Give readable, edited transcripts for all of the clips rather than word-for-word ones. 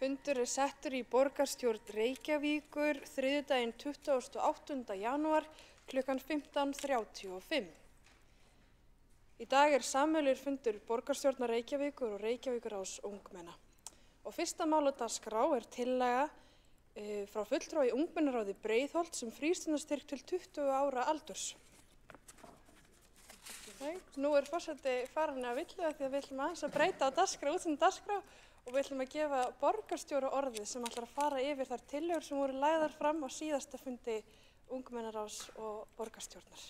Fundur settur í borgarstjórn Reykjavíkur þriðjudaginn 28. janúar klukkan 15:35. Í dag sameiginlegur fundur borgarstjórnar Reykjavíkur og Reykjavíkurráðs ungmenna. Og fyrsta mál á dagskrá tillaga frá fulltrúa í ungmennaráði Breiðholt frístundastyrk til 20 ára aldurs. Nú forseti farin að villu því að við ætlum aðeins að breyta á dagskrá, dagskrá og við ætlum að gefa borgarstjóra orðið sem ætlar að fara yfir þær tillögur sem voru lagðar fram á síðasta fundi ungmennaráðs og borgarstjórnar.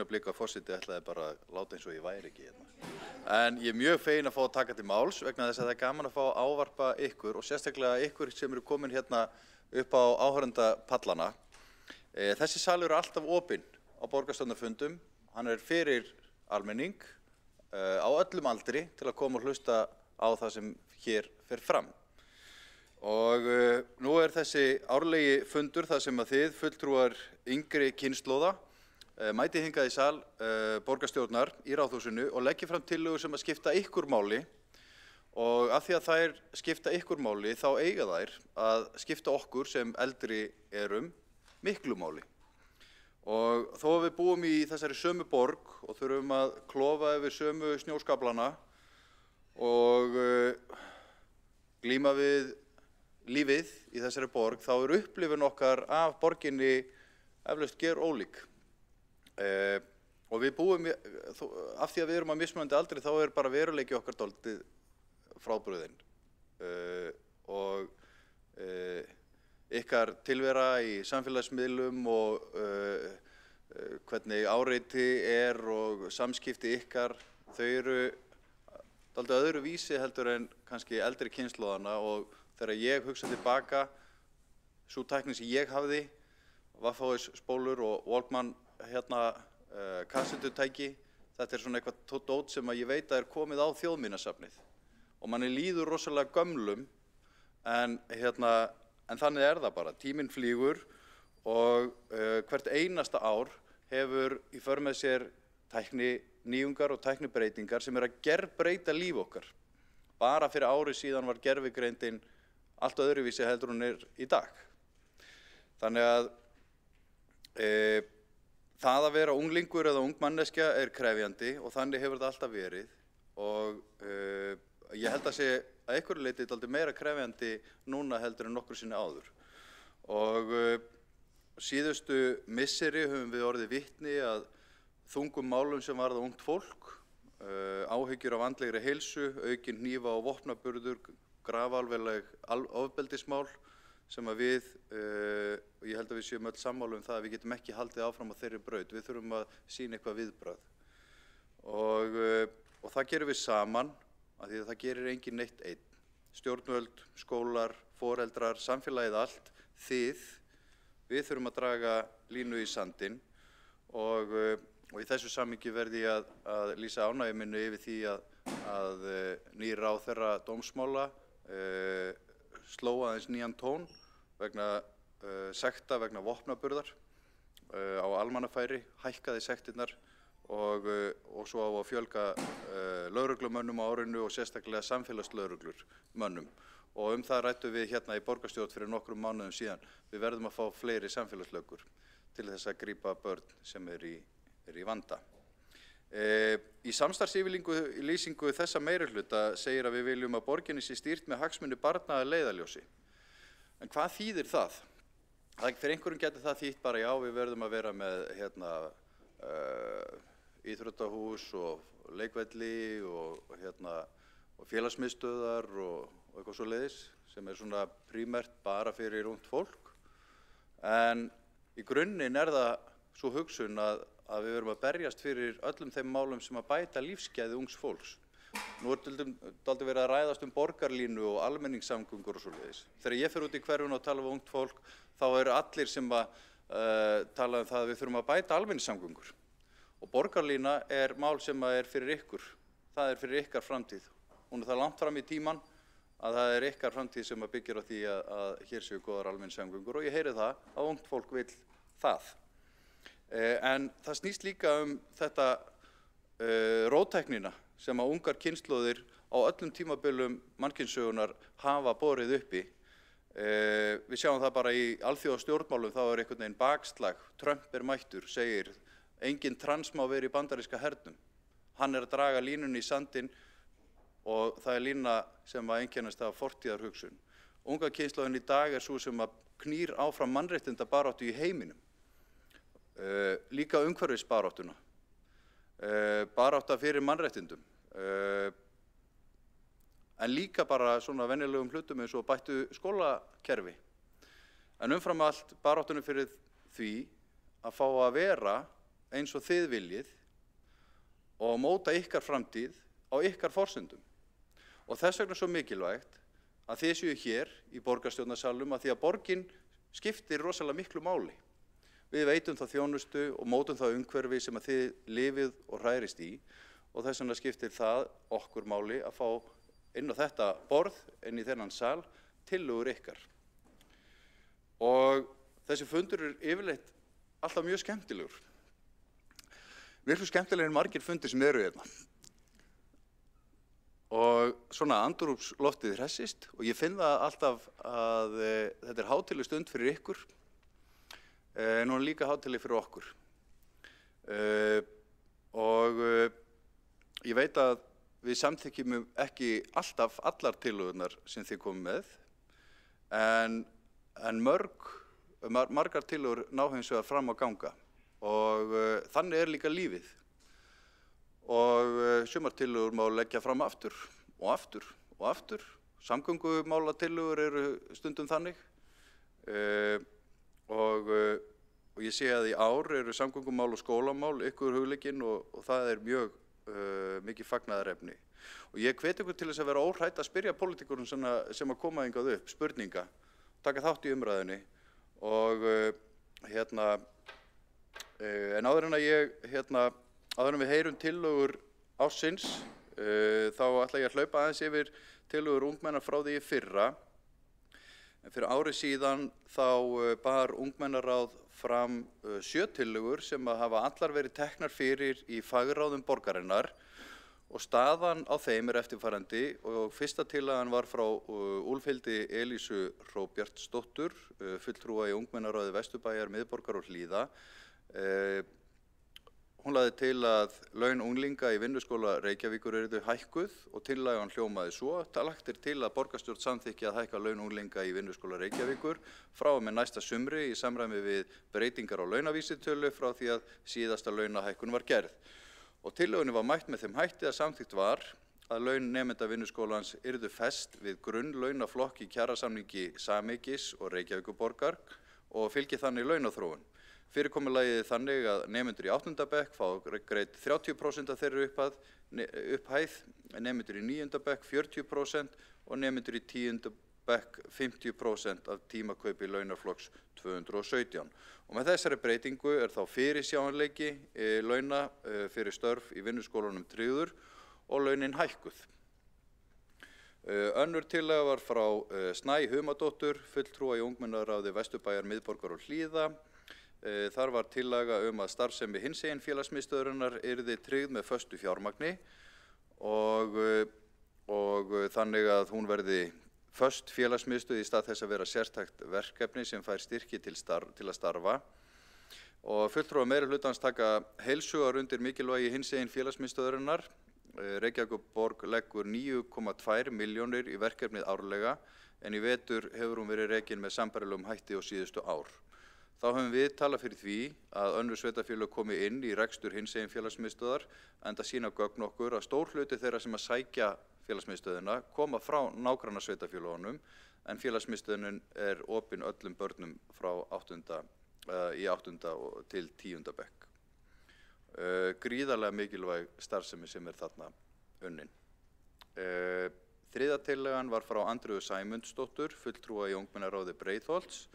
Blika forseti ætlaði bara að láta eins og ég væri ekki hérna. En ég mjög fegin að fá að taka til máls vegna þess að það gaman að fá að ávarpa ykkur og sérstaklega ykkur sem eru komin hérna upp á áhorfendapallana. Þessi salur alltaf opinn á borgarstjórnarfundum. Hann fyrir almenning á öllum aldri til að koma og hlusta á það sem hér fer fram. Og nú þessi árlegi fundur þar sem að þið fulltrúar yngri kynslóða mætið hingað í sal borgarstjórnar í Ráðhúsinu og leggið fram tillögur sem að skipta ykkur máli og af því að þær skipta ykkur máli þá eiga þær að skipta okkur sem eldri erum miklu máli. Og þó að við búum í þessari sömu borg og þurfum að klofa yfir sömu snjóskaplana og glíma við lífið í þessari borg þá upplifun okkar af borginni eflaust gerólík. Og við búum, af því að við erum á mismunandi aldri, þá bara veruleiki okkar dálítið frábrugðinn. Og ykkar tilvera í samfélagsmiðlum og hvernig áreiti og samskipti ykkar, þau eru dálítið öðru vísi heldur en kannski eldri kynslóðana og þegar ég hugsa tilbaka, sú tækni sem ég hafði, Waffos spólur og Walkman kassetutæki, þetta svona eitthvað dót sem að ég veit að komið á þjóðminjasafnið og manni líður rosalega gömlum en þannig það bara, tíminn flýgur og hvert einasta ár hefur í för með sér tækninýjungar og tæknibreytingar sem að gerbreyta líf okkar. Bara fyrir ári síðan var gervigreindin allt öðruvísi heldur hún í dag. Þannig að það að vera unglingur eða ungmanneskja krefjandi og þannig hefur það alltaf verið og ég held að einhverju leyti dálítið meira krefjandi núna heldur en nokkru sinni áður. Og síðustu misseri höfum við orðið vitni að þungum málum sem varða ungt fólk, áhyggjur af andlegri heilsu, aukin hnífa og vopnaburður, grafalvarleg ofbeldismál sem að við, og ég held að við séum öll sammála það að við getum ekki haldið áfram á þeirri braut. Við þurfum að sýna eitthvað viðbragð. Og það gerum við saman, af því að það gerir enginn neitt einn. Stjórnvöld, skólar, foreldrar, samfélagið allt, við þurfum að draga línu í sandinn og í þessu samhengi verði ég að lýsa ánægju minni yfir því að nýr ráðherra dómsmála sló aðeins nýjan tón vegna sekta vegna vopnaburðar á almannafæri, hækkaði sektirnar og svo á að fjölga lögreglumönnum á árinu og sérstaklega samfélagslögreglumönnum. Og það ræddum við hérna í borgarstjórn fyrir nokkrum mánuðum síðan. Við verðum að fá fleiri samfélagslöggur til þess að grípa börn sem í vanda. Í samstarfsyfirlýsingu þessa meirihluta segir að við viljum að borginni sé stýrt með hagsmuni barna að leiðarljósi. En hvað þýðir það? Fyrir einhverjum getur það þýtt bara já, við verðum að vera með íþróttahús og leikvelli og félagsmiðstöðvar og eitthvað svoleiðis sem svona prímært bara fyrir ungt fólk. En í grunninn það sú hugsun að við verum að berjast fyrir öllum þeim málum sem að bæta lífsgæði ungs fólks. Nú dálítið verið að ræðast borgarlínu og almenningssamgöngur og svoleiðis. Þegar ég fer út í hverfinu og tala við ungt fólk, þá eru allir sem að tala það að við þurfum að bæta almenningssamgöngur. Og borgarlína mál sem fyrir ykkur. Það fyrir ykkar framtíð. Hún það langt fram í tíman að það ykkar framtíð sem að byggir á því að hér séu góðar almenningssamgöngur og ég heyri það að ungt fólk vill það. En það snýst líka þetta róttæknina sem að ungar kynslóðir á öllum tímabilum mannkynssögunar hafa borið uppi. Við sjáum það bara í alþjóðastjórnmálum, þá einhvern veginn bakslag. Trump mættur, segir engin trans má vera í bandaríska hernum. Hann að draga línunni í sandinn og það lína sem að einkennast af fortíðarhugsun. Unga kynslóðin í dag sú sem að knýr áfram mannréttindabaráttu í heiminum. Líka umhverfisbaráttuna, barátta fyrir mannréttindum, en líka bara svona venjulegum hlutum eins og bættu skólakerfi. En umfram allt baráttunum fyrir því að fá að vera eins og þið viljið og móta ykkar framtíð á ykkar forsendum. Og þess vegna svo mikilvægt að þið séu hér í borgarstjórnarsalnum að því að borgin skiptir rosalega miklu máli. Við veitum þá þjónustu og mótum þá umhverfi sem að þið lifið og hrærist í og þess vegna skiptir það okkur máli að fá inn á þetta borð, inn í þennan sal, tillögur ykkar. Og þessi fundur yfirleitt alltaf mjög skemmtilegur. Miklu skemmtilegir en margir fundir sem eru hérna. Og svona andrúmsloftið hressist og ég finn það alltaf að þetta hátíðleg stund fyrir ykkur. Nú líka hátíðleg fyrir okkur. Og ég veit að við samþykkjum ekki alltaf allar tillögurnar sem þið komum með, en margar tillögur ná hins vegar fram að ganga og þannig líka lífið. Og sumar tillögur má leggja fram aftur og aftur og aftur. Samgöngumálatillögur eru stundum þannig. Og ég sé að í ár eru samgöngumál og skólamál ykkur hugleikin og það mjög mikið fagnaðarefni. Og ég hvet ykkur til þess að vera óhrætt að spyrja politikurum sem að koma hingað upp, spurninga, taka þátt í umræðunni og en áður en við heyrum tillögur ársins, þá ætla ég að hlaupa aðeins yfir tillögur ungmenna frá því í fyrra. En fyrir ári síðan þá bar ungmennaráð fram 7 tillögur sem að hafa allar verið teknar fyrir í fagráðum borgarinnar og staðan á þeim eftirfarandi og fyrsta tillagan var frá Úlfhildi Elísu Hróbjartsdóttur, fulltrúa í ungmennaráði Vesturbæjar, Miðborgar og Hlíða. Hún lagði til að laun unglinga í vinnuskóla Reykjavíkur yrðu hækkuð og tillagan hljómaði svo. Lagt til að borgarstjórn samþykki að hækka laun unglinga í vinnuskóla Reykjavíkur frá og með næsta sumri í samræmi við breytingar á launavísitölu frá því að síðasta launahækkun var gerð. Og tillögunni var mætt með þeim hætti að samþykkt var að laun nemenda vinnuskólans yrðu fest við grunnlaunaflokk í kjarasamningi Samekis og Reykjavíkurborgar og fylgi þannig launaþróun. Fyrirkomulagið þannig að nemendur í 8. bekk fá greidd 30% af þeirri upphæð, nemendur í 9. bekk 40% og nemendur í 10. bekk 50% af tímakaupi launaflokks 217. Og með þessari breytingu þá fyrirsjáanleiki launa fyrir störf í vinnuskólanum tryggður og launin hækkuð. Önnur tillaga var frá Snæ Humadóttur, fulltrúa í ungmennaráði Vesturbæjar, Miðborgar og Hlíða. Þar var tillaga að starfsemi hinsegin félagsmiðstöðvarinnar yrði tryggð með föstu fjármagni og þannig að hún verði föst félagsmiðstöð í stað þess að vera sérstakt verkefni sem fær styrki til að starfa. Og fulltrúar meirihlutans taka heilshugar undir mikilvægi hinsegin félagsmiðstöðvarinnar. Reykjavíkurborg leggur 9,2 milljónir í verkefnið árlega en í vetur hefur hún verið rekin með sambærilegum hætti á síðustu ár. Þá höfum við talað fyrir því að önnur sveitarfélög komi inn í rekstur hinsegin félagsmiðstöðvar enda sýna gögn okkur að stór hluti þeirra sem að sækja félagsmiðstöðina koma frá nágranna sveitarfélögunum en félagsmiðstöðin opin öllum börnum frá 8. til 10. bekk. Gríðarlega mikilvæg starfsemi sem þarna unnin. Þriðja tillagan var frá Andreu Sæmundsdóttur, fulltrúa í ungmennaráði Breiðholts.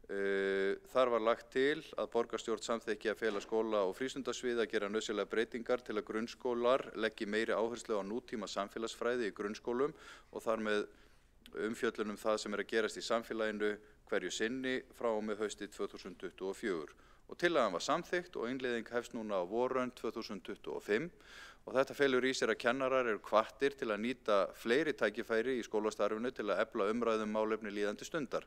Þar var lagt til að borgarstjórn samþykki að fela skóla- og frístundasvið að gera nauðsynlegar breytingar til að grunnskólar leggi meiri áherslu á nútíma samfélagsfræði í grunnskólum og þar með umfjöllun það sem að gerast í samfélaginu hverju sinni frá og með hausti 2024. og tillagan var samþykkt og innleiðing hefst núna á vorönn 2025 og þetta felur í sér að kennarar eru hvattir til að nýta fleiri tækifæri í skólastarfinu til að efla umræðum málefni líðandi stundar.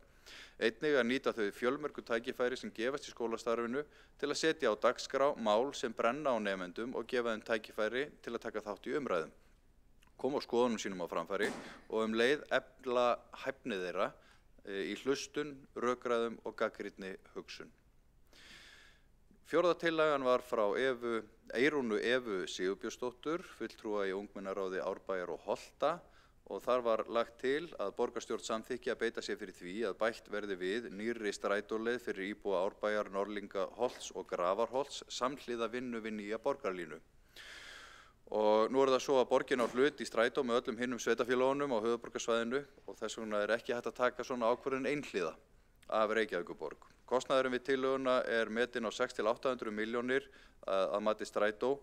Einnig að nýta þau fjölmörgu tækifæri sem gefast í skólastarfinu til að setja á dagskrá mál sem brenna á nemendum og gefa þeim tækifæri til að taka þátt í umræðum, koma skoðunum sínum á framfæri og leið efla hæfni þeirra í hlustun, rökræðum og gagnrýnni hugsun. Fjórða tillagan var frá Eyrúnu Evu Sigurbjörnsdóttur, fulltrúa í ungmennaráði Árbæjar og Holta og þar var lagt til að borgarstjórn samþykki að beita sér fyrir því að bætt verði við nýrri strætóleið fyrir íbúa Árbæjar, Norðlinga, Holts og Grafarholts samhliða vinnu við nýja borgarlínu. Og nú það svo að borgin á hlut í strætó með öllum hinnum sveitarfélögunum á höfuðborgarsvæðinu og þess vegna ekki hægt að taka svona ákvörðun einhliða af Reykjavíkurborg. Kostnaðurinn við tillöguna metinn á 600 til 800 milljónir að mati strætó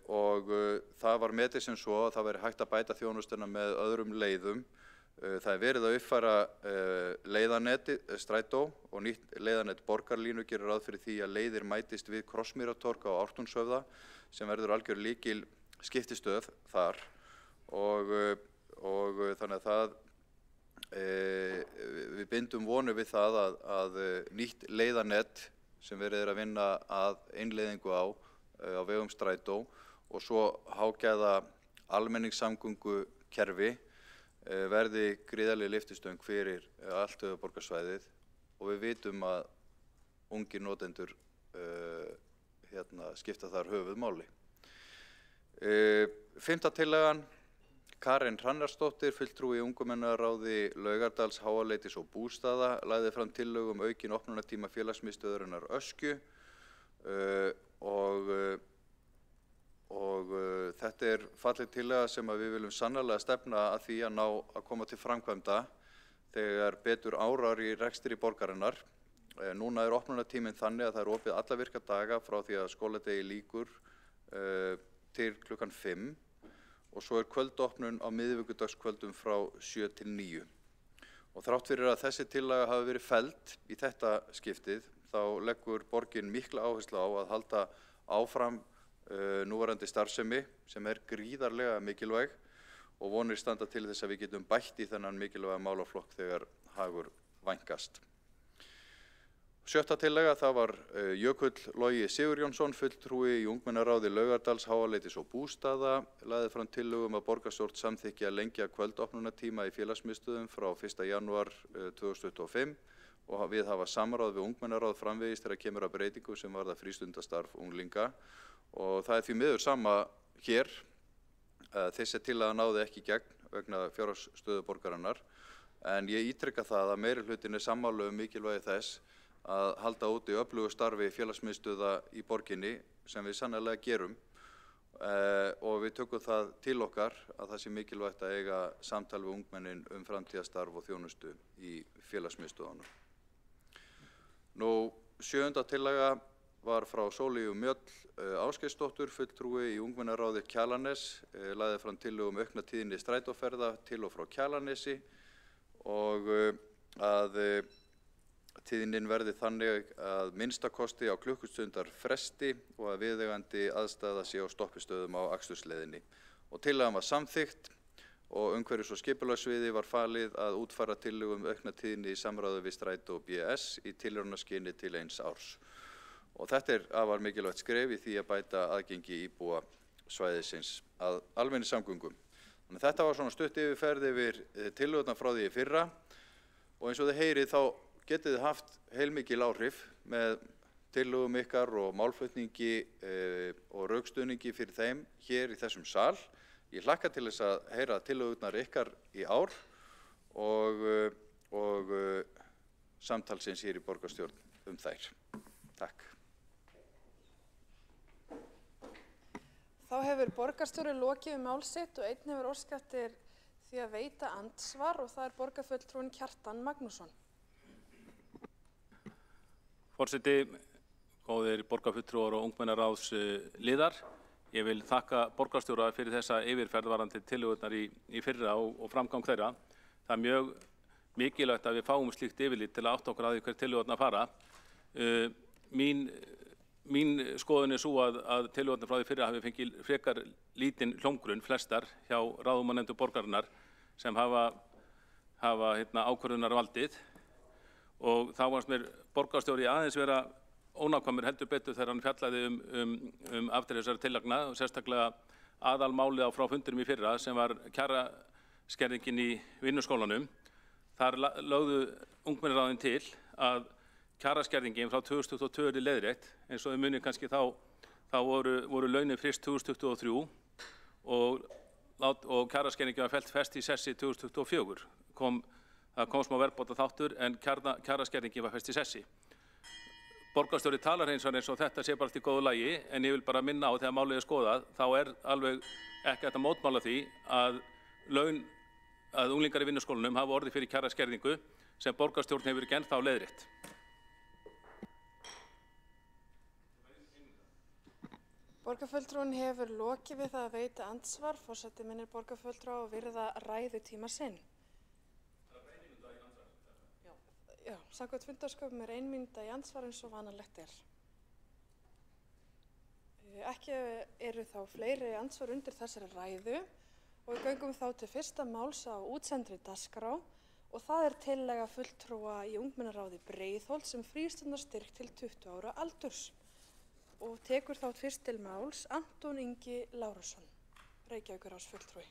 og það var metið sem svo að það væri hægt að bæta þjónustuna með öðrum leiðum. Það verið að uppfæra leiðanet strætó og nýtt leiðanet borgarlínu gerir ráð fyrir því að leiðir mætist við Krossmýrartorg á Ártúnshöfða sem verður algjör lykil skiptistöð þar og þannig að við bindum vonir við það að nýtt leiðanet sem verið að vinna að innleiðingu á vegum strætó og svo hágæða almenningssamgöngukerfi verði gríðarleg lyftistöng fyrir allt höfuðborgarsvæðið og við vitum að ungir notendur skipta þar höfuðmáli. Fimmta tillagan, Karen Hrannarsdóttir, fulltrúi í ungmennaráði Laugardals, Háaleitis og Bústaða, lagði fram tillögu aukin opnunartíma félagsmiðstöðvarinnar Öskju og þetta falleg tillaga sem við viljum sannarlega stefna að því að ná að koma til framkvæmda þegar betur árar í rekstri borgarinnar. Núna opnunartíminn þannig að það opið alla virka daga frá því að skóladegi lýkur til klukkan 5 og svo kvöldopnun á miðvikudagskvöldum frá 7 til 9. Og þrátt fyrir að þessi tillaga hafi verið felld í þetta skiptið, þá leggur borgin mikla áherslu á að halda áfram núverandi starfsemi sem gríðarlega mikilvæg og vonir standa til þess að við getum bætt í þennan mikilvæga málaflokk þegar hagur vænkast. Sjötta tillaga, það var Jökull Logi Sigurjónsson, fulltrúi í ungmennaráði Laugardals, Háaleitis og Bústaða, lagði fram tillögu að borgarstjórn samþykki að lengja kvöldopnunartíma í félagsmiðstöðvum frá 1. janúar 2025 og við hafa samráð við ungmennaráð framvegis þegar kemur að breytingu sem varðar frístundastarf unglinga og það því miður sama hér. Þessi tillaga náði ekki gegn vegna fjárhagsstöðu borgarinnar en ég ítreka það að meirihlutin sammála mikilvægi þess að halda úti öflugu starfi félagsmiðstöðva í borginni sem við sannarlega gerum og við tökum það til okkar að það sé mikilvægt að eiga samtal við ungmennin framtíðarstarf og þjónustu í félagsmiðstöðvunum. Sjöunda tillaga var frá Sóleyju Mjöll Ásgeirsdóttur, fulltrúi í ungmennaráði Kjalarnes, lagði fram tillögu aukna tíðni strætóferða til og frá Kjalarnesi og að tíðnin verði þannig að minnstakosti á klukkustundar fresti og að viðeigandi aðstaða sé á stoppistöðum á akstursleiðinni. Og tillagan var samþykkt og umhverfis- og skipulagssviði var falið að útfæra tillögu aukna tíðni í samráði við Strætó og BS í tilraunaskyni til 1 árs. Og þetta afar mikilvægt skref í því að bæta aðgengi íbúa svæðisins að almenningssamgöngum. Þannig þetta var svona stutt yfirferð yfir tillögurnar frá því í fyrra og eins og þið heyrið þá getið þið haft heilmikil áhrif með tillögum ykkar og málflutningi og rökstuðningi fyrir þeim hér í þessum sal. Ég hlakka til þess að heyra tillögurnar ykkar í ár og samtalsins hér í borgarstjórn þær. Takk. Þá hefur borgarstjóri lokið mál sitt og einn hefur óskað eftir því að veita andsvar og það borgarfulltrúinn Kjartan Magnússon. Forseti, góðir borgarfulltrúar og ungmennaráðs liðar. Ég vil þakka borgarstjóra fyrir þessa yfirferð varðandi tillögurnar í fyrra og framgang þeirra. Það mjög mikilvægt að við fáum slíkt yfirlit til að átta okkur að því hver tillögurnar fara. mín skoðun er svo að tillögurnar frá því fyrra hafi fengið frekar lítinn hljómgrunn, flestar, hjá ráðum og nefndum borgarinnar sem hafa ákvörðunarvaldið, og þá fannst mér borgarstjóri aðeins vera ónákvæmur heldur betur þegar hann fjallaði afdrif þessara tillagna, og sérstaklega aðalmálið á frá fundinum í fyrra sem var kjaraskerðingin í vinnuskólanum. Þar lögðu ungmennaráðin til að kjaraskerðingin frá 2022 er leiðrétt, eins og þau munið kannski þá voru launin frist 2023 og kjaraskerðingin var fellt fest í sessi 2024. Það kom smá verðbóta þáttur en kjaraskerðingin var fest í sessi. Borgarstjóri talar eins og þetta sé bara allt í góðu lagi, en ég vil bara minna á þegar málið er skoðað, þá er alveg ekki hægt að mótmála því að unglingar í vinnuskólanum hafa orðið fyrir kjaraskerðingu sem borgarstjórn hefur ekki ennþá leiðrétt. Borgarfulltrúinn hefur lokið við það að veita andsvar. Forseti minnir borgarfulltrúa að virða ræðutíma sinn. Já, samkvæmt fundarsköpum er 1 mínúta í andsvar eins og vanalegt er. Ekki eru þá fleiri andsvar undir þessari ræðu og við göngum þá til fyrsta máls á útsendri dagskrá, og það er tillaga fulltrúa í ungmennaráði Breiðholts sem frístundastyrk til 20 ára aldurs. Og tekur þá fyrst til máls Anton Ingi Lárusson, Reykjavíkurráðsfulltrúi.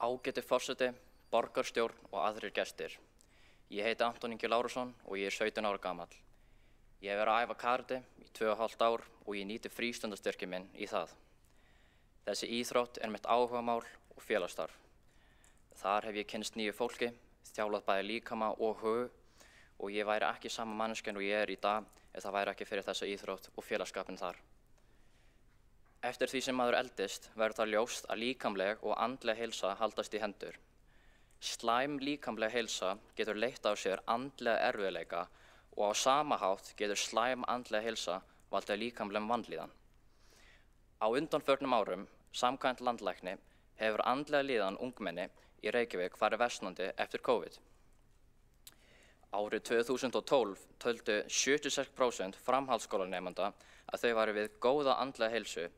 Ágæti forseti, borgarstjórn og aðrir gestir. Ég heiti Anton Ingi Lárusson og ég er 17 ára gamall. Ég hef verið að æfa karate í 2,5 ár og ég nýti frístundastyrki minn í það. Þessi íþrótt er mitt áhugamál og félagsstarf. Þar hef ég kynnst nýju fólki, þjálfað bæði líkama og hug, og ég væri ekki sama manneskjan og ég er í dag ef það væri ekki fyrir þessa íþrótt og félagskapinn þar. Eftir því sem maður eldist verður það ljóst að líkamleg og andleg heilsa haldast í hendur. Slæm líkamleg heilsa getur leitt á sér andlega erfiðleika og á sama hátt getur slæm andleg heilsa valdið líkamlegum vanlíðan. Á undanförnum árum, samkvæmt landlækni, hefur andlega líðan ungmenni í Reykjavík farið versnandi eftir COVID. Árið 2012 töldu 76% framhaldsskólanemenda að þau væru við góða andlega heilsu,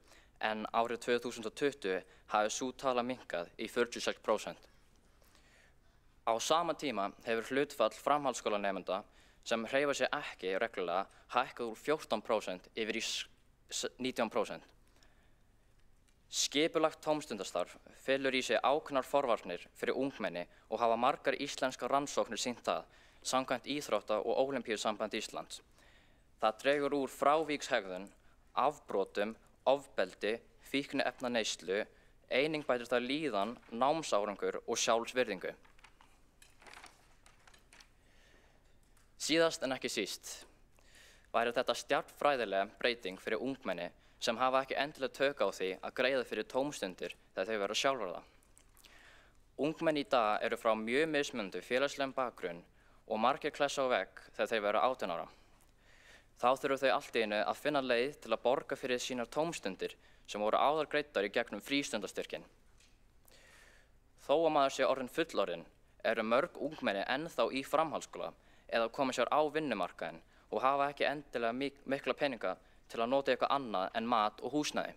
en árið 2020 hafi sú tala minnkað í 46%. Á sama tíma hefur hlutfall framhaldsskólanemenda sem hreyfa sig ekki reglulega hækkað úr 14% yfir í 19%. Skipulagt tómstundastarf felur í sig ákveðnar forvarnir fyrir ungmenni og hafa margar íslenskar rannsóknir sýnt það, samkvæmt Íþrótta- og Ólympíusamband Íslands. Það dregur úr frávíkshegðun, afbrotum, ofbeldi, fíkniefnaneyslu, einnig bætir það líðan, námsárangur og sjálfsvirðingu. Síðast en ekki síst væri þetta stjarnfræðilega breyting fyrir ungmenni sem hafa ekki endilega tök á því að greiða fyrir tómstundir þegar þau vera sjálfráða. Ungmenni í dag eru frá mjög mismunandi félagslegum bakgrunn og margir klessa á vegg þegar þau vera 18 ára. Þá þurfa þau allt í einu að finna leið til að borga fyrir sínar tómstundir sem voru áður greiddar í gegnum frístundastyrkinn. Þó að maður sé orðinn fullorðinn eru mörg ungmenni ennþá í framhaldsskóla eða koma sér á vinnumarkaðinn og hafa ekki endilega mikla peninga til að nota eitthvað annað en mat og húsnæði.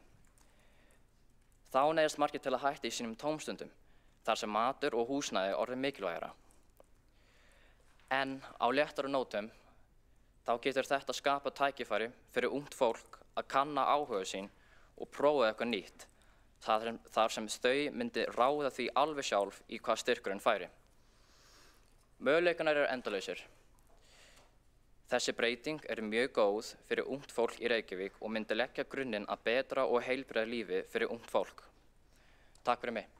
Þá neyðast margir til að hætta í sínum tómstundum, þar sem matur og húsnæði orðið mikilvægara. En á léttari nótum, þá getur þetta skapa tækifæri fyrir ungt fólk að kanna áhuga sín og prófa eitthvað nýtt, þar sem þau myndi ráða því alveg sjálf í hvað styrkurinn færi. Möguleikanar eru endalausir. Þessi breyting er mjög góð fyrir ungt fólk í Reykjavík og myndi leggja grunninn að betra og heilbrigða lífi fyrir ungt fólk. Takk fyrir mig.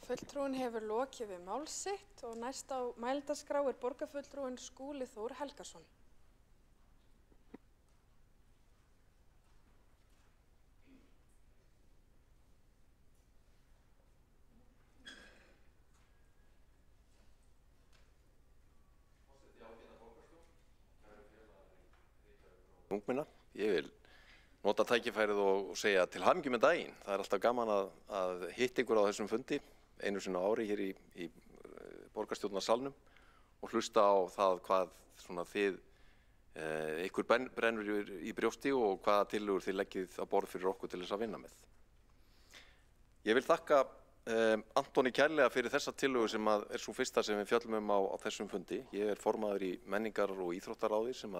Fulltrúinn hefur lokið við mál sitt og næst á mælendaskrá er borgarfulltrúinn Skúli Þór Helgason. ungmenna. Ég vil nota tækifærið og segja til hamingju með daginn. Það alltaf gaman að hitta ykkur á þessum fundi einu sinni á ári hér í borgarstjórnarsalnum og hlusta á það hvað svona ykkur brennur í brjósti og hvaða tillögur þið leggið á borð fyrir okkur til þess að vinna með. Ég vil þakka Antoni kærlega fyrir þessa tillögu sem er svo fyrsta sem við fjöllum á þessum fundi. Ég formaður í menningar- og íþróttaráði sem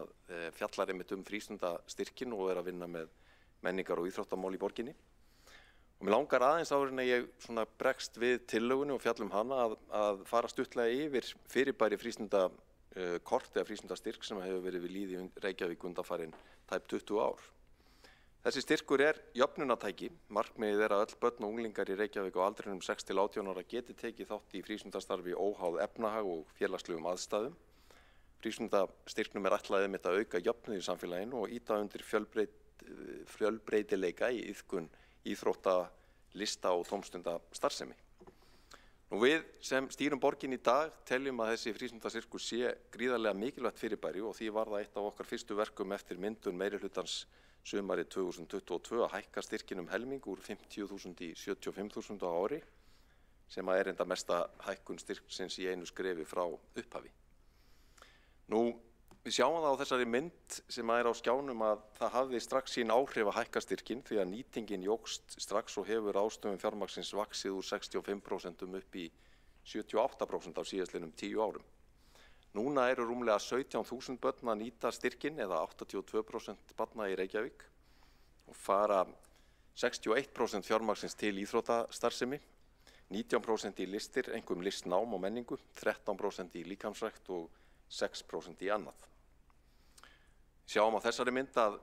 fjallar einmitt frístundastyrkin og að vinna með menningar- og íþróttamál í borginni. Og mér langar aðeins áður en ég svona bregst við tillögunni og fjallum hana að fara stuttlega yfir fyrirbæri frístundakort eða frístundastyrk sem hefur verið við lýði í Reykjavík undanfarin tæp 20 ár. Þessi styrkur jöfnunartæki. Markmiðið að öll börn og unglingar í Reykjavík á aldrinum 6 til 18 ára geti tekið þátt í frístundastarfi óháð efnahag og félagslegum aðstæðum. Frístundastyrknum ætlað einmitt að auka jöfnuð í samfélaginu og ýta undir fjölbreytileika í iðkun íþrótta, lista og tómstundastarfsemi. Við sem stýrum borgin í dag teljum að þessi frístundastyrkur sé gríðarlega mikilvægt fyrirbæri og því var það eitt af okkar fyrstu verkum eftir myndun meirihlutans sumarið 2022 að hækka styrkin helming úr 50.000 í 75.000 á ári sem er enda mesta hækkun styrksins í einu skrefi frá upphafi. Við sjáum það á þessari mynd sem á skjánum að það hafði strax sín áhrif að hækka styrkin því að nýtingin jókst strax og hefur ráðstöfun fjármagnsins vaxið úr 65% upp í 78% á síðastliðnum 10 árum. Núna eru rúmlega 17.000 börn að nýta styrkin eða 82% barna í Reykjavík og fara 61% fjármagnsins til íþróttastarfsemi, 19% í listir, einkum listnám og menningu, 13% í líkamsrækt og 6% í annað. Sjáum á þessari mynd að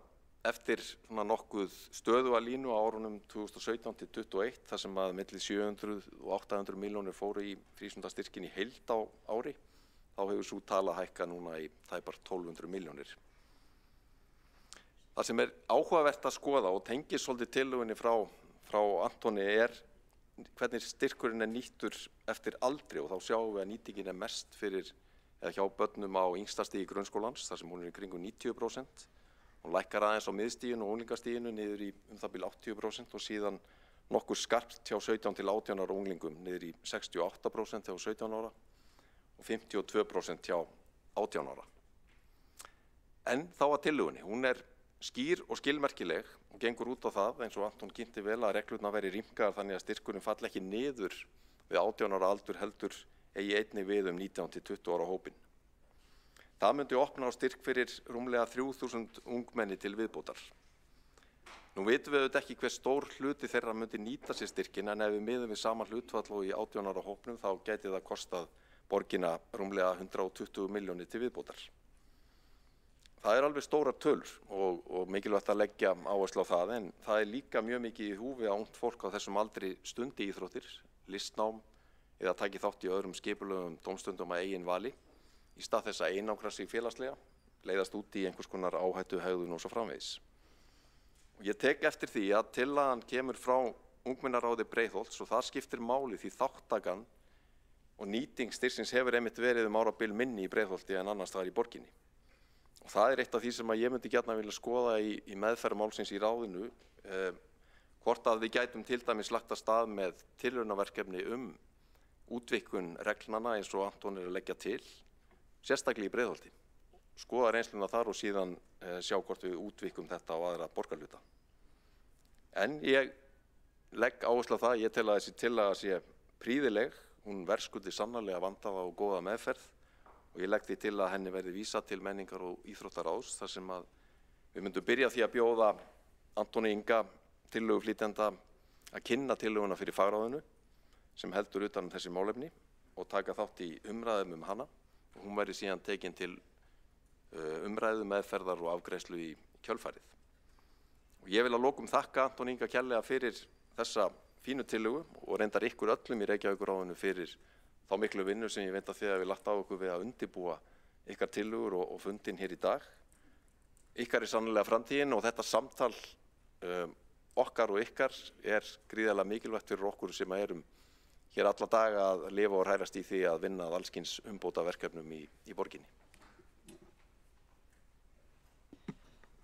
eftir nokkuð stöðuga línu á árunum 2017 til 2021 þar sem að milli 700 og 800 milljónir fóru í frístundastyrkin í heild á ári, þá hefur sú tala hækkað núna í tæpar 1200 milljónir. Það sem áhugavert að skoða og tengist svolítið tillögunni frá Antoni hvernig styrkurinn nýttur eftir aldri og þá sjáum við að nýtingin mest fyrir hjá börnum á yngsta stigi grunnskólans þar sem hún í kringum 90%. Hún lækkar aðeins á miðstiginu og unglingastiginu niður í það bil 80% og síðan nokkuð skarpt hjá 17 til 18 ára unglingum niður í 68% hjá 17 ára og 52% hjá 18 ára. En þá að tillögunni. Hún skýr og skilmerkileg og gengur út á það eins og Anton kynnti vel að reglurnar veri rýmkaðar þannig að styrkurinn falli ekki niður við 18 ára aldur heldur eigi einnig við 19 til 20 ára hópinn. Það myndi opna á styrk fyrir rúmlega 3.000 ungmenni til viðbótar. Nú vitum við auðvitað ekki hver stór hluti þeirra myndi nýta sér styrkin en ef við miðum við sama hlutfall og í 18 ára hópnum þá gæti það kostað borgina rúmlega 120 milljónir til viðbótar. Það alveg stórar tölur og mikilvægt að leggja áherslu á það en það líka mjög mikið í húfi að ungt fólk á þessum aldri stundi íþróttir, listnám eða taki þátt í öðrum skipulögum dómstundum að eigin vali í stað þess að einangra sig félagslega, leiðast út í einhvers konar áhættuhegðun og svo framvegis. Og ég tek eftir því að tillagan kemur frá ungmennaráði Breiðholts og það skiptir máli því þáttakan og nýting styrksins hefur einmitt verið árabil minni í Breiðholti en annars staðar í borginni. Og það eitt af því sem ég myndi gjarnan vilja skoða í meðferð málsins í ráðinu, hvort að við gætum til dæmis lagt af stað með tilraunaverkefni útvíkkun reglnanna eins og Anton að leggja til, sérstaklega í Breiðholti. Skoða reynsluna þar og síðan sjá hvort við útvíkkum þetta á aðra borgarhluta. En ég legg áherslu á það, ég tel að þessi tillaga sé prýðileg, hún verðskuldi sannarlega vandaða og góða meðferð og ég legg því til að henni verði vísað til menningar- og íþróttaráðs þar sem að við myndum byrja því að bjóða Antoni Inga, tillöguflytjanda, að kynna tillöguna fyrir fagráðinu sem heldur utan þessi málefni og taka þátt í umræðum hana og hún verði síðan tekin til umræðu, meðferðar og afgreiðslu í kjölfarið. Og ég vil að lokum þakka Antoni Inga kærlega fyrir þessa fínu tillögu og reyndar ykkur öllum í Reykjavíkurráðinu fyrir þá miklu vinnu sem ég veit að þið hefur lagt á okkur við að undirbúa ykkar tillögur og fundin hér í dag. Ykkar sannarlega framtíðin og þetta samtal okkar og ykkar gríðarlega mikilvægt fyrir okkur sem erum hér alla daga að lifa og hrærast í því að vinna að allskyns umbótaverkefnum í borginni.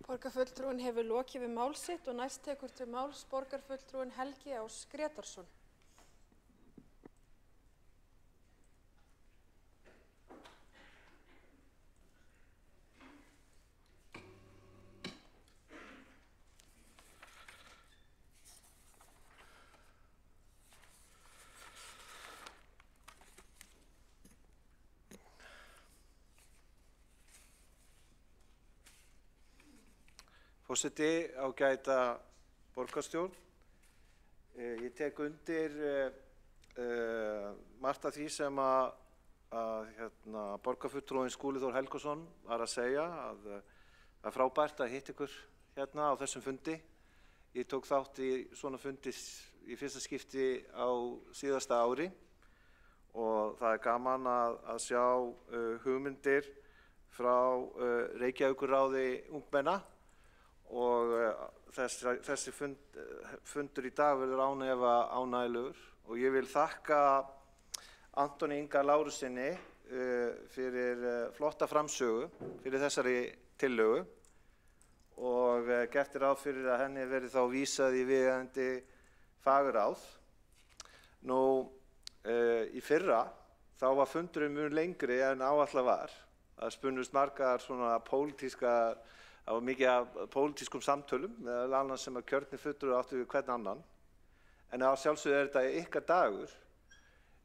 Borgarfulltrúinn hefur lokið við mál sitt og næst tekur til máls borgarfulltrúinn Helgi Ás Grétarsson. Forseti, ágæta borgarstjórn. Ég tek undir margt af því sem borgarfulltrúinn Skúli Þór Helgason var að segja, að það er frábært að hitta ykkur hérna á þessum fundi. Ég tók þátt í svona fundi í fyrsta skipti á síðasta ári og það er gaman að sjá hugmyndir frá Reykjavíkurráði ungmenna. Og þessi fundur í dag verður án efa ánægjulegur og ég vil þakka Antoni Inga Lárussyni fyrir flotta framsögu fyrir þessari tillögu og gert ráð fyrir að henni verði þá vísað í viðeigandi fagráð. Nú, í fyrra þá var fundurinn mun lengri en áætlað var. Það spunnust margar svona það var mikið af pólitískum samtölum, meðal annars sem að kjörnir fulltrúar áttu við hvern annan. En á sjálfsögðu þetta ykkar dagur.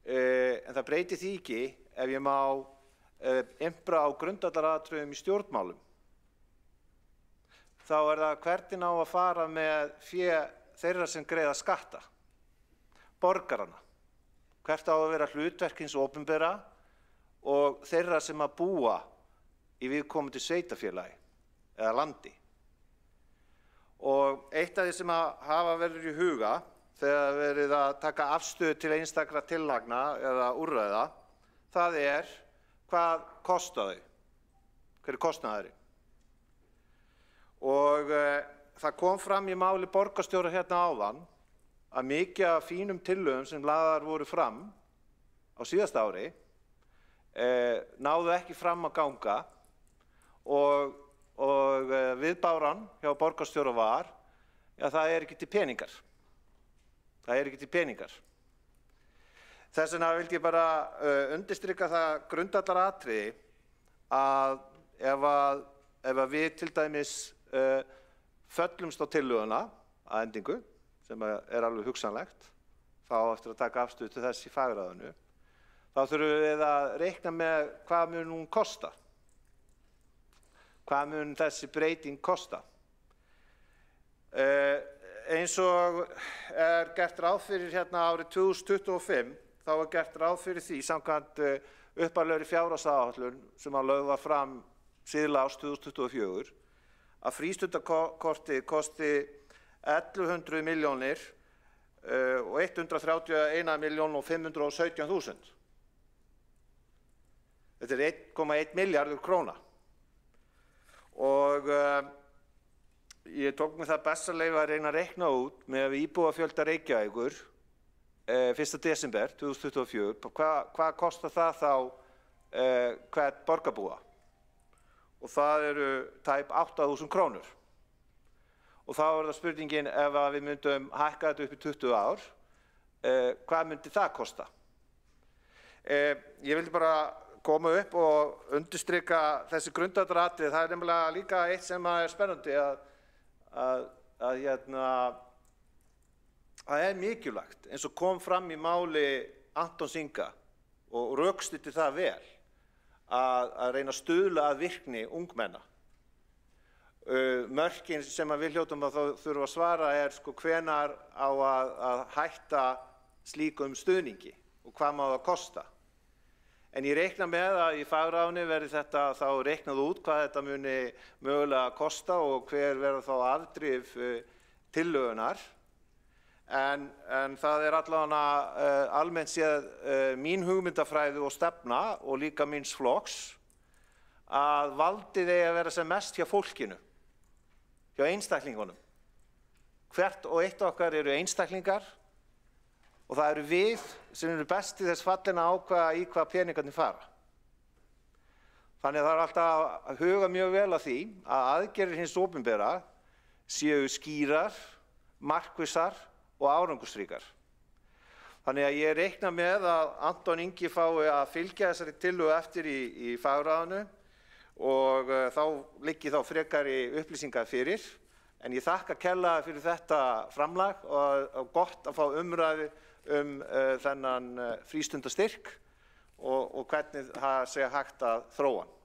En það breytir því ekki ef ég má impra á grundvallaratriðum í stjórnmálum. Þá það hvernig á að fara með fé þeirra sem greiða skatta, borgarana. Hvert á að vera hlutverk hins opinbera og þeirra sem að búa í viðkomandi sveitarfélagi eða landi. Og eitt af því sem að hafa verið í huga þegar verið að taka afstöðu til einstakra tillagna eða úrræða, það er hvað kosta þau, hver kostnaðurinn. Og það kom fram í máli borgarstjóra hérna áðan að mikið af fínum tillögum sem lagðar voru fram á síðasta ári náðu ekki fram að ganga og viðbáran hjá borgarstjóra var að það ekki til peningar. Það ekki til peningar. Þess vegna vildi ég bara undirstrika það grundvallaratriði að ef við til dæmis föllumst á tillöguna að endingu, sem alveg hugsanlegt, þá eftir að taka afstöðu til þess í fagráðinu, þá þurfum við að reikna með hvað mun hún kosta. Hvað mun þessi breyting kosta? Eins og gert ráð fyrir hérna árið 2025, þá gert ráð fyrir því samkvæmt upphaflegri fjárhagsáætlun sem lögð var fram síðla árs 2024, að frístundakortið kosti 1.100 milljónir og 131.517.000. Þetta 1,1 milljarður króna. Og ég tók mig það bessaleyfi að reyna að reikna út með íbúafjölda Reykjavíkur 1. desember 2024, hvað kostar það þá hvern borgarbúa? Og það eru tæp 8.000 krónur. Og þá það spurningin ef við myndum hækka þetta upp í 20 ár, hvað myndi það kosta? Ég vildi bara koma upp og undirstrika þessi grundvallaratriði. Það nefnilega líka eitt sem spennandi að það mikilvægt, eins og kom fram í máli Antons Inga og rökstuddi það vel, að reyna að stuðla að virkni ungmenna. Mörkin sem við hljótum að þurfa að svara hvenær á að hætta slíkum stuðningi og hvað má það kosta. En ég reikna með að í fagráðinu verði þetta þá reiknað út hvað þetta muni mögulega kosta og hver verður þá afdrif tillögunar. En það allavega almennt séð mín hugmyndafræði og stefna og líka míns flokks að valdið að vera sem mest hjá fólkinu, hjá einstaklingunum. Hvert og eitt okkar eru einstaklingar og það eru við sem eru best í þess fallin að ákveða í hvað peningarnir fara. Þannig að það alltaf að huga mjög vel að því að aðgerðir hins opinbera séu skýrar, markvissar og árangursríkar. Þannig að ég reikna með að Anton Ingi fái að fylgja þessari tillögu eftir í fagráðinu og þá liggi þá frekari upplýsingar fyrir. En ég þakka kærlega fyrir þetta framlag og gott að fá umræðu þennan frístundastyrk og hvernig það sé hægt að þróa hann.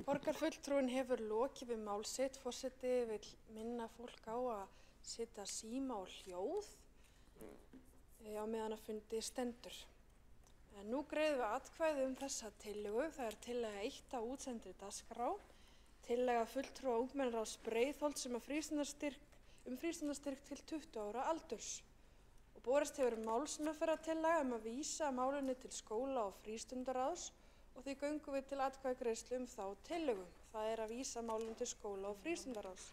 Borgarfulltrúinn hefur lokið við mál sitt. Forseti vill minna fólk á að setja síma og hljóð á meðan að fundi stendur. En nú greiðum við atkvæði þessa tillögu. Það er tillaga 1 á útsendri dagskrá. Tillaga fulltrúa ungmennaráðs Breiðholts frístundastyrk til 20 ára aldurs. Og borist hefur málsmeðferðartillaga að vísa málinu til skóla- og frístundaráðs og því göngum við til atkvæðagreiðslu þá tillögu. Það er að vísa málinu til skóla- og frístundaráðs.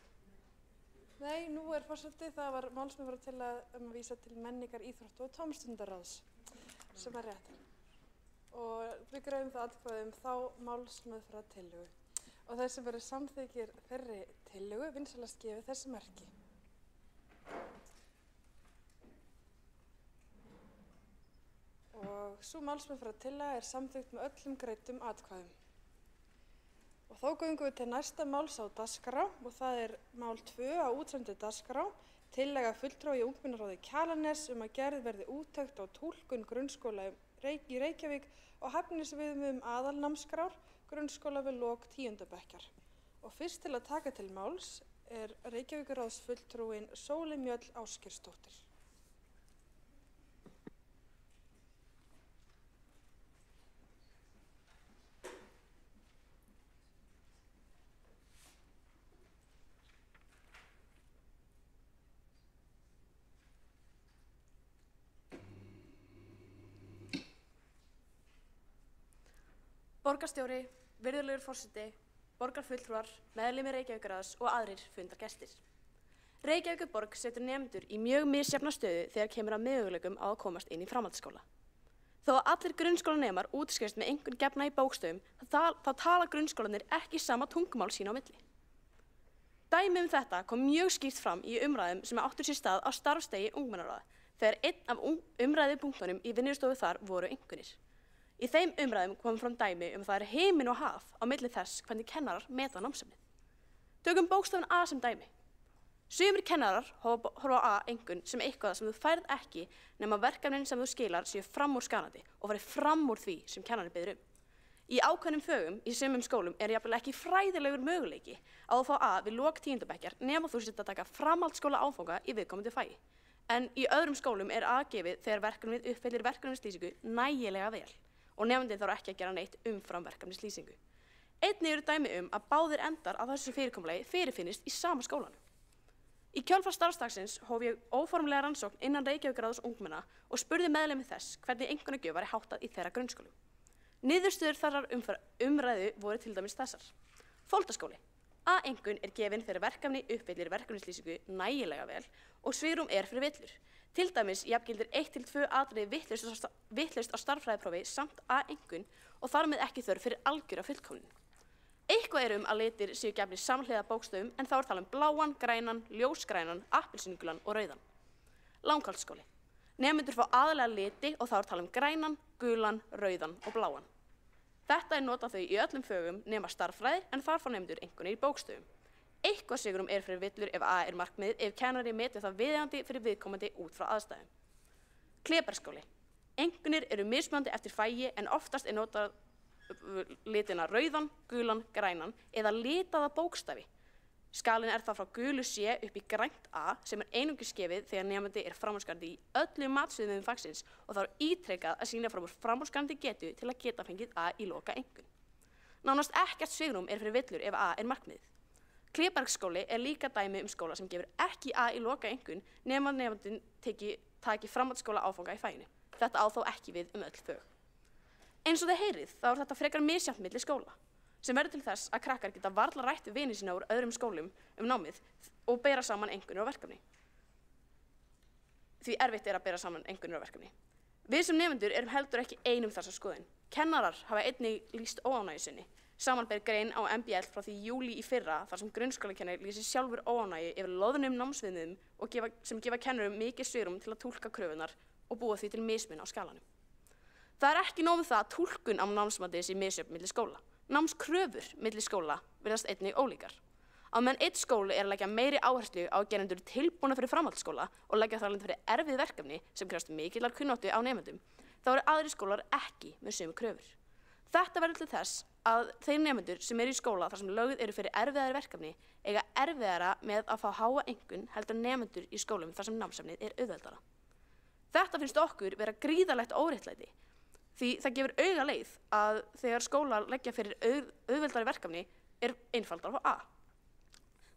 Nei, nú er forseti, það var málsmeðferðartillaga að vísa til menningar, íþrótta og tómstundaráðs, sem er rétt. Og við greiðum það atkvæði þá málsmeðferðartillögu. Og þeir sem verður samþykkir þeirri tillögu vinsælast gefið þessi merki. Og sú málsmeðferðartillaga er samþykkt með öllum greiddum atkvæðum. Og þá göngum við til næsta máls á dagskrá og það er mál 2 á útsendri dagskrá. Tillaga fulltrúa í ungmennaráði Kjalarness að gerð verði úttekt á túlkun grunnskóla í Reykjavík og hæfnisviðmiðum aðalnámskrár grunnskóla við lok 10. bekkjar. Og fyrst til að taka til máls er Reykjavíkurráðsfulltrúinn Sóley Mjöll Ásgeirsdóttir. Borgarstjóri, virðulegur forseti, borgarfulltrúar, meðlimir Reykjavíkurráðs og aðrir fundargestir. Reykjavíkurborg setur nemendur í mjög misjafna stöðu þegar kemur að möguleikum á að komast inn í framhaldsskóla. Þó að allir grunnskólanemar útskrifist með einhvern gefna í bókstöfum, þá tala grunnskólanir ekki sama tungumál sín á milli. Dæmi þetta kom mjög skýrt fram í umræðum sem áttu sér stað á starfsdegi ungmennaráða, þegar einn af umræðupunktunum í vinnustofu þar voru einkunnir. Í þeim umræðum kom fram dæmi það er heiminn og haf á milli þess hvernig kennarar meta námsefnið. Tökum bókstafinn A sem dæmi. Sumir kennarar horfa á einkunn sem eitthvað sem þú færð ekki nema verkefnin sem þú skilar séu framúrskarandi og fari fram úr því sem kennarinn biður um. Í ákveðnum fögum í sumum skólum er jafnvel ekki fræðilegur möguleiki á að fá A við lok 10. bekkjar nema þú sért að taka framhaldsskóla áfanga í viðkomandi fagi. En í öðrum skólum er A gefið þegar verkefnið uppfyllir verkefnislýsingu nægilega vel og nefndin þarf ekki að gera neitt umfram verkefnislýsingu. Einnig eru dæmi að báðir endar af þessu fyrirkomulagi fyrirfinnist í sama skólanum. Í kjölfar starfsdagsins hóf ég óformlega rannsókn innan Reykjavíkurráðs ungmenna og spurði meðlimi þess hvernig einkunnagjöf væri háttað í þeirra grunnskólum. Niðurstöður þarrar umræðu voru til dæmis þessar. Foldaskóli. A-einkunn er gefin þegar verkefni uppfyllir verkefnislýsingu nægilega vel og svigrúm er fyrir villur. Til dæmis jafngildir 1-2 atriði vitlaust á stærðfræðiprófi samt A-einkunn og þar með ekki þörf fyrir algjöra fullkomnun. Eitthvað er að litir séu gefnir samhliða bókstöfum en þá er talað bláan, grænan, ljósgrænan, appelsínugulan og rauðan. Langholtsskóli. Nemendur fá aðalega liti og þá er talað grænan, gulan, rauðan og bláan. Þetta er notað þau í öllum fögum nema stærðfræði en þar fá nemendur einkunnir í bókstöfum. Eitthvað svigrúm er fyrir villur ef A er markmiðið ef kennari metur það viðeigandi fyrir viðkomandi út frá aðstæðum. Kleberskóli. Einkunnir eru mismunandi eftir fagi en oftast er notað litina rauðan, gulan, grænan eða litaða bókstafi. Skalinn er það frá gulu C upp í grænt A sem er einungis gefið þegar nemandi er framúrskarandi í öllum matsviðum fagsins og þá er ítrekað að sýna fram úr framúrskarandi getu til að geta fengið A í loka einkunn. Nánast ekkert svigrúm er fyrir villur ef A er markmiðið. Klebergsskóli er líka dæmi skóla sem gefur ekki A í loka einkunn nema nemandinn taki framhaldsskóla áfanga í faginu. Þetta á þó ekki við öll fög. Eins og þið heyrið þá er þetta frekar misjafnt milli skóla sem verður til þess að krakkar geta varla rætt við vini sína úr öðrum skólum námið og bera saman einkunnir og verkefni. Því erfitt er að bera saman einkunnir og verkefni. Við sem nemendur erum heldur ekki einum þessa skoðun. Kennarar hafa einnig lýst óánægju sinni. Samanber grein á MBL frá því júlí í fyrra þar sem grunnskólakennari lýsir sjálfur óánægju yfir loðnum námsviðmiðum og sem gefa kennurum mikið svigrúm til að túlka kröfunar og búa því til mismun á skalanum. Það er ekki nóg með það að túlkun á námsmati sé misjöfn milli skóla. Námskröfur milli skóla virðast einnig ólíkar. Á meðan einn skóli er að leggja meiri áherslu á að gerendur tilbúna fyrir framhaldsskóla og leggja þar alveg fyrir erfið verkefni sem krefst mikillar kunnáttu á nemendum, þá eru aðrir skólar ekki með sömu kröfur. Þetta verður til þess að þeir nemendur sem eru í skóla þar sem lögð eru fyrir erfiðari verkefni eiga erfiðara með að fá háa einkunn heldur nemendur í skólum þar sem námsefnið er auðveldara. Þetta finnst okkur vera gríðarlegt óréttlæti því það gefur auga leið að þegar skólar leggja fyrir auðveldari verkefni er einfaldara að fá A.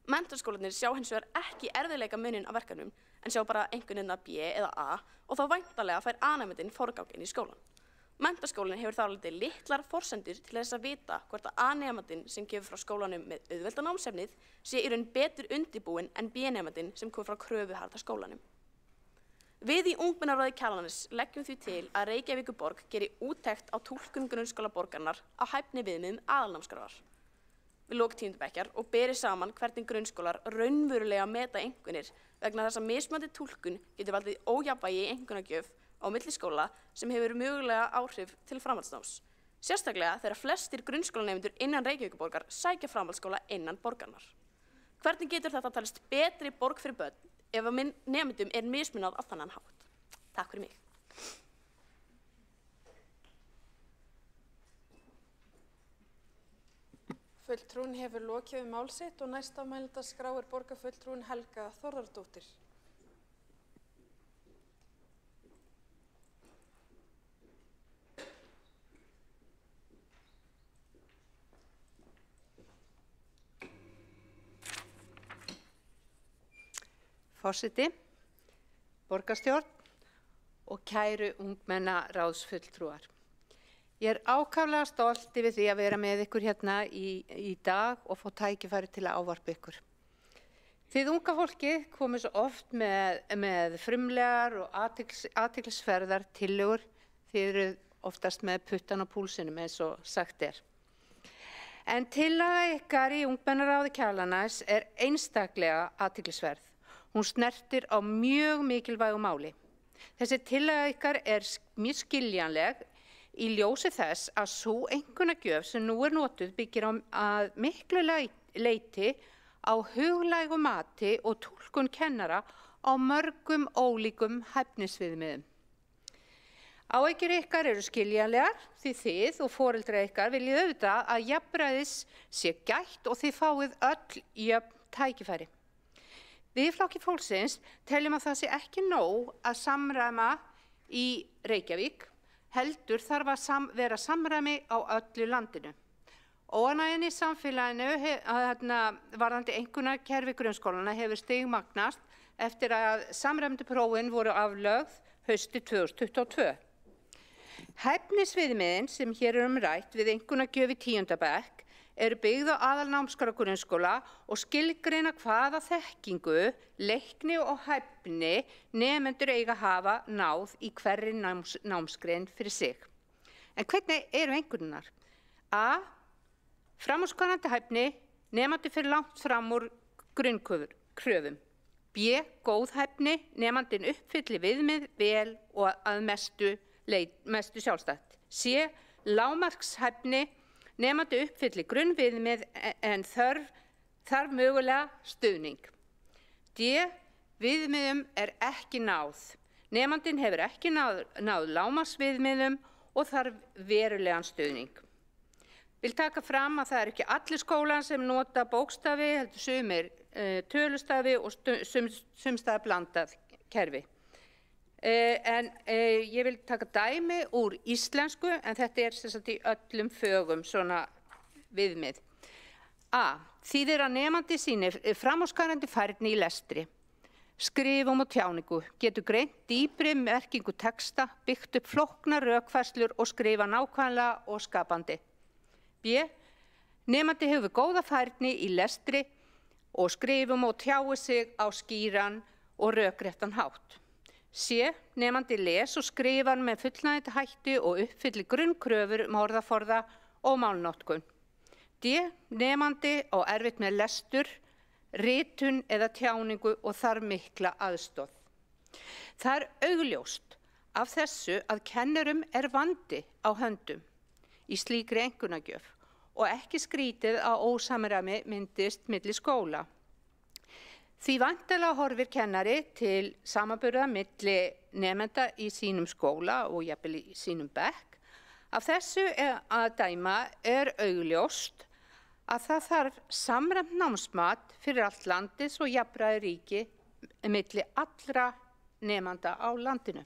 Menntaskólarnir sjá hins vegar ekki erfiðleika muninn á verkefnum en sjá bara einkunnina B eða A og þá væntanlega fær A-nemandinn forgang inn í skólan. Menntaskólinn hefur þá alveg litlar forsendur til þess að vita hvort að A-nemandinn sem kemur frá skólanum með auðvelda námsefnið sé í raun betur undirbúinn en B-nemandinn sem kemur frá kröfuharða skólanum. Við í Ungmennaráði Kjalarness leggjum því til að Reykjavíkurborg geri úttekt á túlkun grunnskólaborgarinnar á hæfniviðmiðum aðalnámskrár við lok 10. bekkjar og beri saman hvernig grunnskólar raunverulega meta einkunnir vegna þess að mismunandi túlkun getur valdið ójafnvægi í einkunnagjöf á milli skóla sem hefur mögulega áhrif til framhaldsnáms. Sérstaklega þegar flestir grunnskólanemendur innan Reykjavíkurborgar sækja framhaldsskóla innan borgarinnar. Hvernig getur þetta talist betri borg fyrir börn ef að nemendum er mismunað á þannan hátt? Takk fyrir mig. Fulltrúin hefur lokið við mál sitt og næst á mælendaskrá er borgarfulltrúin Helga Þórðardóttir. Forseti, borgarstjórn og kæru ungmennaráðsfulltrúar. Ég er ákaflega stolt yfir því að vera með ykkur hérna í dag og fá tækifæri til að ávarpa ykkur. Þið unga fólki komið svo oft með frumlegar og athyglisverðar tillögur. Þið eru oftast með puttan á púlsinum eins og sagt er. En tillaga ykkar í Ungmennaráði Kjalarness er einstaklega athyglisverð. Hún snertir á mjög mikilvægu máli. Þessi tillaga ykkar er mjög skiljanleg í ljósi þess að sú einkunnagjöf sem nú er notuð byggir að miklu leyti á huglægu mati og túlkun kennara á mörgum ólíkum hæfnisviðmiðum. Áhyggjur ykkar eru skiljanlegar því þið og foreldrar ykkar viljið auðvitað að jafnræðis sé gætt og þið fáið öll jöfn tækifæri. Við í Flokki fólksins teljum að það sé ekki nóg að samræma í Reykjavík, heldur þarf að vera samræmi á öllu landinu. Óánægjan í samfélaginu varðandi einkunnarkerfi grunnskólana hefur stigmagnast eftir að samræmdu prófin voru aflögð haustið 2022. Hæfnisviðmiðin sem hér er rætt við einkunnagjöf í 10. bekk eru byggð á aðalnámskrá grunnskóla og skilgreina hvaða þekkingu, leikni og hæfni nemendur eiga hafa náð í hverri námsgrein fyrir sig. En hvernig eru einkunnirnar? A. Framúrskarandi hæfni, nemandi fyrir langt fram úr grunnkröfum. B. Góð hæfni, nemandinn uppfylli viðmið vel og að mestu sjálfstætt. C. Lágmarkshæfni, nemandi uppfylli grunnviðmið en þarf mögulega stuðning. D. Viðmiðum er ekki náð. Nemandinn hefur ekki náð lágmarksviðmiðum og þarf verulegan stuðning. Vil taka fram að það er ekki allir skólar sem nota bókstafi, heldur sumir tölustafi og sumstaðar blandað kerfi. En ég vil taka dæmi úr íslensku, en þetta er sem sagt í öllum fögum svona viðmið. A. Þýðir að nemandi sýnir framúrskarandi færni í lestri, skrifum og tjáningu, getur greint dýpri merkingu texta, byggt upp flóknar rökfærslur og skrifa nákvæmlega og skapandi. B. Nemandi hefur góða færni í lestri og skrifum og tjái sig á skýran og rökréttan hátt. C. Nemandi les og skrifar með fullnægjandi hætti og uppfyllir grunnkröfur orðaforða og málnotkun. D. Nemandi á erfitt með lestur, ritun eða tjáningu og þarf mikla aðstoð. Það augljóst af þessu að kennurum vandi á höndum í slíkri einkunnagjöf og ekki skrítið að ósamræmi myndist milli skóla. Því væntanlega horfir kennari til samanburða milli nemenda í sínum skóla og jafnvel í sínum bekk. Af þessu að dæma augljóst að það þarf samræmt námsmat fyrir allt landis og jafnræði ríki milli allra nemenda á landinu.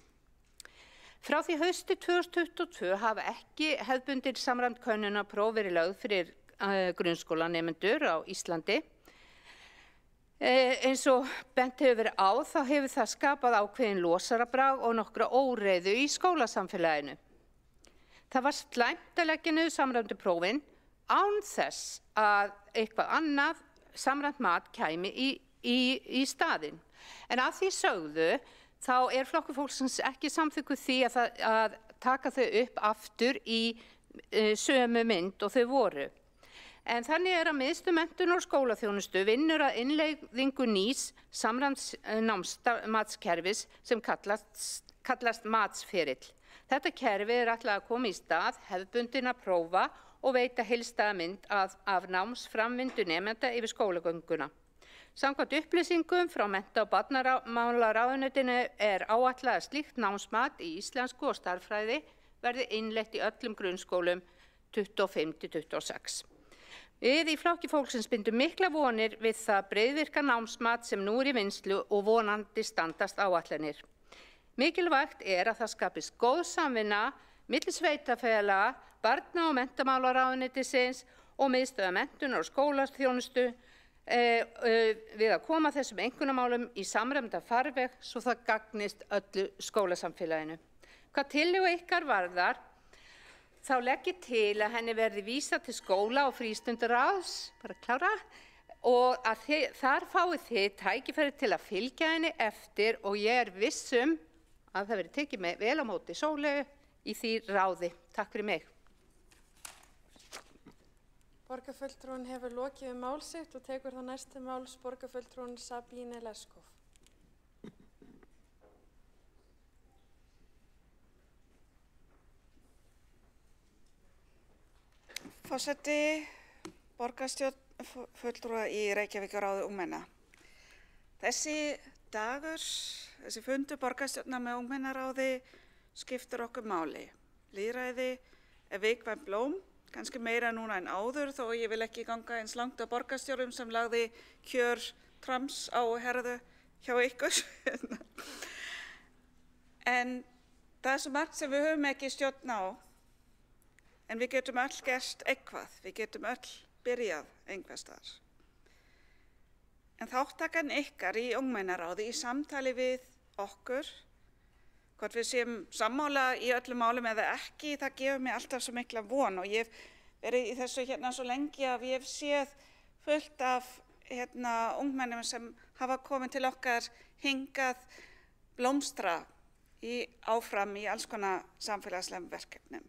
Frá því hausti 2022 hafa ekki hefðbundin samræmt könnunarpróf verið lögð fyrir grunnskólanemendur á Íslandi. Eins og bent hefur verið á þá hefur það skapað ákveðin losarabrag og nokkra óreiðu í skólasamfélaginu. Það var slæmt að leggja niður samræmdu prófin án þess að eitthvað annað samræmt mat kæmi í staðinn. En að því sögðu þá Flokkur fólksins ekki samþykkur því að taka þau upp aftur í sömu mynd og þau voru. En þannig að Miðstöð menntunar og skólaþjónustu vinnur að innleiðingu nýs samræmds námsmatskerfis sem kallast matsferill. Þetta kerfi ætlað að koma í stað hefðbundinna prófa og veita heildstæða mynd af námsframvindu nemenda yfir skólagönguna. Samkvæmt upplýsingum frá mennta- og barnamálaráðuneytinu áætlað að slíkt námsmat í íslensku og stærðfræði verði innleitt í öllum grunnskólum 25–26. Við í Flokki fólksins bindum mikla vonir við það breiðvirka námsmat sem nú í vinnslu og vonandi standast áætlanir. Mikilvægt að það skapist góð samvinna milli sveitarfélaga, barna- og menntamálaráðuneytisins og Miðstöðvar menntunar og skólaþjónustu við að koma þessum einkunnamálum í samræmda farveg svo það gagnist öllu skólasamfélaginu. Hvað tillögu ykkar varðar þá legg ég til að henni verði vísað til skóla- og frístundaráðs, og að þar fáið þið tækifæri til að fylgja henni eftir og ég viss að það verði tekið með vel á móti Sóleyju í því ráði. Takk fyrir mig. Borgarfulltrúinn hefur lokið mál sitt og tekur það næst til máls borgarfulltrúinn Sabine Leskov. Forseti, borgarstjórn fulltrúa í Reykjavíkurráði ungmenna. Þessi dagur, þessi fundur borgarstjórnar með ungmennaráði skiptir okkur máli. Lýðræði viðkvæmt blóm, kannski meira núna en áður, þó ég vil ekki ganga eins langt á borgarstjórum sem lagði kjör trams á herðu hjá ykkur. En það svo margt sem við höfum ekki stjórn á. En við getum öll gert eitthvað, við getum öll byrjað einhvers staðar. En þáttakan ykkar í ungmennaráði í samtali við okkur, hvort við séum sammála í öllum málum eða ekki, það gefur mig alltaf svo mikla von og ég hef verið í þessu hérna svo lengi að ég hef séð fullt af ungmennum sem hafa komið til okkar hingað blómstra áfram í alls konar samfélagslegum verkefnum.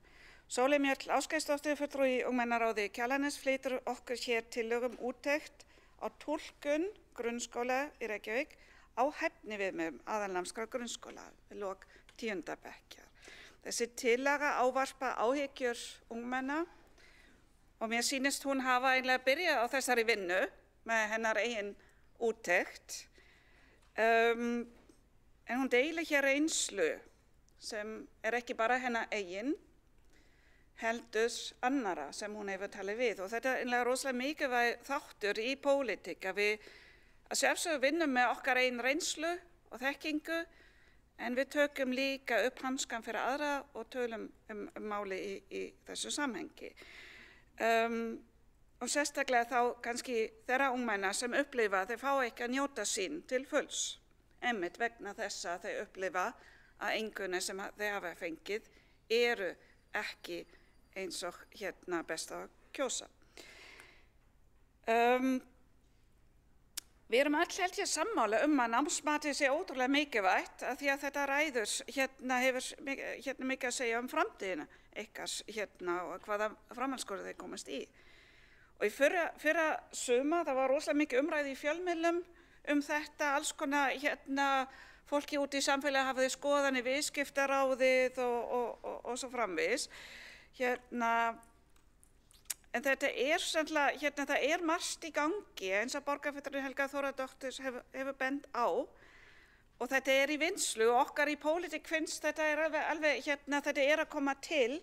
Sóley Mjöll Ásgeirsdóttir, fulltrúi í ungmennaráði Kjalarness, flytur okkur hér tillögu úttekt á túlkun grunnskóla í Reykjavík á hæfniviðmiðum aðalnámskrár grunnskóla við lok 10. bekkjar. Þessi tillaga ávarpa áhyggjur ungmenna og mér sýnist hún hafa eiginlega byrjað á þessari vinnu með hennar eigin úttekt. En hún deilir hér reynslu sem ekki bara hennar eigin, heldur annara sem hún hefur talið við og þetta er rosalega mikilvæg þáttur í pólitík að við að sjálfsögðu vinnum með okkar eigin reynslu og þekkingu en við tökum líka upp hanskan fyrir aðra og tölum máli í þessu samhengi. Og sérstaklega þá kannski þeirra ungmenna sem upplifa að þeir fá ekki að njóta sín til fulls, einmitt vegna þess að þeir upplifa að einhverjum sem þeir hafa fengið eru ekki eins og best að kjósa. Við erum öll held ég sammála að námsmatið sé ótrúlega mikilvægt af því að þetta ræður hefur mikið að segja framtíðina ykkar og hvaða framhaldsskóla þeir komast í. Og í fyrra sumar það var rosalega mikið umræði í fjölmiðlum þetta, alls konar fólki út í samfélagi hafiði skoðanir viðskiptaráðið og svo framvegis. En þetta sennilega, það margt í gangi eins og borgarfulltrúi Helga Þórðardóttir hefur bent á og þetta í vinnslu og okkar í pólitík finnst þetta alveg þetta að koma til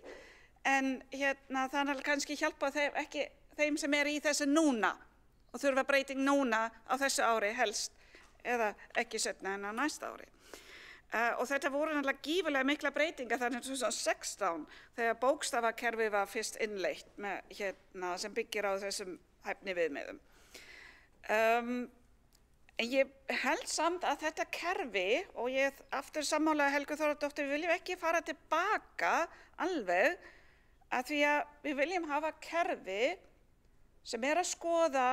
en þannig kannski hjálpa þeim sem í þessu núna og þurfa breyting núna á þessu ári helst eða ekki seinna en á næsta ári. Og þetta voru náttúrulega gífurlega mikla breytingar þannig 2016 þegar bókstafakerfið var fyrst innleitt sem byggir á þessum hæfniviðmiðum. En ég held samt að þetta kerfi og ég aftur sammála Helgu Þórðardóttir, við viljum ekki fara tilbaka alveg að því að við viljum hafa kerfi sem að skoða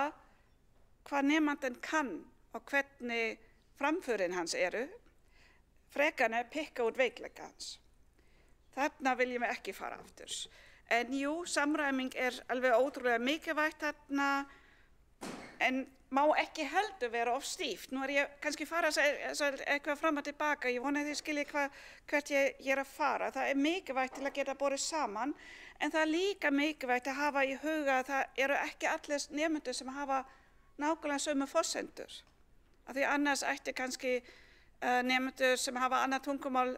hvað nemandinn kann og hvernig framförin hans eru. Frekar en að pikka út veikleika hans. Þarna viljum við ekki fara aftur. En jú, samræming alveg ótrúlega mikilvægt þarna, en má ekki heldur vera of stíft. Nú ég kannski fara að segja eitthvað fram og tilbaka, ég vona að þið skiljið hvert ég að fara. Það mikilvægt til að geta borið saman, en það líka mikilvægt að hafa í huga að það eru ekki allir nemendur sem hafa nákvæmlega sömu forsendur. Af því annars ætti kannski nemendur sem hafa annað tungumál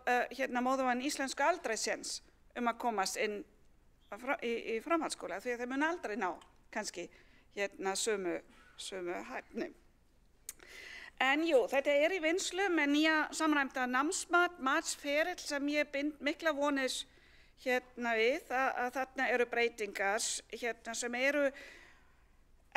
móðurmál en íslensku aldrei séns að komast inn í framhaldsskóla því að þeir mun aldrei ná kannski sömu hæfni. En jú, þetta í vinnslu með nýja samræmda námsmat, matsferill sem ég bind mikla vonir við að þarna eru breytingar sem eru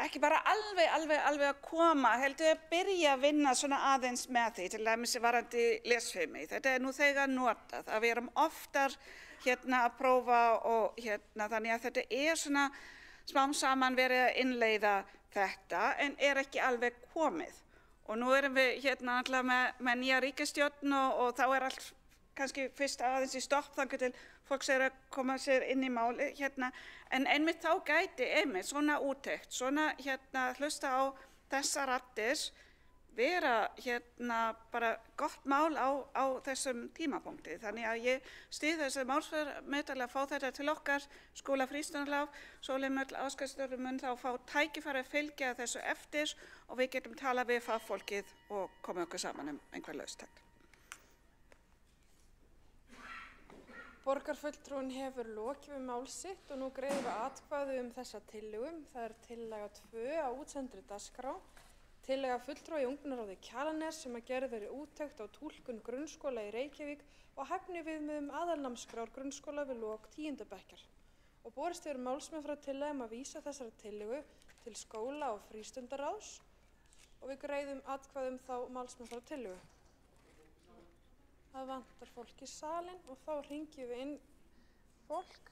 ekki bara alveg að koma, heldur að byrja að vinna svona aðeins með því, til dæmis varðandi lesfimi. Þetta nú þegar notað, að við erum oftar að prófa og þannig að þetta svona smám saman verið að innleiða þetta en ekki alveg komið. Og nú erum við alltaf með nýja ríkisstjórn og þá allt kannski fyrst aðeins í stopp þannig til fólk að koma sér inn í máli en einmitt þá gæti svona úttekt, svona hlusta á þessar raddir vera bara gott mál á þessum tímapunkti. Þannig að ég styð þessi málsmeðal að fá þetta til okkar skóla frístundalág, Sóley Mjöll Ásgeirsdóttir mun þá fá tækifæri að fylgja þessu eftir og við getum talað við fagfólkið og koma okkur saman einhver lausn. Borgarfulltrúinn hefur lokið við mál sitt og nú greiðum við atkvæði þessa tillögu. Það tillaga 2 á útsendri dagskrá. Tillaga fulltrúa í ungmennaráði Kjalarness sem að gerð verið úttekt á túlkun grunnskóla í Reykjavík og hæfniviðmiðum aðalnámskrár grunnskóla við lok 10. bekkjar. Og borist hefur málsmenn frá tillögum að vísa þessari tillögu til skóla- og frístundaráðs og við greiðum atkvæði þá málsmenn frá tillögu. Það vantar fólk í salinn og þá hringjum við inn fólk.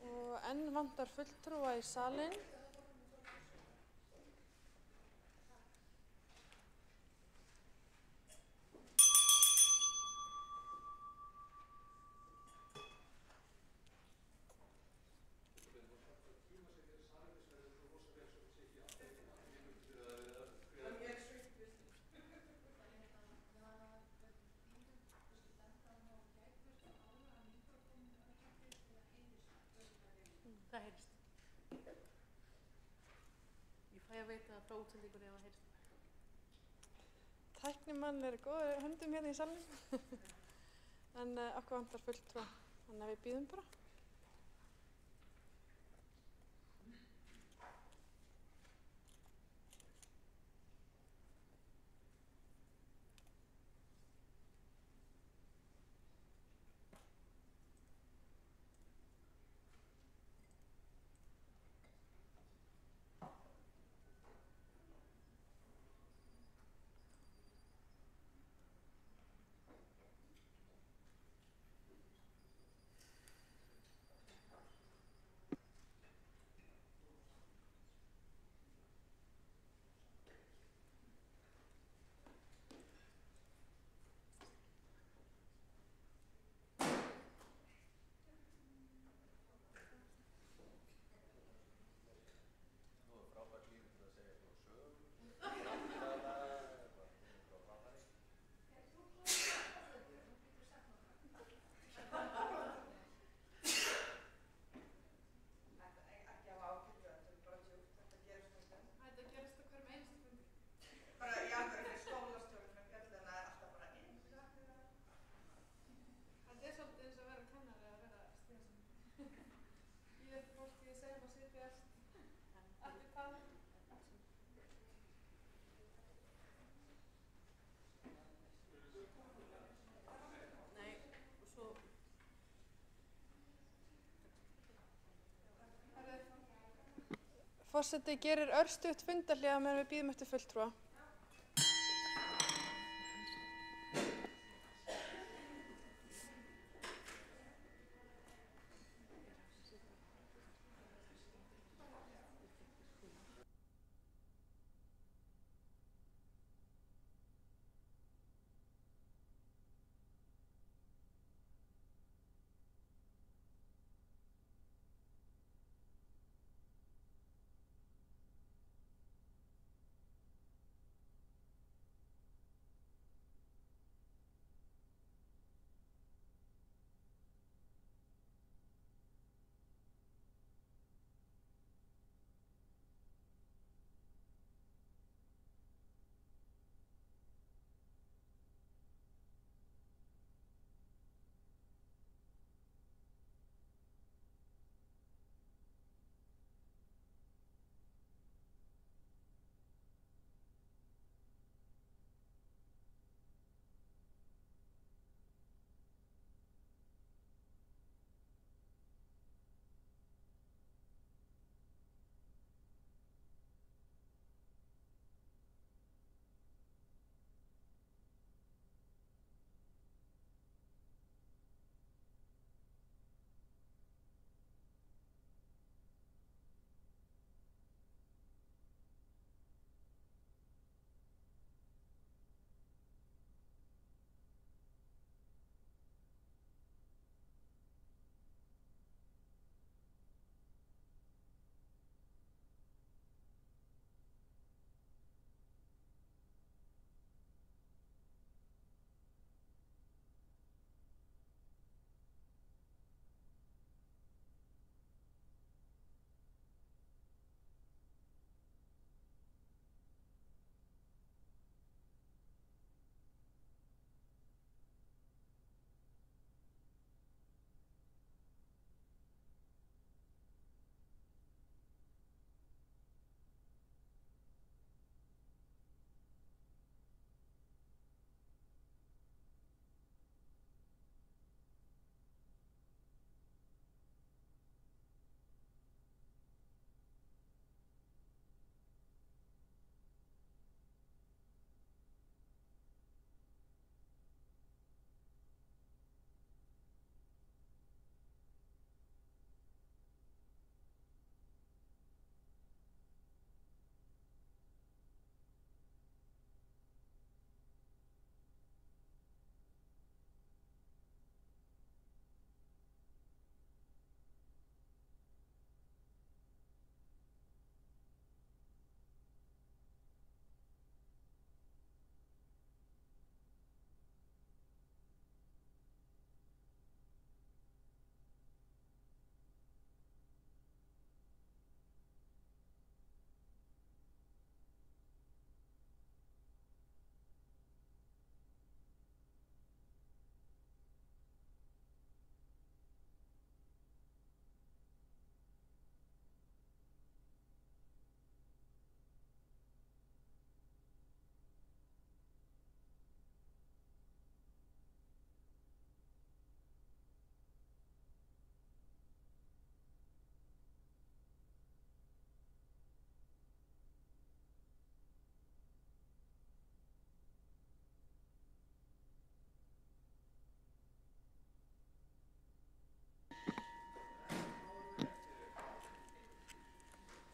Og enn vantar fulltrúa í salinn. Það heyrist. Ég fæ að veita frá útsendingunni ef það heyrist. Tæknimann góður höndum í salnum. En okkur vantar fulltrúa, þannig að við bíðum bara. Forseti gerir örstutt fundarhlé meðan við bíðum eftir fulltrúa.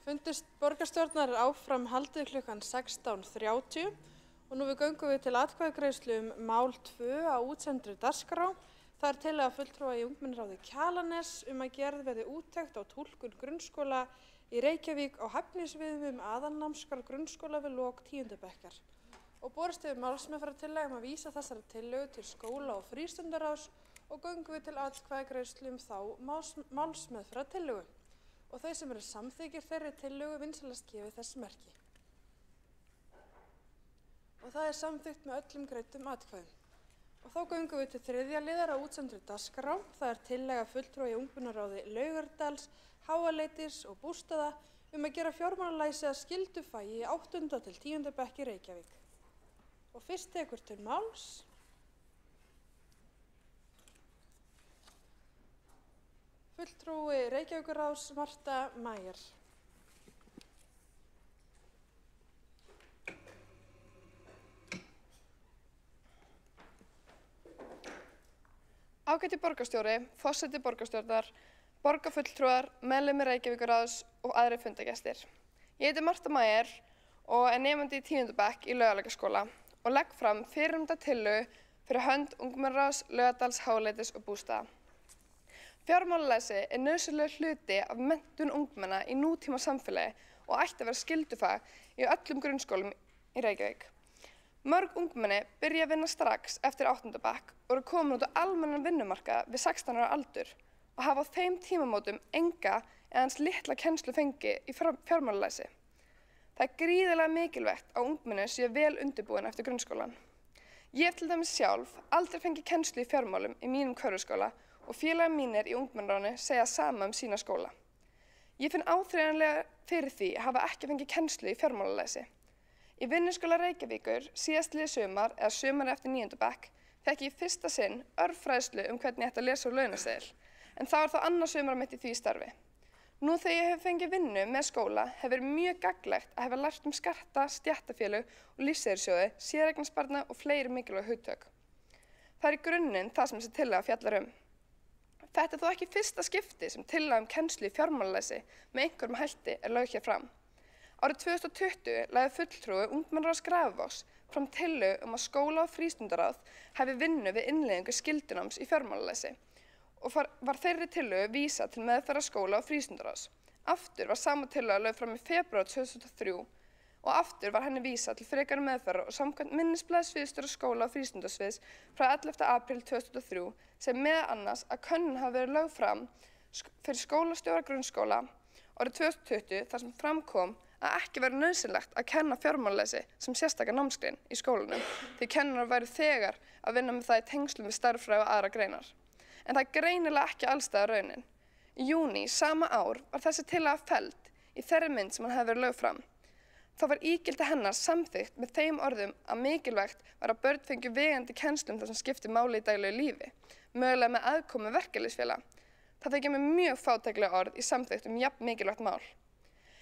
Fundur borgarstjórnar er áfram haldið klukkan 16:30 og nú göngum við til atkvæðagreiðslu mál 2 á útsendri dagskrá. Það er tillaga fulltrúa í ungmennaráði Kjalarness að gerð verði úttekt á túlkun grunnskóla í Reykjavík á hæfnisviðum aðalnámskrár grunnskóla við lok 10. bekkjar. Og borist hefur málsmeðferðartillaga að vísa þessari tillögu til skóla- og frístundaráðs og göngum við til atkvæðagreiðslu þá málsmeðferðartillögu. Og þau sem eru samþykkir þeirri tillögu vinsalast gefið þess merki. Og það er samþykkt með öllum greiddum atkvæðum. Og þá göngum við til 3. liðar á útsendri dagskrá. Það er tillaga fulltrúa í ungmennaráði Laugardals, Háaleitis og Bústaða að gera fjármálalæsi að skyldufagi í 8. til 10. bekk í Reykjavík. Og fyrst tekur til máls fulltrúi Reykjavíkurráðs Marta Mæjer. Ágæti borgarstjóri, forseti borgarstjórnar, borgarfulltrúar, meðlimir Reykjavíkurráðs og aðrir fundargestir. Ég heiti Marta Mæger og er nemandi í 10. bekk í Laugalækjarskóla og legg fram fyrirnefnda tillögu fyrir hönd Ungmennaráðs, Laugardals, Háleitis og bústaða. Fjármálalæsi er nauðsynlegur hluti af menntun ungmenna í nútíma samfélagi og ætti að vera skyldufag í öllum grunnskólum í Reykjavík. Mörg ungmenni byrja að vinna strax eftir 8. bekk og eru komin út á almennan vinnumarkað við 16 ára aldur og hafa á þeim tímamótum enga eða aðeins litla kennslu fengið í fjármálalæsi. Það er gríðarlega mikilvægt að ungmenni séu vel undirbúin eftir grunnskólan. Ég hef til dæmis sjálf aldrei fengið kennslu í fjármálum í mínum hverfisskóla og félagar mínir í ungmennaráðinu segja sama sína skóla. Ég finn áþreifanlega fyrir því að hafa ekki fengið kennslu í fjármálalæsi. Í Vinnuskóla Reykjavíkur síðastliðið sumar eða sumar eftir 9. bekk fékk ég í fyrsta sinn örfræðslu hvernig ég ætti að lesa úr launaseðil, en það var þá annað sumar mitt í því starfi. Nú þegar ég hef fengið vinnu með skóla hefur verið mjög gagnlegt að hafa lært skatta, stéttarfélög og lífseyrissjóði, séreignarsparnað og fleiri mikilvæg hugtök. Það er í grunninn það sem þessi tillaga fjallar Þetta er þó ekki fyrsta skipti sem tillaga kennslu í fjármálalæsi með einhverjum hætti er lögð hér fram. Árið 2020 lagði fulltrúi Ungmennaráðs Grafarvogs fram tillögu að skóla- og frístundaráð hafi vinnu við innleiðingu skyldunáms í fjármálalæsi og var þeirri tillögu vísað til meðferðar skóla- og frístundaráðs. Aftur var sama tillaga lögð fram í febrúar 2003 og aftur var henni vísað til frekari meðferðar og samkvæmt minnisblaði sviðsstjóra skóla- og frístundasviðs frá 11. apríl 2003 sem meðal annars að könnun hafi verið lögð fram fyrir skólastjóra grunnskóla árið 2020 þar sem fram kom að ekki væri nauðsynlegt að kenna fjármálalæsi sem sérstaka námsgrein í skólanum því kennarar væru þegar að vinna með það í tengslum við stærðfræði og aðrar greinar. En það er greinilega ekki allstaðar raunin. Í júní sama ár var þessi tillaga felld í þeirri mynd sem hann hefði verið lögð fram. Þá var ígildi hennar samþykkt með þeim orðum að mikilvægt var að börn fengju vegandi kennslu það sem skiptir máli í daglegu lífi, mögulega með aðkomu verkalýðsfélaga. Það þykja mér mjög fátækleg orð í samþykkt jafn mikilvægt mál.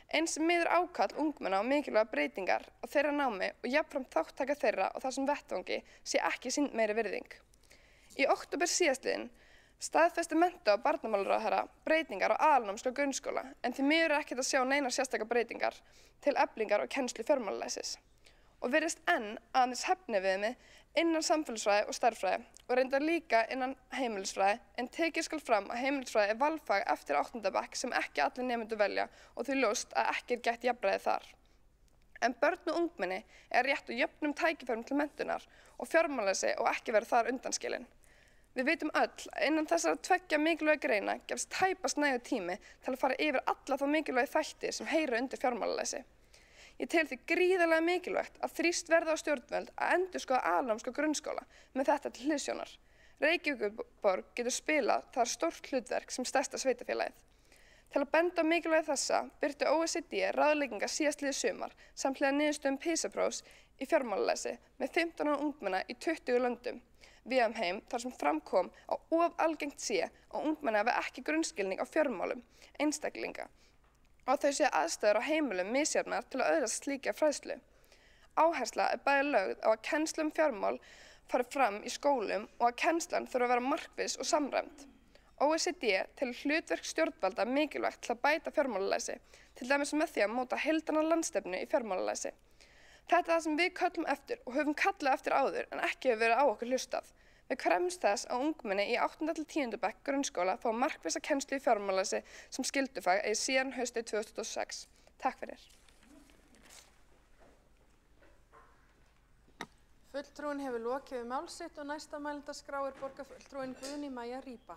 Eins miður ákall ungmenna á mikilvæga breytingar á þeirra námi og jafnframt þáttaka þeirra og þessum vettvangi sé ekki sýnd meiri virðing. Í október síðastliðinn staðfesti mennta- og barnamálaráðherra breytingar á aðalnámskrá grunnskóla en því miður er ekkert að sjá neinar sérstakar breytingar til eflingar og kennslu fjármálalæsis og virðist enn aðeins hæfniviðmið innan samfélagsfræði og stærðfræði og reyndar líka innan heimilisfræði en tekið skal fram að heimilisfræði er valfag eftir 8. bekk sem ekki allir nemendur velja og því ljóst að ekki er gætt jafnræði þar. En börn og ungmenni er rétt og jöfnum tækifærum til menntunar og fjármálalæsi og ekki verið þar undanskilin. Við vitum öll að innan þessara tveggja mikilvæga greina gefst tæpast nægur tími til að fara yfir alla þá mikilvægu þætti sem heyra undir fjármálalæsi. Ég tel því gríðarlega mikilvægt að þrýst verði á stjórnvöld að endurskoða aðalnámskrá grunnskóla með þetta til hliðsjónar. Reykjavíkurborg getur spilað þar stórt hlutverk sem stærsta sveitarfélagið. Til að benda á mikilvægi þessa birti OECD ráðleggingar síðastliðið sumar samhliða niðurstöðum PISA-prófs í fjármálalæsi með 15 ungmenna í 20 löndum. Við heim þar sem framkom að of algengt sé að ungmenni hafi ekki grunnskilning á fjármálum einstaklinga og þau séu aðstæður á heimilum misjafnar til að öðlast slíka fræðslu. Áhersla er bæði lögð á að kennsla fjármál fari fram í skólum og að kennslan þurfi að vera markviss og samræmd. OECD telur hlutverk stjórnvalda mikilvægt til að bæta fjármálalæsi, til dæmis með því að móta heildræna landsstefnu í fjármálalæsi. Þetta er það sem við köllum eftir og höfum kallað eftir áður en ekki hefur verið á okkur hlustað. Við krefjumst þess að ungmenni í 8. til 10. bekk grunnskóla fá markvissa kennslu í fjármálalæsi sem skyldufag eigi síðan haustið 2006. Takk fyrir. Fulltrúin hefur lokið við mál sitt og næsta mælendaskrá er borgarfulltrúin Guðný Maja Rýpa.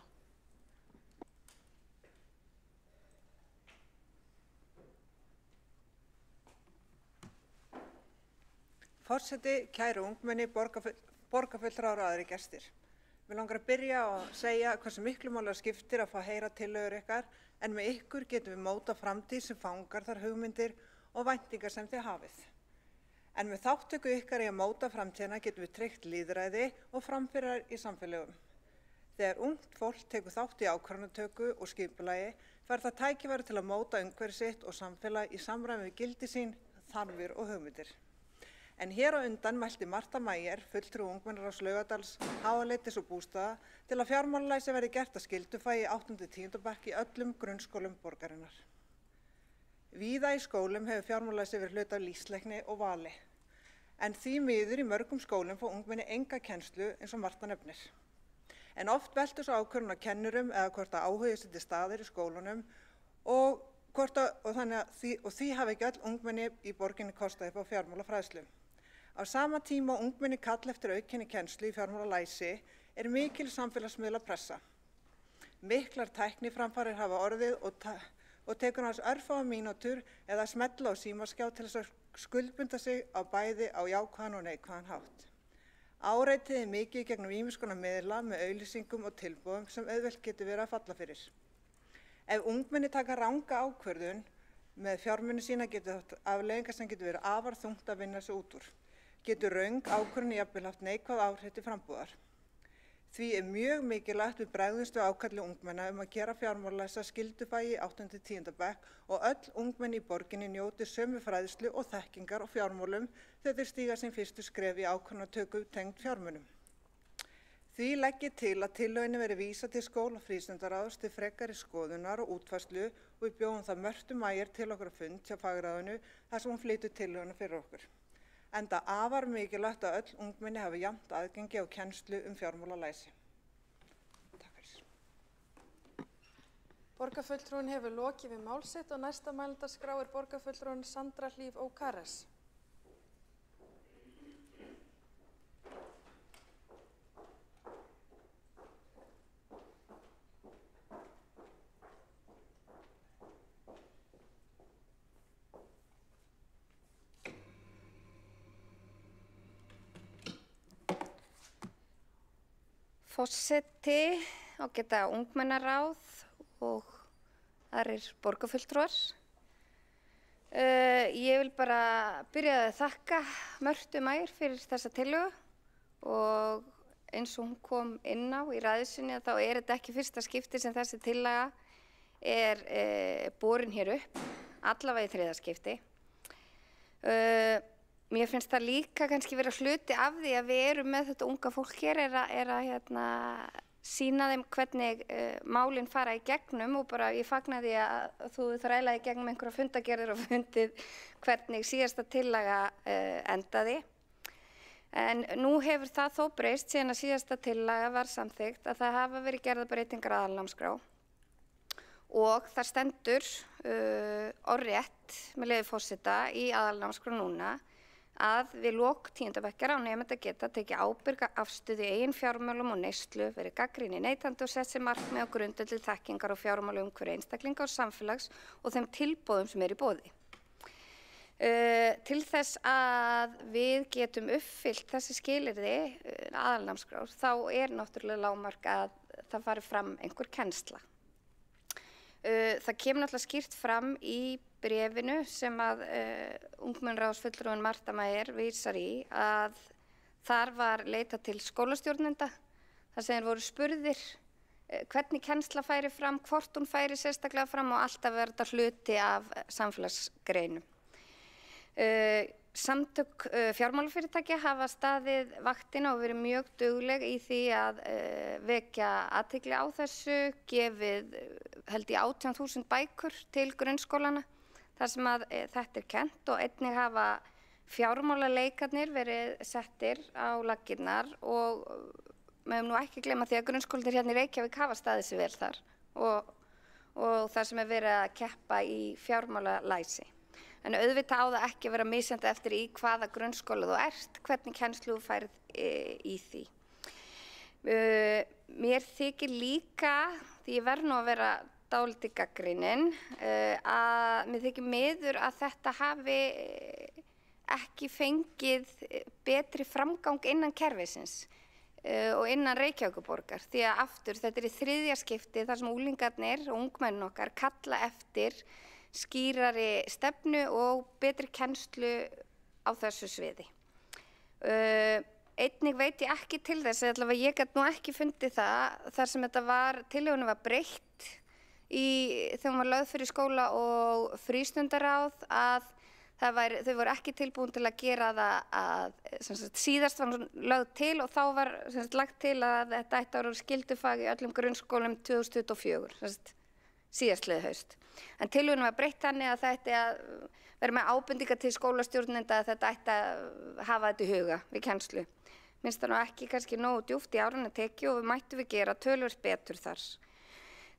Forseti, kæru ungmenni, borgarfulltrúar og aðrir gestir. Við langar að byrja á að segja hversu miklu máli skiptir að fá heyra tillögur ykkar en með ykkur getum við móta framtíð sem fangar þar hugmyndir og væntingar sem þið hafið. En með þáttöku ykkar í að móta framtíðina getum við tryggt lýðræði og framfyrir í samfélögum. Þegar ungt fólk tekur þátt í ákvarðanatöku og skipulagi fær það tækifæri til að móta umhverfi sitt og samfélag í samræmi við gildi sín, þarfir og hugmyndir. En hér á undan mælti Marta Mæger, fulltrúi ungmennaráðs Laugardals, Háaleitis og Bústaða, til að fjármálalæsi verði gert að skyldufagi í 8. og 10. bekk í öllum grunnskólum borgarinnar. Víða í skólum hefur fjármálalæsi verið hluti af lífsleikni og vali, en því miður í mörgum skólum fá ungmenni enga kennslu eins og Marta nefnir. En oft veltur svo ákvörðun á kennurum eða hvort að áhugi sé til staðar í skólunum og því hafi ekki öll ungmenni í borginni kostað upp á fjármálafræðslu. Á sama tíma og ungmenni kalla eftir aukinni kennslu í fjármálalæsi mikil samfélagsmiðla pressa. Miklar tækniframfarir hafa orðið og tekur hans örfáa mínútur eða smella á símaskjá til þess að skuldbinda sig á bæði á jákvæðan og neikvæðan hátt. Áreitið mikið gegnum ýmiss konar miðla með auglýsingum og tilboðum sem auðvelt getur verið að falla fyrir. Ef ungmenni taka ranga ákvörðun með fjármuni sína getur haft afleiðingar sem getur verið afar þungt að vinna sig út úr. Getur röng ákvörðun jafnvel haft neikvæð áhrif til frambúðar. Því mjög mikilvægt við bregðumst við ákalli ungmenna að gera fjármálalæsi að skyldufagi í 8. og 10. bekk og öll ungmenni í borginni njóti sömu fræðslu og þekkingar og fjármálum þegar þeir stíga sín fyrstu skref í ákvörðunartöku tengd fjármunum. Því legg ég til að tillögunni verði vísað til skóla- og frístundaráðs til frekari skoðunar og útfærslu og við bjóðum það Mörtu Mæger til okkur að fund hjá fagráðinu þar sem hún flytur tillöguna fyrir okkur. Enda afar mikilvægt að öll ungmenni hafi jafnt aðgengi á kennslu fjármálalæsi. Takk fyrir. Borgarfulltrúinn hefur lokið við mál sitt og næsta mælendaskrá borgarfulltrúinn Sandra Hlíf Ókares. Forseti, ágæta ungmennaráð og aðrir borgarfulltrúar. Ég vil bara byrja að þakka Mörtu Mæger fyrir þessa tillögu og eins og hún kom inn á í ræðu sinni þá þetta ekki fyrsta skipti sem þessi tillaga borin hér upp, allavega í þriðja skipti. Mér finnst það líka kannski vera hluti af því að við erum með þetta unga fólk hér að sýna þeim hvernig málin fara í gegnum og bara ég fagna því að þú þrælaði í gegnum einhverja fundagerðir og fundið hvernig síðasta tillaga endaði. En nú hefur það þó breyst síðan að síðasta tillaga var samþykkt að það hafa verið gerðar breytingar á aðalnámskrá og það stendur orðrétt með leyfi forseta í aðalnámskrá núna að við lok 10. bekkjar á nemendur geta tekið ábyrga afstöðu í eigin fjármálum og neyslu, verið gagnrýnir neytandi og sett sér markmið á grundvelli þekkingar og fjármálaumhverfi einstaklinga og samfélags og þeim tilboðum sem í boði. Til þess að við getum uppfyllt þessi skilyrði aðalnámskrár þá náttúrulega lágmark að það fari fram einhver kennsla. Það kemur náttúrulega skýrt fram í bréfinu sem að ungmennaráðsfulltrúinn Marta Mæger vísar í að þar var leitað til skólastjórnenda þar sem þeir voru spurðir hvernig kennsla færi fram, hvort hún færi sérstaklega fram og alltaf verða hluti af samfélagsgreinum. Samtök fjármálafyrirtækja hafa staðið vaktina og verið mjög dugleg í því að vekja athygli á þessu, gefið held ég 18.000 bækur til grunnskólana þar sem að þetta kennt og einnig hafa fjármálaleikarnir verið settir á laggirnar og við nú ekki gleyma því að grunnskólarnir hérna í Reykjavík hafa staðið sig vel þar og þar sem verið að keppa í fjármálalæsi. En auðvitað á það ekki að vera misjandi eftir í hvaða grunnskóla þú ert, hvernig kennslu þú færð í því. Mér þykir líka, því ég verð nú að vera dálítið gagnrýnin, að mér þykir miður að þetta hafi ekki fengið betri framgang innan kerfisins og innan Reykjavíkurborgar. Því að aftur, þetta í þriðja skipti þar sem unglingarnir og ungmennin okkar kalla eftir skýrari stefnu og betri kennslu á þessu sviði. Einnig veit ég ekki til þess, allavega ég gat nú ekki fundið það þar sem tillögunni var breytt þegar hún var lögð fyrir skóla- og frístundaráð að þau voru ekki tilbúin til að gera það að síðast var lögð til og þá var lagt til að þetta ætti að vera skyldufag í öllum grunnskólum 2024, síðastliðið haust. En tillögunni var breytt þannig að þetta ætti að vera með ábendingar til skólastjórnenda að þetta ætti að hafa þetta í huga við kennslu. Minnst það nú ekki kannski nógu djúpt í áranna tekið og við mættum við gera töluvert betur þar.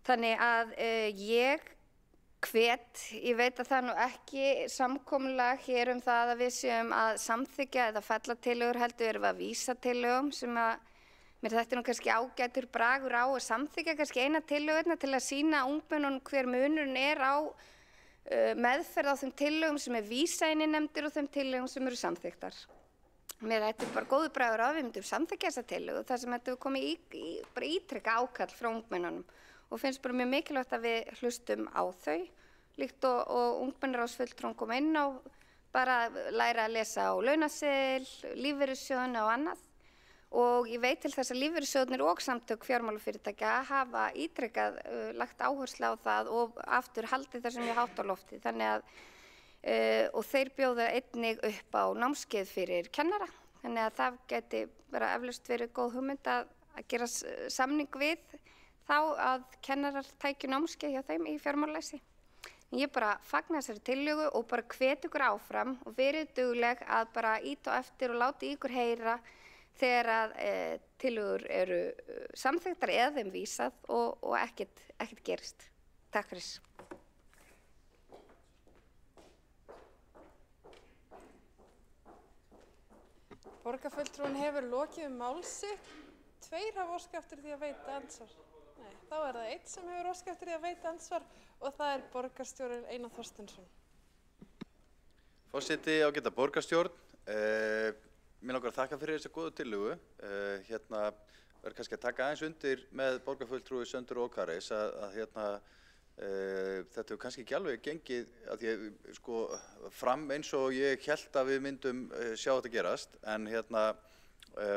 Þannig að ég veit að það nú ekki samkomulag hér það að við séum að samþykkja eða fella tillögur, heldur erum við að vísa tillögum sem að mér þetta nú kannski ágætur bragur á að samþykkja kannski eina tillögurna til að sýna ungmennunum hver munurinn á meðferð á þeim tillögum sem vísa inn í nefndir og þeim tillögum sem eru samþykktar. Mér þetta bara góður bragur á að við myndum samþykkja þessa tillögu þar sem þetta komið bara ítrekka ákall frá ungmennunum og finnst bara mjög mikilvægt að við hlustum á þau líkt og ungmennaráðsfulltrúar koma inn á bara læra að lesa á launaseðil, lífeyrissjóðina og annað og ég veit til þess að lífeyrissjóðnir og samtök fjármálafyrirtækja hafa ítrekkað lagt áherslu á það og aftur haldið þessum mjög hátt á lofti þannig að og þeir bjóða einnig upp á námskeið fyrir kennara þannig að það geti bara eflaust verið góð hugmynd að gera samning við þá að kennarar tækju námskeið hjá þeim í fjármálalæsi. Ég bara fagna þessari tillögu og bara hvet ykkur áfram og verið dugleg að bara ýta á eftir og láta ykkur heyra þegar að tillögur eru samþykktar eða þeim vísað og ekkert gerist. Takk fyrir. Borgarfulltrúinn hefur lokið máls sitt. 2 hafa óskað eftir því að veita andsvar. Nei, þá það 1 sem hefur óskað eftir því að veita andsvar og það borgarstjórinn Einar Þorsteinsson. Forseti, ágæta borgarstjórn. Mér langar að þakka fyrir þessa góðu tillögu. Verður kannski að taka aðeins undir með borgarfulltrúi Söndur og Ókaris að þetta hefur kannski ekki alveg gengið að ég fram eins og ég hélt að við myndum sjá þetta gerast en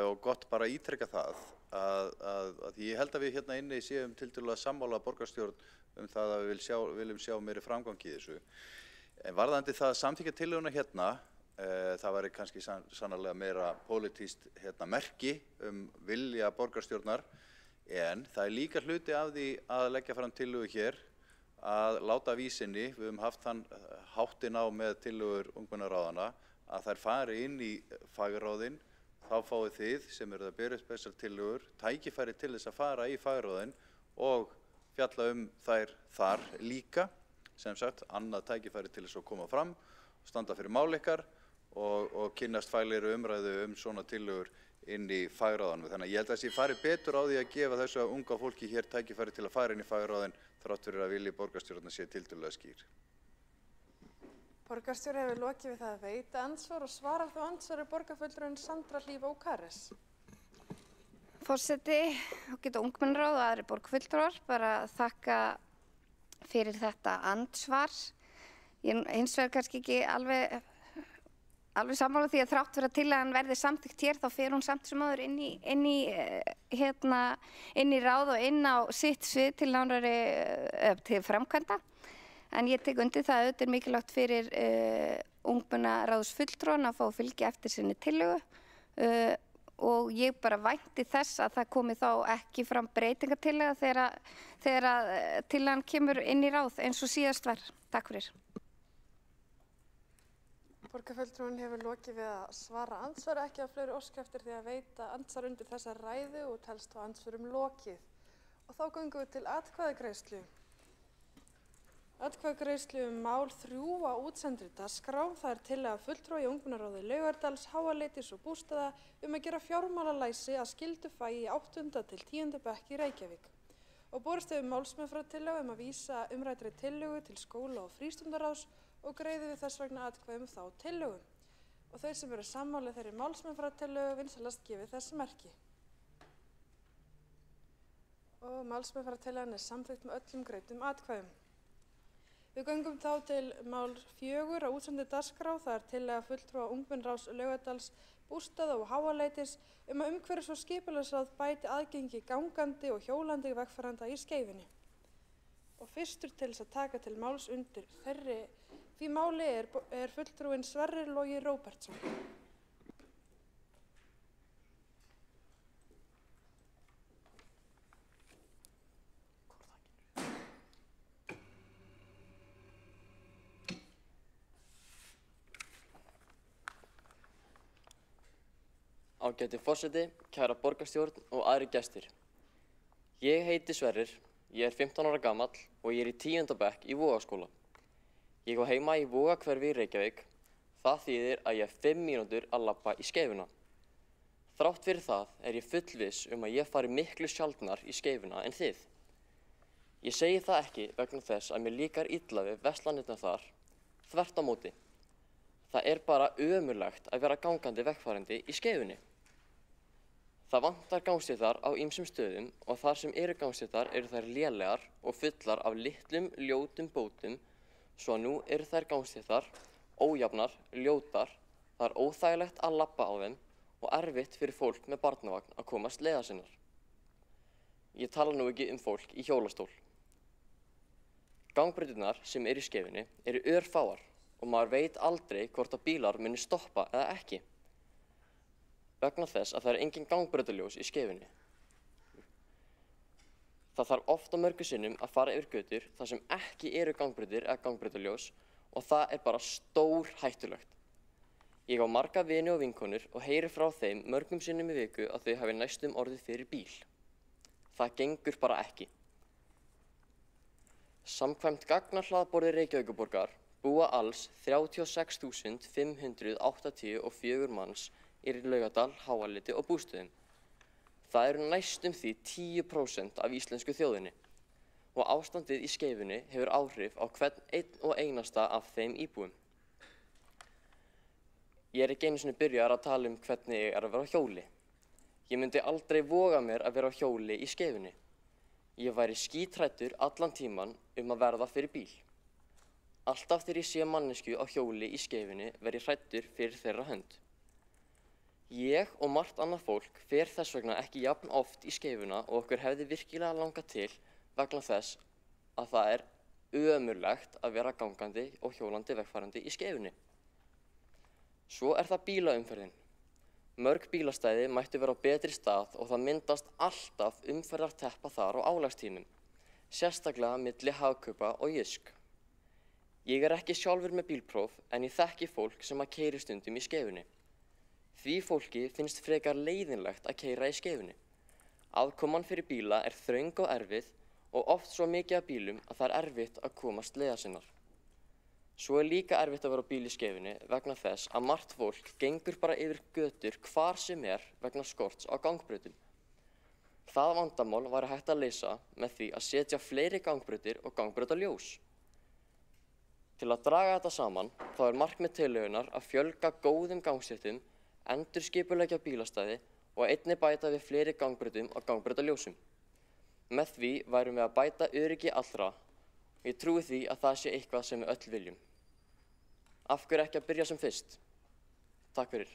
og gott bara að ítreka það að ég held að við inni séum tiltölulega sammála borgarstjórn það að við viljum sjá meiri framgangi í þessu. En varðandi það að samþykkja tillöguna það væri kannski sannarlega meira pólitískt merki vilja borgarstjórnar en það líka hluti af því að leggja fram tillögu hér að láta vísinni, við höfum haft þann háttinn á með tillögur ungmennaráðanna að þær fari inn í fagráðin, þá fáið þið sem eru að bera upp þessar tillögur tækifæri til þess að fara í fagráðin og fjalla þær þar líka, sem sagt annað tækifæri til þess að koma fram, standa fyrir mál ykkar og kynnast faglegri umræðu svona tillögur inn í fagráðanum. Þannig að ég held að þessi fari betur á því að gefa þessu unga fólki hér tækifæri til að fara inn í fagráðin þrátt fyrir að vilji borgarstjórnar sé tiltölulega skýr. Borgarstjóri hefur lokið við það að veita ansvar og svarar þá ansvari borgarfulltrúinn Sandra Hlíf Ókaris. Forseti, ágæta ungmennaráð og aðrir borgarfulltrúar bara þakka fyrir þetta ansvar. Ég hins vegar kannski ekki alveg sammála því að þrátt fyrir að tillagan verði samþykkt hér þá fer hún samt sem áður inn í ráð og inn á sitt svið til nánari til framkvæmda. En ég tek undir það að auðvitað mikilvægt fyrir ungmennaráðsfulltrúana að fá að fylgja eftir sinni tillögu og ég bara vænti þess að það komi þá ekki fram breytingartillaga þegar tillagan kemur inn í ráð eins og síðast var. Takk fyrir. Borgarfulltrúinn hefur lokið við að svara andsvar, ekki að fleiri óska eftir því að veita andsvar undir þessa ræðu og telst á andsvörum lokið. Og þá göngum við til atkvæðagreiðslu. Atkvæðagreiðslu mál 3 á útsendri dagskrá. Það tillaga fulltrúa í ungmennaráði Laugardals, Háaleitis og Bústaða að gera fjármálalæsi að skyldufagi í 8. til 10. bekk í Reykjavík. Og borist hefur málsmeðferðartillaga að vísa umræddri tillögu til skóla- og frístundaráðs og greiði við þess vegna atkvæði þá tillögu. Og þeir sem eru sammála þeirri málsmeðferðartillögu vinsalast gefið þessi merki. Og málsmeðferðartillagan samþykkt með öllum greiddum atkvæðum. Við göngum þá til mál 4 á útsendi dagskrá. Það tillaga fulltrúa ungmennaráðs Laugardals, Bústaða og Háaleitis að umhverfis- og skipulagsráð bæti aðgengi gangandi og hjólandi vegfarenda í Skeifunni. og fyrstur til þess að taka til máls undir því máli er fulltrúinn Sverrir Logi Róbertsson. Ágæti forseti, kæra borgarstjórn og aðrir gestir. Ég heiti Sverrir, ég er 15 ára gamall og ég er í 10. bekk í Vogaskóla. Ég á heima í Vogahverfi í Reykjavík. Það þýðir að ég hef 5 mínútur að labba í Skeifuna. Þrátt fyrir það er ég fullviss að ég fari miklu sjaldnar í Skeifuna en þið. Ég segi það ekki vegna þess að mér líkar illa við verslanirnar þar, þvert á móti. Það er bara ömurlegt að vera gangandi vegfarandi í Skeifunni. Það vantar gangstéttar á ýmsum stöðum og þar sem eru gangstéttar eru þær lélegar og fullar af litlum, ljótum bótum, svo nú eru þær gangstéttar ójafnar, ljótar, það er óþægilegt að labba á þeim og erfitt fyrir fólk með barnavagn að komast leiðar sinnar. Ég tala nú ekki fólk í hjólastól. Gangbrautirnar sem eru í Skeifunni eru örfáar og maður veit aldrei hvort að bílar muni stoppa eða ekki. Vegna þess að það er engin gangbrautaljós í Skeifunni. Það þarf oft á mörgum sinnum að fara yfir götur þar sem ekki eru gangbrautir eða gangbrautaljós og það er bara stór hættulegt. Ég á marga vini og vinkonur og heyri frá þeim mörgum sinnum í viku að þau hafi næstum orðið fyrir bíl. Það gengur bara ekki. Samkvæmt gagnahlaðborði Reykjavíkurborgar búa alls 36.584 manns í Laugardal, Háaleiti og bústöðum. Það eru næstum því 10% af íslensku þjóðinni og ástandið í Skeifunni hefur áhrif á hvern einn og einasta af þeim íbúum. Ég er ekki einu sinni byrjaður að tala hvernig ég er að vera á hjóli. Ég myndi aldrei voga mér að vera á hjóli í Skeifunni. Ég væri skíthræddur allan tíman að verða fyrir bíl. Alltaf þegar ég sé mannesku á hjóli í Skeifunni verð ég hræddur fyrir þeirra hönd. Ég og margt annað fólk fer þess vegna ekki jafn oft í Skeifuna og okkur hefði virkilega langað til vegna þess að það er ömurlegt að vera gangandi og hjólandi vegfarandi í Skeifunni. Svo er það bílaumferðin. Mörg bílastæði mættu vera á betri stað og það myndast alltaf umferðarteppa þar á álagstímum, sérstaklega milli Hagkaupa og Jysk. Ég er ekki sjálfur með bílpróf en ég þekki fólk sem að keyri stundum í Skeifunni. Því fólki finnst frekar leiðinlegt að keyra í Skeifunni. Aðkoman fyrir bíla er þröng og erfið og oft svo mikið af bílum að það er erfitt að komast leiðar sinnar. Svo er líka erfitt að vera á bíl í Skeifunni vegna þess að margt fólk gengur bara yfir götur hvar sem er vegna skorts á gangbrautum. Það vandamál væri hægt að leysa með því að setja fleiri gangbrautir og gangbrautaljós. Til að draga þetta saman þá er markmið tillögunnar að fjölga góðum gangstéttum, endurskipuleggja bílastæði og einnig bæta við fleiri gangbrautum og gangbrautaljósum. Með því værum við að bæta öryggi allra og ég trúi því að það sé eitthvað sem við öll viljum. Af hverju ekki að byrja sem fyrst? Takk fyrir.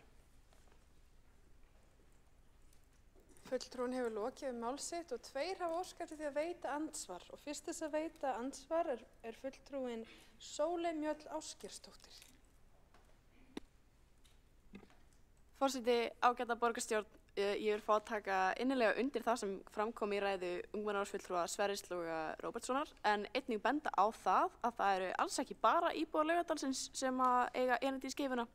Fulltrúinn hefur lokið mál sitt og 2 hafa óskað eftir því að veita andsvar og fyrst þess að veita andsvar er fulltrúinn Sóley Mjöll Ásgeirsdóttir. Forseti, ágæta borgarstjórn, ég vil fá að taka innilega undir það sem framkom í ræðu ungmennaráðsfulltrúa Sverris Loga Róbertssonar en einnig benda á það að það eru alls ekki bara íbúar Laugardalsins sem að eiga erindi í Skeifuna.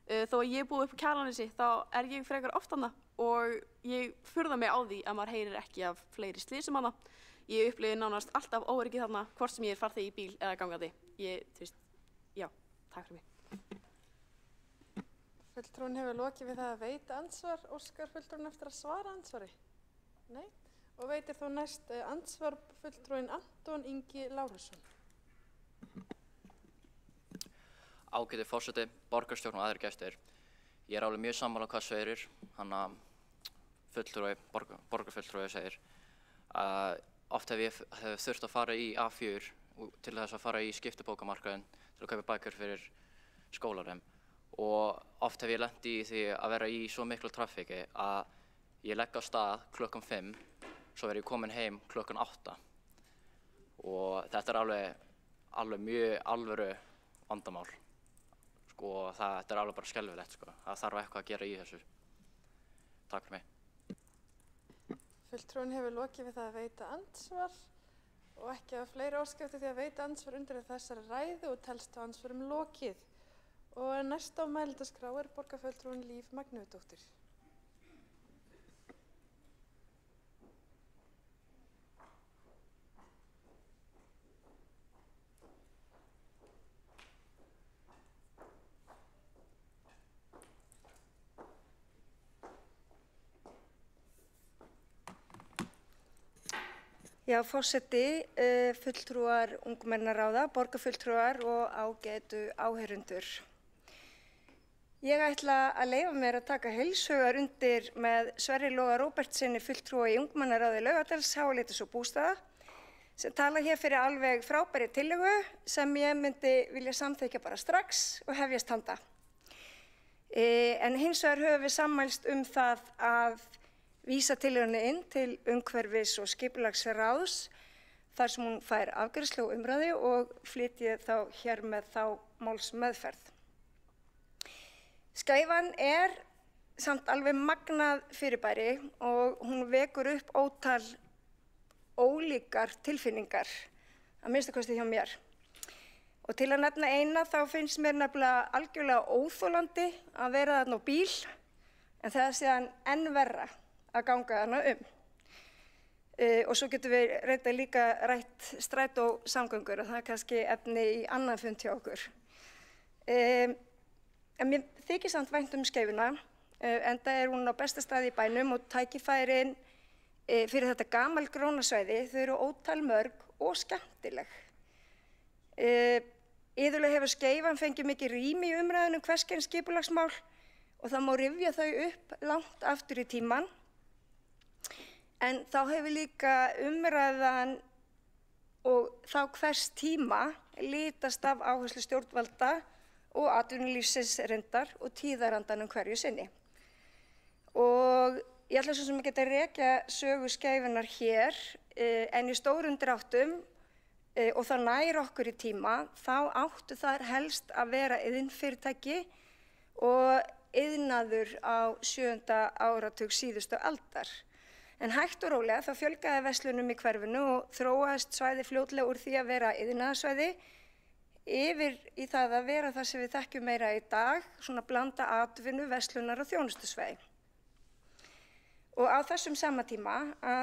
Þó að ég búi upp á Kjalarnesi þá er ég frekar oft þarna og ég furða mig á því að maður heyrir ekki af fleiri slysum þarna. Ég upplifi nánast alltaf óöryggi þarna hvort sem ég er farþegi í bíl eða gangandi. Já, takk fyrir mig. Fulltrúinn hefur lokið við það að veita andsvar. Óskar fulltrúinn eftir að svara andsvari? Nei. Og veitir þó næst andsvar fulltrúinn Anton Ingi Lárusson. Ágæti forseti, borgarstjórn og aðrir gestir. Ég er alveg mjög sammála hvað Sverrir, borgarfulltrúi segir. Oft hef ég þurft að fara í A4 til þess að fara í skiptibókamarkaðinn til að kaupa bækur fyrir skólarum. Og oft hef ég lent í því að vera í svo miklu traffíki að ég legg á stað klukkan 5, svo verð ég komin heim klukkan 8. Og alveg mjög alvöru vandamál. Sko, þetta alveg bara skelfilegt, sko. Það þarf eitthvað að gera í þessu. Takk fyrir mig. Fulltrúinn hefur lokið við það að veita andsvar og ekki hafa fleiri óskir eftir því að veita andsvar undir þessari ræðu og telst á andsvörum lokið. Og næst á mælendaskrá borgarfulltrúinn Líf Magnúsdóttir. Já, forseti, fulltrúar ungmennaráða, borgarfulltrúar og ágætu áheyrundur. Ég ætla að leyfa mér að taka heilshugar undir með Sverri Loga Róbertsinni fulltrúa í ungmennaráði Laugardals, Háaleitis og Bústaða sem tala hér fyrir alveg frábæri tillögu sem ég myndi vilja samþykkja bara strax og hefjast handa. En hins vegar höfum við sammælst það að vísa tillögunni inn til umhverfis- og skipulagsráðs þar sem hún fær afgreiðslu og umræðu og flyt ég þá hér með þá málsmeðferð. Skæfan samt alveg magnað fyrirbæri og hún vekur upp ótal ólíkar tilfinningar, að minnsta kosti hjá mér. Og til að nefna eina þá finnst mér nefnilega algjörlega óþolandi að vera þarna á bíl en það síðan enn verra að ganga þarna og svo getum við reynda líka rætt strætósamgöngur og það kannski efni í annan fund hjá okkur. En mér þykir samt vænt Skeifunna, enda hún á besta staði í bænum og tækifærin fyrir þetta gamalgróna svæði, þau eru ótal mörg og skemmtileg. Iðulega hefur Skeifan fengið mikið rými í umræðunum hvers kyns skipulagsmál og það má rifja þau upp langt aftur í tímann. En þá hefur líka umræðan og þá hvers tíma litast af áherslu stjórnvalda og atvinnulífsins reyndar og tíðarandanum hverju sinni. Og ég ætla svo sem að geta rekja sögu Skeifunnar hér en í stórum dráttum og það nær okkur í tíma þá áttu þar helst að vera iðnfyrirtæki og iðnaður á 7. áratug síðustu aldar. En hægt og rólega þá fjölgaði verslunum í hverfinu og þróaðist svæði fljótlega úr því að vera iðnaðarsvæði yfir í það að vera það sem við þekkjum meira í dag, svona blanda atvinnu, verslunar og þjónustusvæði. Og á þessum sama tíma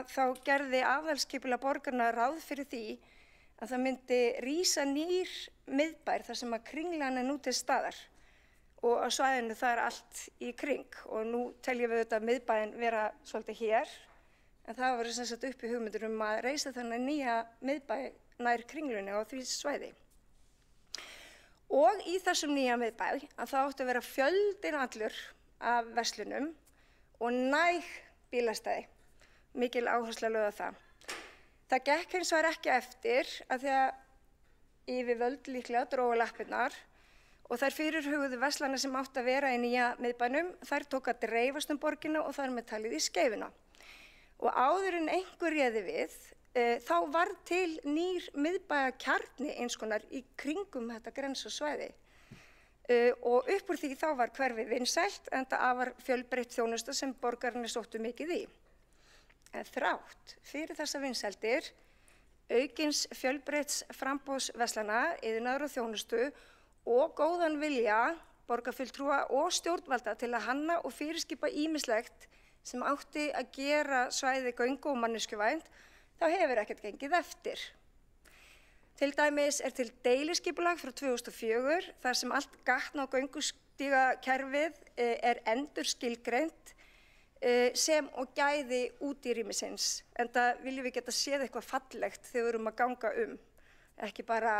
þá gerði aðalskipulag borgarinnar ráð fyrir því að það myndi rísa nýr miðbær þar sem að Kringlan nú til staðar og á svæðinu það allt í kring og nú teljum við auðvitað miðbæinn vera svolítið hér en það voru sem sagt uppi hugmyndir að reisa þennan nýja miðbæ nær Kringlunni á því svæði. Og í þessum nýja miðbæ að það átti að vera fjöldinn allur af verslunum og næg bílastæði, mikil áhersla lögð á það. Það gekk hins vegar ekki eftir að því að yfirvöld líklega drógu lappirnar og þær fyrirhuguðu verslanir sem átti að vera í nýja miðbænum, þær tók að dreifast borgina og þar með talið í Skeifuna. Og áður en einhver réði við, þá var til nýr miðbæjarkjarni eins konar í kringum þetta grensasvæði. Og upp úr því þá var hverfið vinsælt enda afar fjölbreytt þjónusta sem borgararnir sóttu mikið í. En þrátt fyrir þessa vinsældir, aukins fjölbreytts framboðs verslana, iðnaðar og þjónustu og góðan vilja borgarfulltrúa og stjórnvalda til að hanna og fyrirskipa ýmislegt sem átti að gera svæði göngu og manneskjuvænt, þá hefur ekkert gengið eftir. Til dæmis til deiliskipulag frá 2004 þar sem allt gatna- og göngustígakerfið endur skilgreint sem og gæði útírýmisins. Enda viljum við geta séð eitthvað fallegt þegar við erum að ganga ekki bara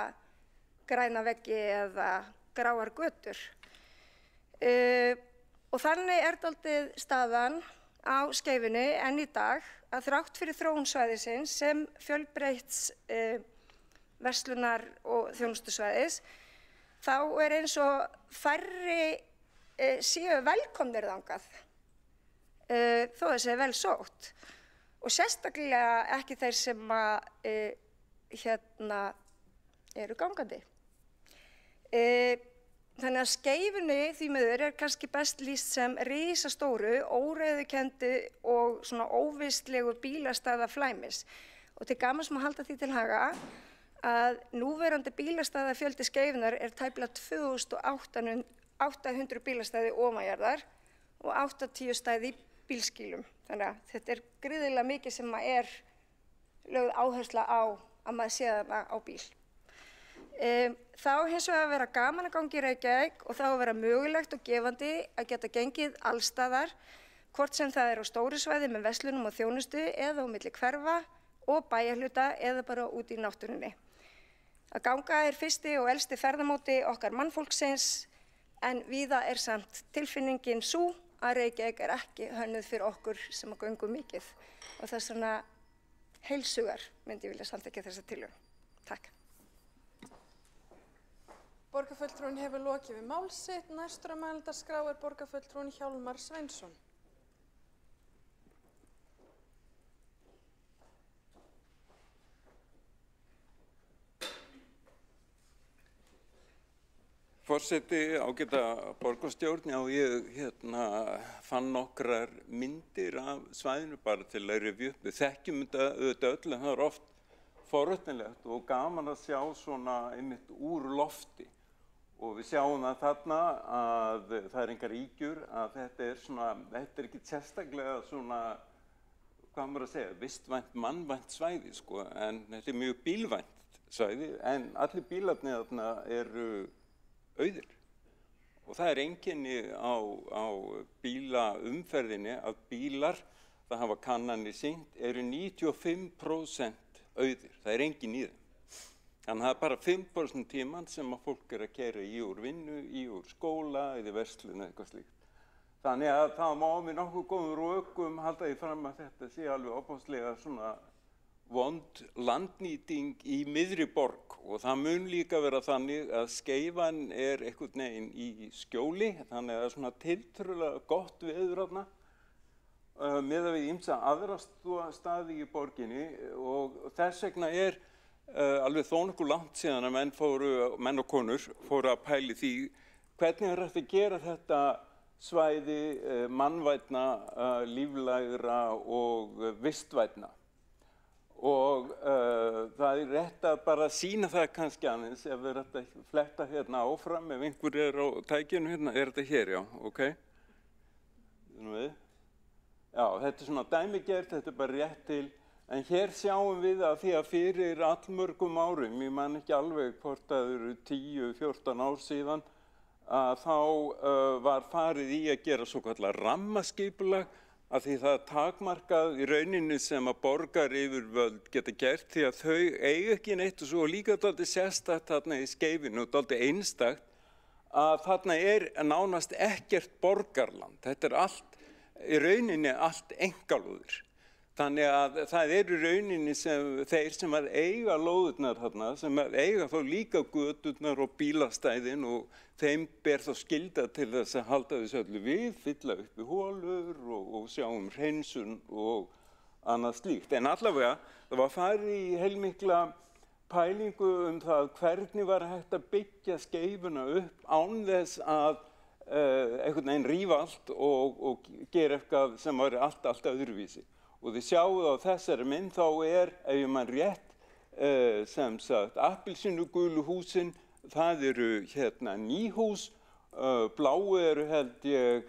græna veggi eða gráar götur. Og þannig dálítið staðan á Skeifunni enn í dag að þrátt fyrir þróun svæðisins sem fjölbreytts verslunar og þjónustusvæðis þá eins og færri séu velkomnir þangað þó það sé vel sótt og sérstaklega ekki þeir sem eru gangandi. Þannig að Skeifunni því miður kannski best lýst sem risastóru, óreiðukenndu og svona óvistlegu bílastæðaflæmis. Og til gamans má halda því til haga að núverandi bílastæðafjöldi Skeifunnar tæplega 2800 bílastæði ofanjarðar og 80 stæði í bílskýlum. Þannig að þetta gríðarlega mikið sem lögð áhersla á að maður sé þarna á bíl. Þá hins vegar að vera gaman að ganga í Reykjavík og þá að vera mögulegt og gefandi að geta gengið allstaðar, hvort sem það á stóru svæði með verslunum og þjónustu eða á milli hverfa og bæjarhluta eða bara út í náttúrunni. Að ganga fyrsti og elsti ferðamáti okkar mannfólksins en víða samt tilfinningin sú að Reykjavík ekki hönnuð fyrir okkur sem að göngum mikið og það svona heilsugar myndi ég vilja samþykkja þessa tillögu. Takk. Borgarfulltrúinn hefur lokið við mál sitt. Næstur á mælendaskrá borgarfulltrúinn Hjálmar Sveinsson. Forseti, ágæta borgarstjórn, já ég fann nokkrar myndir af svæðinu bara til að rifja upp. Við þekkjum þetta auðvitað öll en það oft forvitnilegt og gaman að sjá svona einmitt úr lofti. Og við sjáum það þarna að það engar ýkjur að þetta ekki sérstaklega svona, hvað maður að segja, vistvænt mannvænt svæði sko, en þetta mjög bílvænt svæði, en allir bílarnir þarna eru auðir. Og það einkenni á bílaumferðinni að bílar, það hafa kannanir sýnt, eru 95% auðir. Það engin í þeim. Þannig að það bara 5% tíman sem að fólk að keyra í úr vinnu, í úr skóla, eða verslun eitthvað slíkt. Þannig að það má með nokkuð góðum rökum halda því fram að þetta sé alveg opáslega svona vond landnýting í miðri borg og það mun líka vera þannig að Skeifan einhvern veginn í skjóli, þannig að það svona tiltölulega gott veður þarna miðað við ýmsa aðra staði í borginni og þess vegna alveg þó nokkuð langt síðan að menn og konur fóru að pæli því hvernig hægt að gera þetta svæði mannvænna, líflægra og vistvænna. Og það rétt að bara sýna það kannski aðeins ef við hægt að fletta hérna áfram ef einhver á tækinu hérna, þetta hér, já, ok? Já, þetta svona dæmigert, þetta bara rétt til. En hér sjáum við að því að fyrir allmörgum árum, ég man ekki alveg hvort það eru 10-14 ár síðan, að þá var farið í að gera svokallar rammaskipulag að því það takmarkað í rauninni sem að borgaryfirvöld geta gert því að þau eiga ekki neitt og svo líka dálítið sérstakt þarna í Skeifinu og dálítið einstakt að þarna nánast ekkert borgarland. Þetta allt, í rauninni allt einkalóðir. Þannig að það í rauninni þeir sem að eiga lóðurnar þarna, sem að eiga þá líka göturnar og bílastæðin og þeim ber þá skylda til þess að halda þessu öllu við, fylla upp í hólur og sjá hreinsun og annað slíkt. En allavega, það var farið í heilmikla pælingu það hvernig var hægt að byggja Skeifuna upp án þess að einhvern veginn rífa allt og gera eitthvað sem var allt öðruvísi. Og þið sjáuð á þessari mynd þá ef ég man rétt, sem sagt, appelsínugulu húsin, það eru hérna nýhús, bláu eru held ég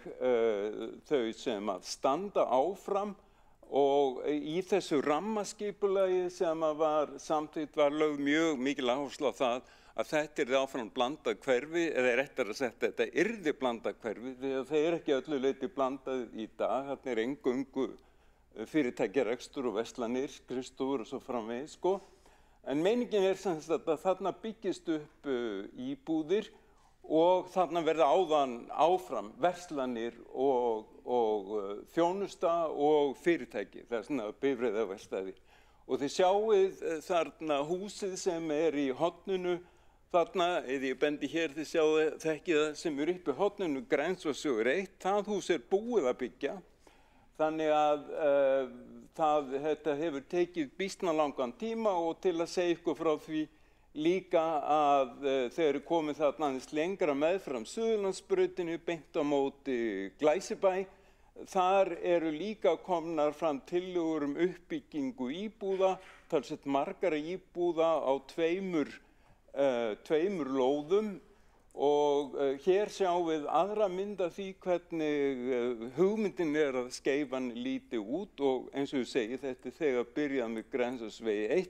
þau sem að standa áfram og í þessu rammaskipulagi sem að var samþykkt var lögð mjög mikil áhersla á það að þetta áfram blandað hverfi, eða réttar að setja þetta yrði blandað hverfi, því að það ekki öllu leyti blandað í dag, þarna eingöngu fyrirtækjarekstur og verslanir, skrifstofur og svo framvegis, sko. En meiningin sem sagt að þarna byggist upp íbúðir og þarna verða áfram verslanir og þjónusta og fyrirtæki, það svona bifreiðaverkstæði. Og þið sjáið þarna húsið sem í horninu, þarna, eða ég bendi hér, þið sjáið þekkið það sem upp í horninu, Grænsvarsvegur 1, það hús búið að byggja. Þannig að þetta hefur tekið býsna langan tíma og til að segja ykkur frá því líka að þeir eru komið þarna aðeins lengra meðfram Suðurlandsbrautinni beint á móti Glæsibæ. Þar eru líka komnar fram tillögur uppbyggingu íbúða, talsvert margara íbúða á tveimur lóðum og hér sjáum við aðra mynd af því hvernig hugmyndin að Skeifan líti út og eins og ég segi þetta þegar byrjað með Grensásvegi 1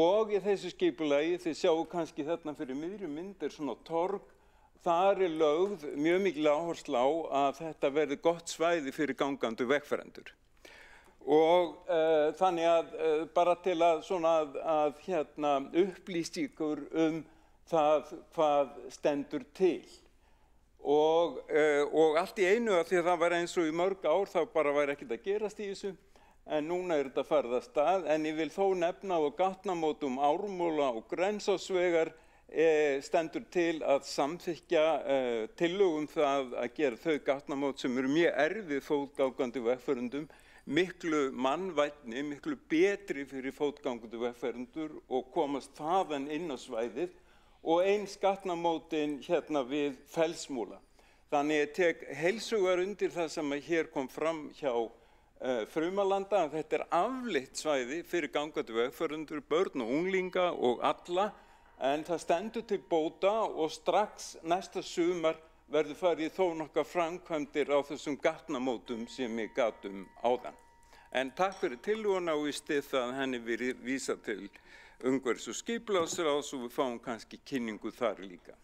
og í þessu skipulagi þið sjáu kannski þarna fyrir miðri mynd svona torg. Þar lögð mjög mikil áhersla á að þetta verði gott svæði fyrir gangandi vegfarendur. Og þannig að bara til að upplýsa ykkur það hvað stendur til. Og allt í einu að því að það var eins og í mörg ár þá bara væri ekkert að gerast í þessu. En núna þetta farið af stað, en ég vil þó nefna á gatnamótum Ármúla og Grensásvegar stendur til að samþykkja tillögum það að gera þau gatnamót sem eru mjög erfið fótgangandi vegfarendum, miklu mannvænni, miklu betri fyrir fótgangandi vegfarendur og komast þaðan inn á svæðið og eins gatnamótin hérna við Fellsmúla. Þannig ég tek heilshugar undir það sem hér kom fram hjá Frumalanda að þetta afleitt svæði fyrir gangandi vegfarendur, börn og unglinga og alla. En það stendur til bóta og strax næsta sumar verður farið þó nokkrar framkvæmdir á þessum gatnamótum sem ég gat áðan. En takk fyrir tillöguna og ég styð það að henni verið vísað til umhverfis- og skipulagsráðs og við fáum kannski kynningu þar líka.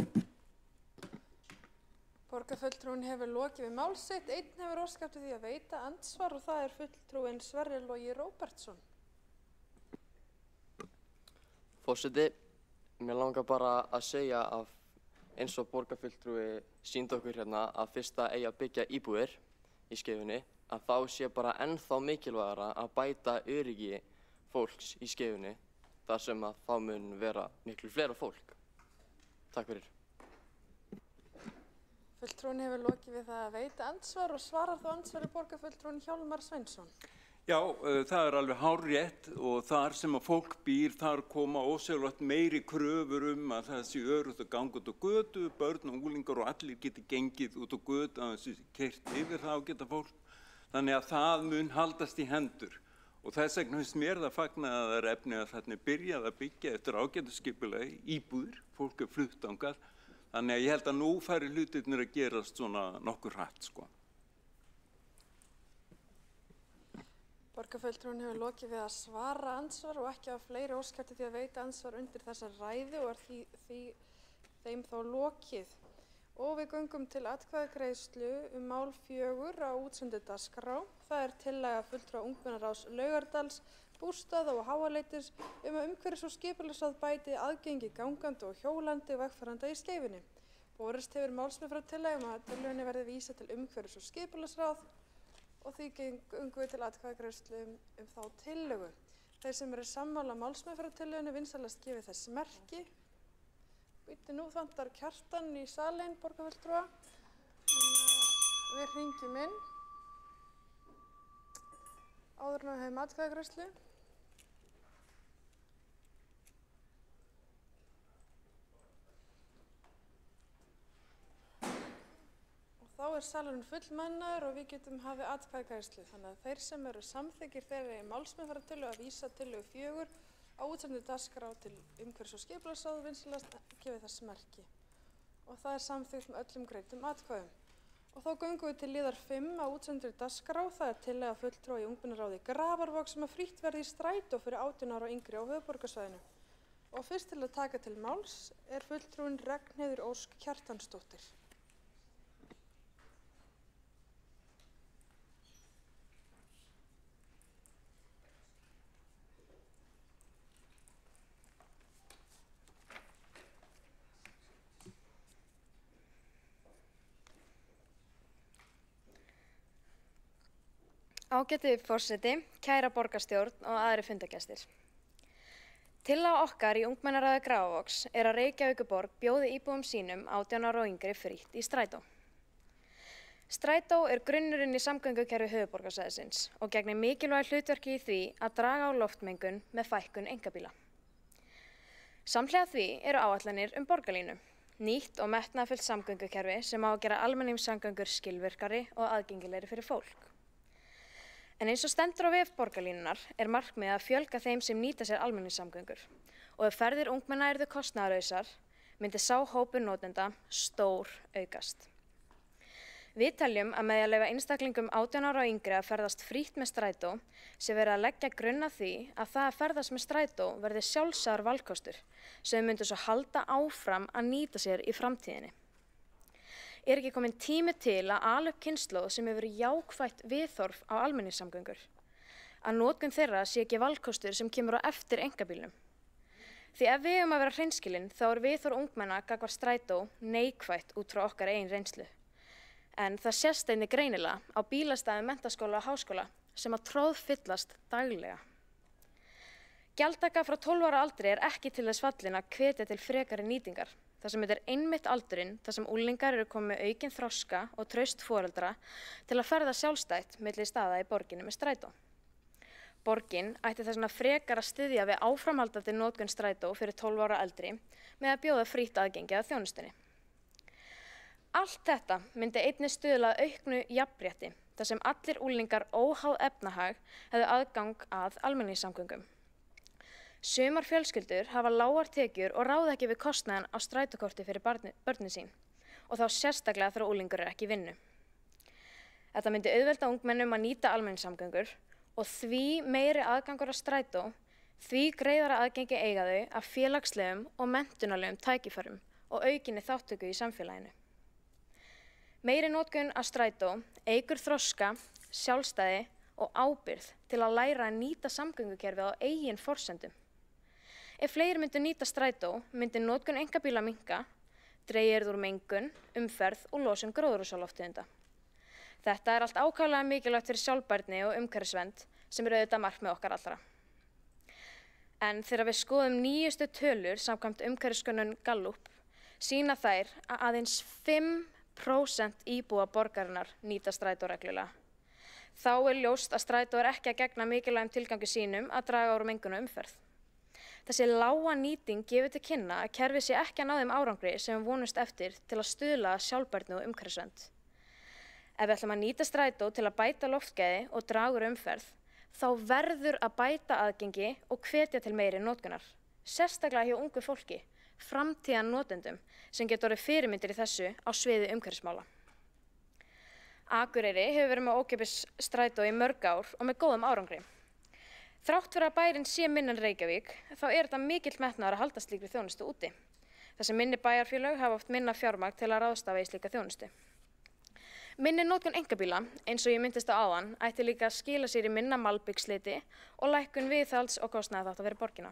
Borgarfulltrúinn hefur lokið við mál sitt, einn hefur óskað eftir því að veita andsvar og það fulltrúinn Sverrir Logi Róbertsson. Forseti, mér langar bara að segja að eins og borgarfulltrúi sýndi okkur hérna að fyrst að eigi að byggja íbúðir í Skeifunni að þá sé bara ennþá mikilvægara að bæta öryggi fólks í Skeifunni þar sem að þá mun vera miklu fleira fólk. Takk fyrir. Fulltrúinn hefur lokið við það að veita andsvar og svarar þá andsvari borgarfulltrúinn Hjálmar Sveinsson. Já, það alveg hárrétt og þar sem að fólk býr, þar koma ósjálfrátt meiri kröfur að það sé öruggt að ganga út á götu, börn og unglingar og allir geti gengið út á götu að þessi keyrt yfir það og geta fólk. Þannig að það mun haldast í hendur. Og þess vegna finnst mér það fagnaðarefni að þarna byrjað að byggja eftir ágætisskipulagi íbúðir, fólk flutt þangað. Þannig að ég held að nú færi hlutirnir að gerast svona nokkur hratt, sko. Borgarfulltrúinn hefur lokið við að svara andsvar og ekki að fleiri óskað eftir því að veita andsvar undir þessa ræðu og þeim þá lokið. Og við göngum til atkvæðagreiðslu mál 4 á útsendu dagskrá. Það tillaga fulltrúa ungmennaráðs Laugardals, Bústaða og Háaleitis að umhverfis- og skipulagsráð bæti aðgengi gangandi og hjólandi vegfarenda í Skeifunni. Borist hefur málsmeðferð tillaga að tillögunni verði vísað til umhverfis- og skipulagsráð og því göngum við til atkvæðagreiðslu þá tillögu. Þeir sem eru sammála málsmeðferðartillögunni vinsamlegast gefið þess merki. Nú vantar Kjartan í salinn, borgarfulltrúa. Við hringjum inn. Áður en við höfum atkvæðagreiðslu. Þá salurinn fullmannaður og við getum hafið atkvæðagreiðslu. Þannig að þeir sem eru samþykkir þeirri málsmeðferðartillögu að vísa tillögu 4 á útsendu dagskrá til umhverfis- og skipulagsráð vinsamlegast gefið þess merki. Og það samþykkt með öllum greiddum atkvæðum. Og þá göngum við til liðar 5 á útsendu dagskrá. Það tillaga fulltrúa í ungmennaráði Grafarvog sem að frítt verði í strætó fyrir 18 ára og yngri á höfuðborgarsvæðinu. Og fyrst til að taka til máls fulltrúinn Ragnheiður Ósk Kjartansdóttir. Ágæti forseti, kæra borgarstjórn og aðrir fundargestir. Tillaga okkar í ungmennaráði Grafarvogs að Reykjavíkurborg bjóði íbúum sínum 18 ára og yngri frítt í strætó. Strætó grunnurinn í samgöngukerfi höfuðborgarsvæðisins og gegnir mikilvægu hlutverki í því að draga á loftmengun með fækkun einkabíla. Samhliða því eru áætlanir borgarlínu, nýtt og metnaðarfullt samgöngukerfi sem á að gera almenningssamgöngur skilvirkari og aðgengilegri fyrir fólk. En eins og stendur á vef borgarlínunnar markmiðið að fjölga þeim sem nýta sér almenningssamgöngur og ef ferðir ungmenna yrðu kostnaðarlausar myndi sá hópur notenda stór aukast. Við teljum að með því að leyfa einstaklingum 18 ára og yngri að ferðast frítt með strætó sé verið að leggja grunn að því að það að ferðast með strætó verði sjálfsagður valkostur sem myndu svo halda áfram að nýta sér í framtíðinni. Ekki komin tími til að ala upp kynslóð sem hefur jákvætt viðhorf á almenningssamgöngur? Að notkun þeirra sé ekki valkostur sem kemur á eftir einkabílnum? Því ef við að vera hreinskilin þá viðhorf ungmenna gagnvart strætó neikvætt út frá okkar eigin reynslu. En það sést einnig greinilega á bílastæðum menntaskóla og háskóla sem að tróðfyllast daglega. Gjaldtaka frá 12 ára aldri ekki til þess fallin að hvetja til frekari nýtingar, þar sem þetta einmitt aldurinn þar sem unglingar eru komið með aukinn þroska og traust foreldra til að ferða sjálfstætt milli staða í borginni með strætó. Borgin ætti þess vegna frekar að styðja við áframhaldandi notkun strætó fyrir 12 ára eldri með að bjóða frítt aðgengi að þjónustunni. Allt þetta myndi einnig stuðla að auknu jafnrétti þar sem allir unglingar óháð efnahag hefðu aðgang að almenningssamgöngum. Sumar fjölskyldur hafa lágar tekjur og ráða ekki við kostnaðinn á strætókorti fyrir börnin sín og þá sérstaklega þegar unglingur ekki í vinnu. Þetta myndi auðvelda ungmennum að nýta almenningssamgöngur og því meiri aðgangur að strætó, því greiðara aðgengi eiga þau að félagslegum og menntunarlegum tækifærum og aukinni þátttöku í samfélaginu. Meiri notkun að strætó eykur þroska, sjálfstæði og ábyrgð til að læra að nýta samgöngukerfið á eigin forsendum. Ef fleiri myndu nýta strætó, myndi notkun einkabíla minnka, dregið úr mengun, umferð og losun gróðurhúsalofttegunda. Þetta allt ákaflega mikilvægt fyrir sjálfbærni og umhverfisvernd sem auðvitað markmið okkar allra. En þegar við skoðum nýjustu tölur samkvæmt umhverfiskönnun Gallup, sýna þær að aðeins 5% íbúa borgarinnar nýta strætó reglulega. Þá ljóst að strætó ekki að gegna mikilvægum tilgangi sínum að draga úr mengun og umferð. Þessi lága nýting gefur til kynna að kerfið sé ekki að ná þeim árangri sem við vonumst eftir til að stuðla að sjálfbærni og umhverfisvernd. Ef við ætlum að nýta strætó til að bæta loftgæði og draga úr umferð, þá verður að bæta aðgengi og hvetja til meiri notkunar, sérstaklega hjá ungu fólki, framtíðan notendum sem getur orðið fyrirmyndir í þessu á sviði umhverfismála. Akureyri hefur verið með ókeypis strætó í mörg ár og með góðum árangri. Þrátt fyrir að bærinn sé minni en Reykjavík, þá þetta mikill metnaður að halda slíkri þjónustu úti. Þessi minni bæjarfélög hafa oft minna fjármagn til að ráðstafa í slíka þjónustu. Minni notkun einkabíla, eins og ég minntist á áðan, ætti líka að skila sér í minna malbiksliti og lækkun viðhalds og kostnaðarþátta fyrir borgina.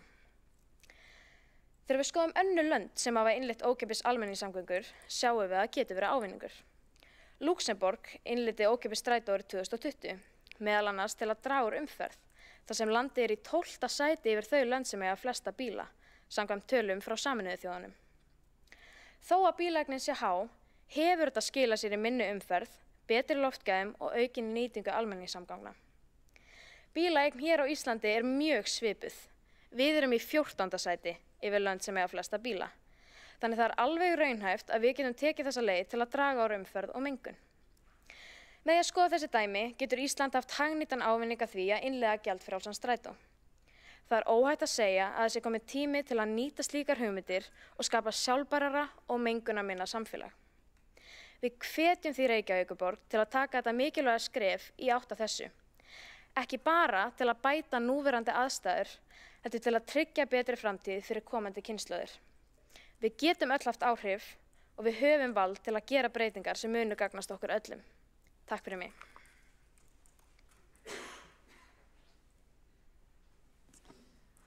Þegar við skoðum önnur lönd sem hafa innleitt ókeypis almenningssamgöngur, sjáum við að getur verið ávinningur. Luxemborg innleiddi ókeypis strætó árið 2020, meðal annars til að draga úr umferð, þar sem landið í 12. sæti yfir þau lönd sem eiga flesta bíla, samkvæmt tölum frá Sameinuðu þjóðunum. Þó að bílaeignin sé há, hefur þetta skilað sér í minni umferð, betri loftgæðum og aukinni nýtingu almenningssamgangna. Bílaeign hér á Íslandi mjög svipuð. Við erum í 14. sæti yfir lönd sem eiga flesta bíla. Þannig það alveg raunhæft að við getum tekið þessa leið til að draga úr umferð og mengun. Með því að skoða þessi dæmi getur Ísland haft hagnýtan ávinning af því að innleiða gjaldfrjálsan strætó. Það óhætt að segja að þessi komið tími til að nýta slíkar hugmyndir og skapa sjálfbærara og mengunarminna samfélag. Við hvetjum því Reykjavíkurborg til að taka þetta mikilvæga skref í átt að þessu. Ekki bara til að bæta núverandi aðstæður, heldur til að tryggja betri framtíð fyrir komandi kynslóðir. Við getum öll haft áhrif og við höfum vald til að gera breytingar sem munu gagnast okkur öllum. Takk fyrir mig.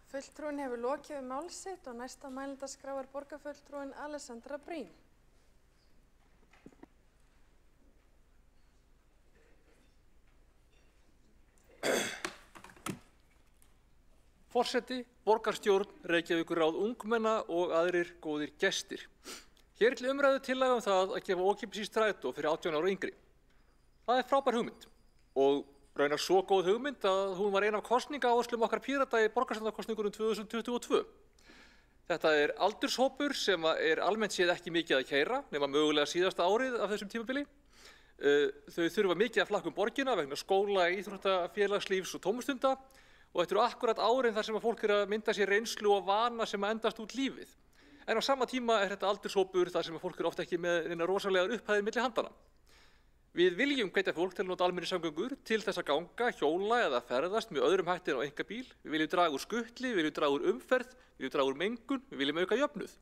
Fulltrúin hefur lokið við mál sitt og næsta mælendaskrá borgarfulltrúin Alessandra Brím. Forseti, borgarstjórn, Reykjavíkurráð ungmenna og aðrir góðir gestir. Hér til umræðu tillaga það að gefa ókeypis í strætó fyrir 18 ára og yngri. Það frábær hugmynd og raunar svo góð hugmynd að hún var ein af kosningaáherslum okkar Pírata í borgarstjórnarkosningunum 2022. Þetta er aldurshópur sem er almennt séð ekki mikið að keyra, nema mögulega síðasta árið af þessum tímabili. Þau þurfa mikið að flakka borgina vegna skóla, íþrótta, félagslífs og tómstunda og þetta eru akkurat árin þar sem fólk er að mynda sér reynslu og vana sem endast út lífið. En á sama tíma er þetta aldurshópur þar sem fólk er ofta ekki með neina rosalegar upphæðir milli handana. Við viljum hvetja fólk til að nota almenningssamgöngur til þess að ganga, hjóla eða ferðast með öðrum hætti en á einkabíl. Við viljum draga úr skutli, við viljum draga úr umferð, við viljum draga úr mengun, við viljum auka jöfnuð.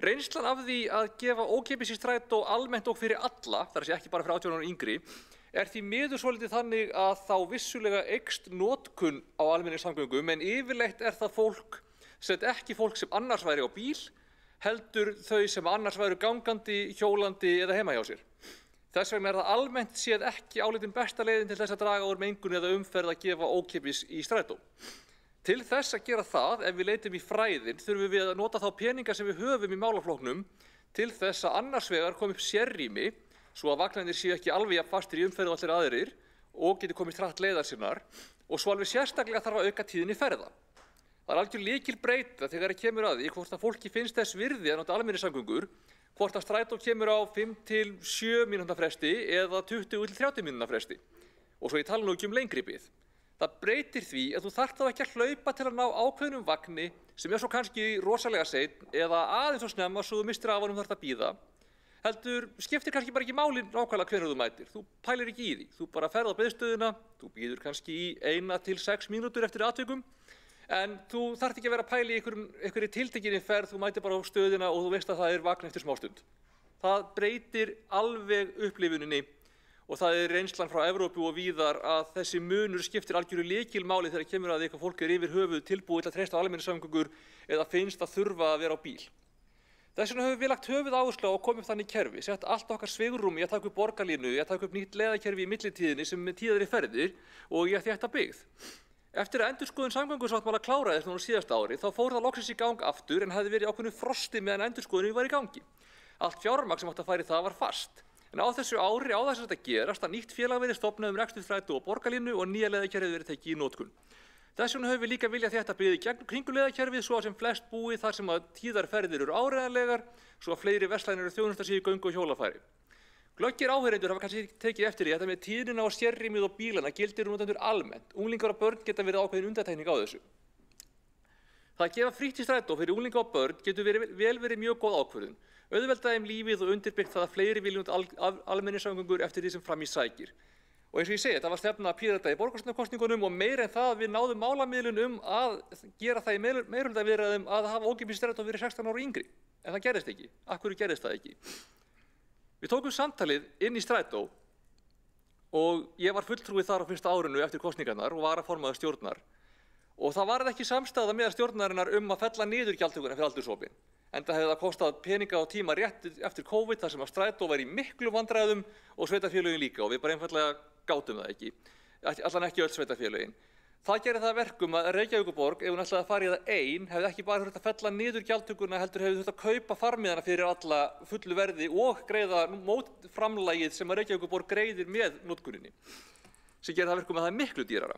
Reynslan af því að gefa ókeypis í strætó almennt og fyrir alla, þar sé ekki bara fyrir 18 ára og yngri, er því miður svolítið þannig að þá vissulega eykst notkun á almenningssamgöngum en yfirleitt er það ekki fólk sem annars væri á bíl, heldur þau sem annars væru gangandi, hjólandi eða heima hjá sér. Þess vegna er það almennt séð ekki álitin besta leiðin til þess að draga úr mengun eða umferð að gefa ókeypis í strætó. Til þess að gera það, ef við leitum í fræðin, þurfum við að nota þá peninga sem við höfum í málaflokknum til þess að annars vegar koma upp sérrými, svo að vagnarnir séu ekki alveg jafn fastir í umferð og allir aðrir og geti komið hratt leiðar sinnar og svo alveg sérstaklega þarf að auka tíðni ferða. Það er algjör lykilbreyta þegar kemur að því hvort að fólki finnst þess virði að nota almenningssamgöngur, hvort að strætó kemur á 5 til 7 mínútna fresti eða 20 til 30 mínútna fresti. Og svo ég tala nú ekki lengri bið. Það breytir því að þú þarft þá ekki að hlaupa til að ná ákveðnum vagni sem er svo kannski rosalega seinn eða aðeins svo snemma svo þú mistir af honum þarft að bíða. Heldur skiptir kannski bara ekki máli nákvæmlega hvenær þú mætir. Þú pælir ekki í því. Þú bara ferð á biðstöðina, þú bíður kannski í 1 til 6 mínútur eftir atvikum. En þú þarft ekki að vera að pæla í einhverri tiltekinni ferð, þú mætir bara á stöðina og þú veist að það er vagn eftir smástund. Það breytir alveg upplifuninni og það er reynslan frá Evrópu og víðar að þessi munur skiptir algjöru lykilmáli þegar kemur að eitthvað fólk er yfir höfuð tilbúið til að treysta á almenningssamgöngur eða finnst að þurfa að vera á bíl. Þess vegna höfum við lagt höfuð áherslu á að koma upp þannig kerfi, sett allt okkar svigrúm í að taka upp borgarlínu, í að taka upp nýtt leiðakerfi í millitíðinni sem með tíðari ferðir og í að þétta byggð. Eftir að endurskoðun samgöngusáttmála kláraðist núna síðasta ári þá fór það loksins í gang aftur en hefði verið ákveðnu frosti meðan endurskoðunin var í gangi. Allt fjármagn sem átti að fara í það var fast. En á þessu ári á þess að þetta gerast að nýtt félag verið stofnað rekstur strætó og borgarlínu og nýja leiðakerfið verið tekið í notkun. Þess vegna höfum við líka viljað þétta byggð í kringum leiðakerfið svo að sem flest búi þar sem að tíðarferðir eru áreiðanlegar svo að fleiri verslanir og þjónustar séu í göngu og hjólafæri. Glöggir áheyrendur hafa kannski tekið eftir því að þetta með tíðnina og sérrýmið og bílana gildir notendur almennt. Unglingar og börn geta verið ákveðin undantekning á þessu. Það að gefa frítt í strætó fyrir unglinga og börn getur vel verið mjög góð ákvörðun. Auðvelda þeim lífið og undirbyggt það að fleiri vilja nota almenningssamgöngur eftir því sem fram í sækir. Og eins og ég segi, þetta var stefna Pírata í borgarstjórnarkosningunum og meira en það að við náðum málamiðlun að gera það í meirihlutaviðræðum að hafa ókeypis strætó fyrir 16 ára og yngri. En það gerðist ekki. Af hverju gerðist það ekki? Við tókum samtalið inn í strætó og ég var fulltrúi þar á fyrsta árinu eftir kosningarnar og var að formaður stjórnar. Og það var ekki samstaða meðal stjórnarinnar að fella niður gjaldtökuna fyrir aldurshópinn. Enda hefði það kostað peninga og tíma rétt eftir COVID þar sem að strætó var í miklu vandræðum og sveitarfélögin líka og við bara einfaldlega gátum það ekki. Allan ekki öll sveitarfélögin. Það gerir það verkum að Reykjavíkurborg, ef hún ætlaði að fara í það ein, hefði ekki bara þurft að fella niður gjaldtökuna heldur hefði þurft að kaupa farmiðana fyrir alla fullu verði og greiða mótframlagið sem að Reykjavíkurborg greiðir með notkuninni. Sem gerir það verkum að það er miklu dýrara.